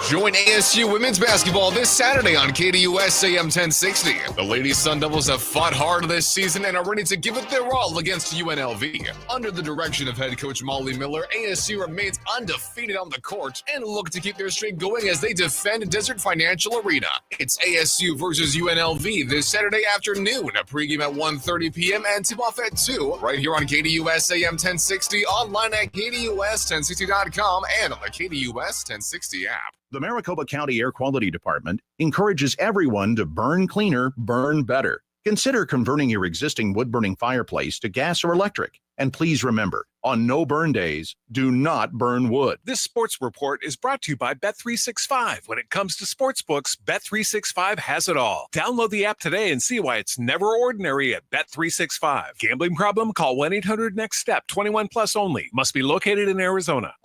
Join ASU women's basketball this Saturday on KDUS AM 1060. The Ladies Sun Devils have fought hard this season and are ready to give it their all against UNLV. Under the direction of head coach Molly Miller, ASU remains undefeated on the court and look to keep their streak going as they defend Desert Financial Arena. It's ASU versus UNLV this Saturday afternoon. A pregame at 1:30 p.m. and tip-off at 2 right here on KDUS AM 1060, online at KDUS1060.com and on the KDUS 1060 app. The Maricopa County Air Quality Department encourages everyone to burn cleaner, burn better. Consider converting your existing wood-burning fireplace to gas or electric. And please remember, on no burn days, do not burn wood. This sports report is brought to you by Bet365. When it comes to sportsbooks, Bet365 has it all. Download the app today and see why it's never ordinary at Bet365. Gambling problem? Call 1-800-NEXT-STEP. 21 plus only. Must be located in Arizona.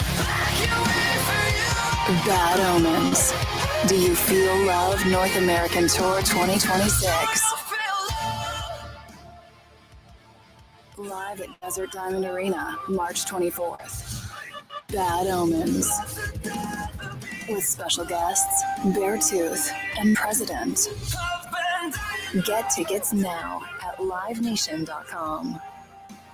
Bad Omens. Do you feel love? North American Tour 2026. Live at Desert Diamond Arena, March 24th. Bad Omens. With special guests, Beartooth and President. Get tickets now at livenation.com.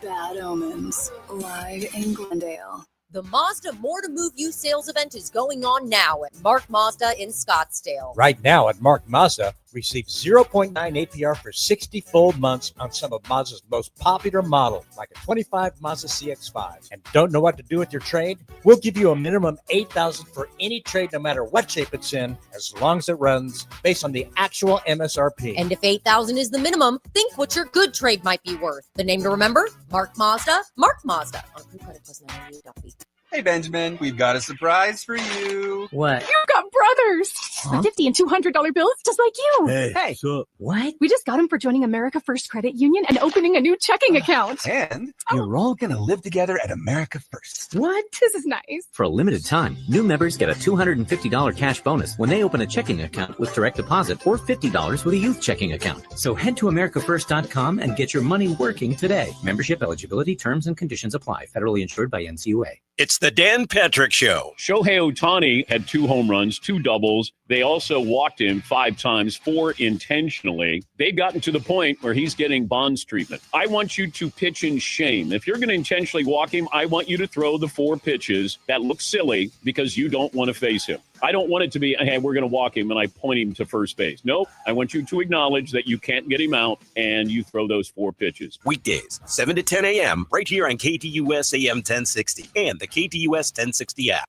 Bad Omens, live in Glendale. The Mazda More to Move You sales event is going on now at Mark Mazda in Scottsdale. Right now at Mark Mazda, receive 0.9 APR for 60 full months on some of Mazda's most popular models, like a 25 Mazda CX-5. And don't know what to do with your trade? We'll give you a minimum $8,000 for any trade, no matter what shape it's in, as long as it runs based on the actual MSRP. And if $8,000 is the minimum, think what your good trade might be worth. The name to remember? Mark Mazda. Mark Mazda. On Crew Credit Plus 988.fee. Hey, Benjamin, we've got a surprise for you. What? You've got brothers. Huh? $50 and $200 bills just like you. Hey. What's up? What? We just got them for joining America First Credit Union and opening a new checking account. And you're all going to live together at America First. What? This is nice. For a limited time, new members get a $250 cash bonus when they open a checking account with direct deposit or $50 with a youth checking account. So head to americafirst.com and get your money working today. Membership eligibility, terms, and conditions apply. Federally insured by NCUA. It's the Dan Patrick Show. Shohei Ohtani had 2 home runs, 2 doubles. They also walked him 5 times, 4 intentionally. They've gotten to the point where he's getting Bonds treatment. I want you to pitch in shame. If you're going to intentionally walk him, I want you to throw the 4 pitches that look silly because you don't want to face him. I don't want it to be, hey, we're going to walk him and I point him to first base. Nope. I want you to acknowledge that you can't get him out and you throw those 4 pitches. Weekdays, 7 to 10 a.m., right here on KDUS AM 1060 and the KDUS 1060 app.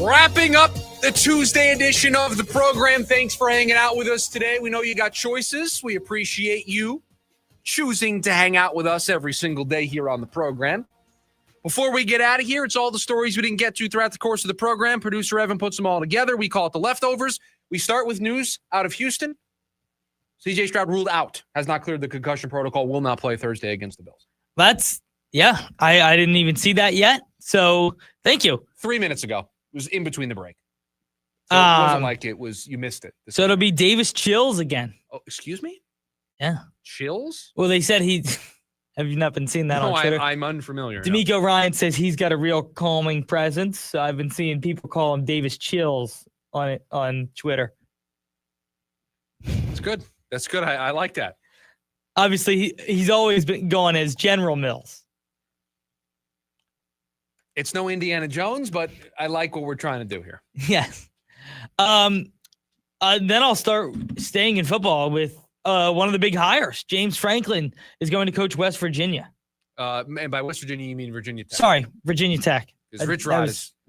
Wrapping up the Tuesday edition of the program. Thanks for hanging out with us today. We know you got choices. We appreciate you choosing to hang out with us every single day here on the program. Before we get out of here, it's all the stories we didn't get to throughout the course of the program. Producer Evan puts them all together. We call it the leftovers. We start with news out of Houston. CJ Stroud ruled out, has not cleared the concussion protocol, will not play Thursday against the Bills. I didn't even see that yet. So thank you. 3 minutes ago. It was in between the break. So it wasn't like it was, you missed it. So it'll be Davis Chills again. Oh, excuse me? Yeah. Chills? Well, they said have you not been seeing that on Twitter? I'm unfamiliar. D'Amico Ryan says he's got a real calming presence. So I've been seeing people call him Davis Chills on Twitter. That's good. That's good. I like that. Obviously, he's always been going as General Mills. It's no Indiana Jones, but I like what we're trying to do here. Yes. Then I'll start staying in football with one of the big hires. James Franklin is going to coach West Virginia. And by West Virginia, you mean Virginia Tech? Sorry, Virginia Tech. Because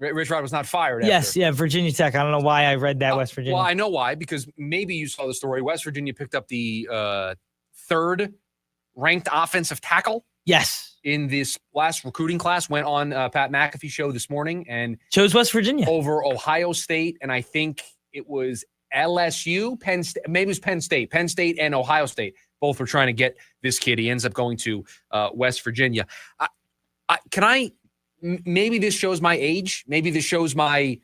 Rich Rod was not fired. Yes, yeah, Virginia Tech. I don't know why I read that West Virginia. Well, I know why, because maybe you saw the story. West Virginia picked up the 3rd ranked offensive tackle. Yes. In this last recruiting class, went on Pat McAfee show this morning and chose West Virginia over Ohio State, and I think it was LSU, Penn State, maybe it was Penn State and Ohio State. Both were trying to get this kid. He ends up going to West Virginia. Maybe this shows my age. Maybe this shows my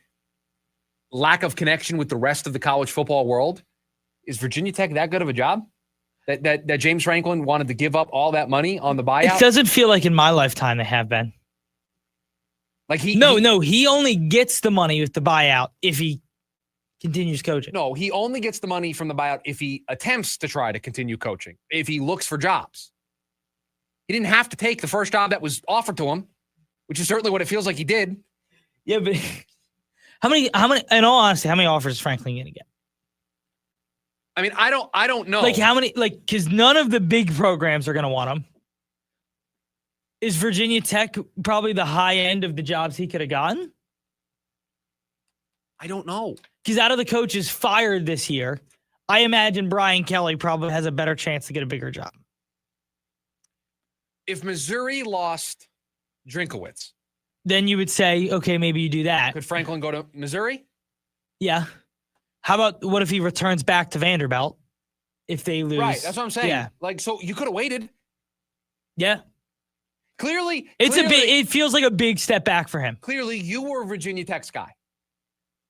lack of connection with the rest of the college football world. Is Virginia Tech that good of a job? That James Franklin wanted to give up all that money on the buyout? It doesn't feel like in my lifetime they have been. Like he only gets the money with the buyout if he continues coaching. No, he only gets the money from the buyout if he attempts to try to continue coaching, if he looks for jobs. He didn't have to take the first job that was offered to him, which is certainly what it feels like he did. Yeah, but how many, in all honesty, how many offers is Franklin going to get? I mean, I don't know. Like how many, because none of the big programs are going to want him. Is Virginia Tech probably the high end of the jobs he could have gotten? I don't know. Because out of the coaches fired this year, I imagine Brian Kelly probably has a better chance to get a bigger job. If Missouri lost Drinkowitz, then you would say, okay, maybe you do that. Could Franklin go to Missouri? Yeah. How about what if he returns back to Vanderbilt if they lose? Right, that's what I'm saying. Yeah. Like, so you could have waited. Yeah. Clearly, it feels like a big step back for him. Clearly, you were Virginia Tech's guy.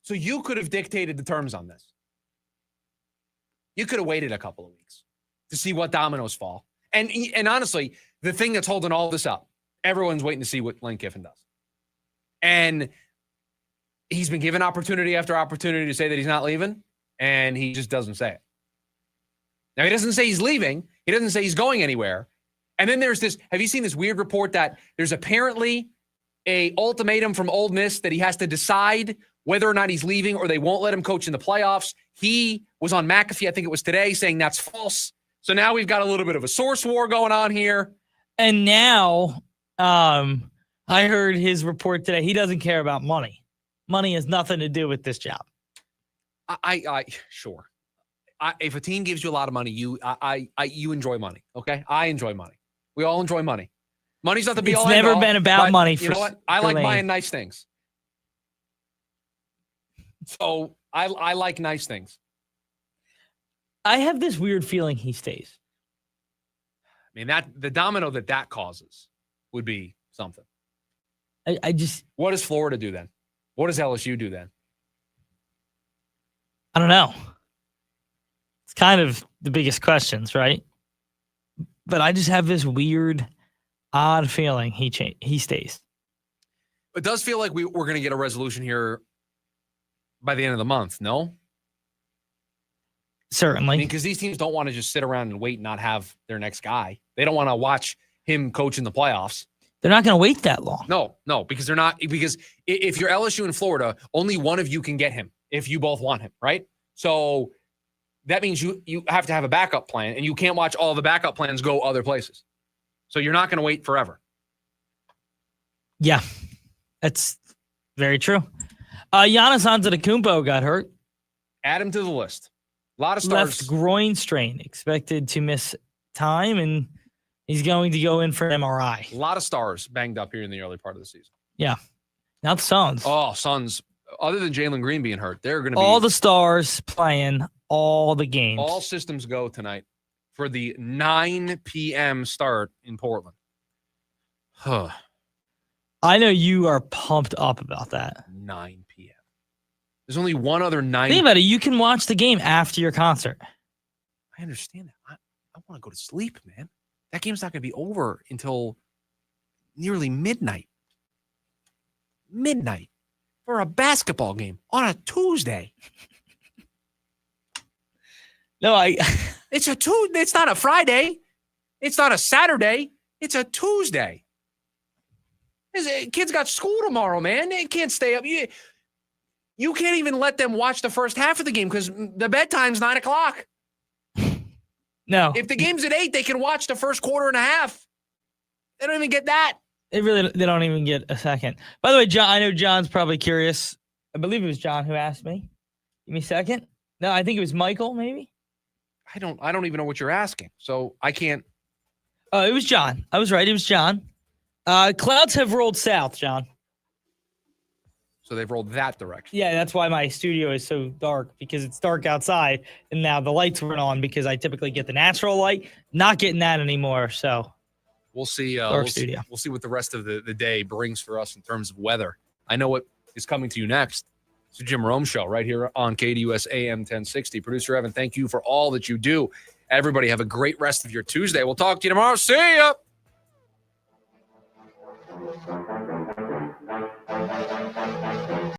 So you could have dictated the terms on this. You could have waited a couple of weeks to see what dominoes fall. And honestly, the thing that's holding all this up, everyone's waiting to see what Lane Kiffin does. And he's been given opportunity after opportunity to say that he's not leaving, and he just doesn't say it. Now, he doesn't say he's leaving. He doesn't say he's going anywhere. And then there's this, have you seen this weird report that there's apparently a ultimatum from Ole Miss that he has to decide whether or not he's leaving or they won't let him coach in the playoffs? He was on McAfee, I think it was today, saying that's false. So now we've got a little bit of a source war going on here. And now I heard his report today. He doesn't care about money. Money has nothing to do with this job. Sure. If a team gives you a lot of money, you enjoy money. Okay. I enjoy money. We all enjoy money. Money's not the be all. It's never been about money. You know what? I like buying nice things. So I like nice things. I have this weird feeling he stays. I mean, that the domino that causes would be something. I just. What does Florida do then? What does LSU do then? I don't know. It's kind of the biggest questions, right? But I just have this weird, odd feeling he stays. It does feel like we're going to get a resolution here by the end of the month, no? Certainly. I mean, because these teams don't want to just sit around and wait and not have their next guy. They don't want to watch him coach in the playoffs. They're not going to wait that long. No, because they're not. Because if you're LSU in Florida, only one of you can get him if you both want him, right? So that means you have to have a backup plan, and you can't watch all the backup plans go other places. So you're not going to wait forever. Yeah, that's very true. Giannis Antetokounmpo got hurt. Add him to the list. A lot of stars. Left groin strain, expected to miss time, and he's going to go in for an MRI. A lot of stars banged up here in the early part of the season. Yeah. Now the Suns. Oh, Suns. Other than Jalen Green being hurt, they're going to be all the stars playing all the games. All systems go tonight for the 9 p.m. start in Portland. Huh. I know you are pumped up about that. 9 p.m. There's only one other 9. Think about it. You can watch the game after your concert. I understand that. I want to go to sleep, man. That game's not going to be over until nearly midnight. Midnight for a basketball game on a Tuesday. No, it's a Tuesday. It's not a Friday. It's not a Saturday. It's a Tuesday. Kids got school tomorrow, man. They can't stay up. You can't even let them watch the first half of the game because the bedtime's 9 o'clock. No. If the game's at 8, they can watch the first quarter and a half. They don't even get that. They don't even get a second. By the way, John, I know John's probably curious. I believe it was John who asked me. Give me a second. No, I think it was Michael, maybe. I don't even know what you're asking. So I can't. Oh, it was John. I was right. It was John. Clouds have rolled south, John. So they've rolled that direction. Yeah, that's why my studio is so dark, because it's dark outside, and now the lights weren't on because I typically get the natural light. Not getting that anymore, so we'll see. Dark studio. We'll see what the rest of the day brings for us in terms of weather. I know what is coming to you next. It's the Jim Rome Show right here on KDUS AM 1060. Producer Evan, thank you for all that you do. Everybody have a great rest of your Tuesday. We'll talk to you tomorrow. See ya.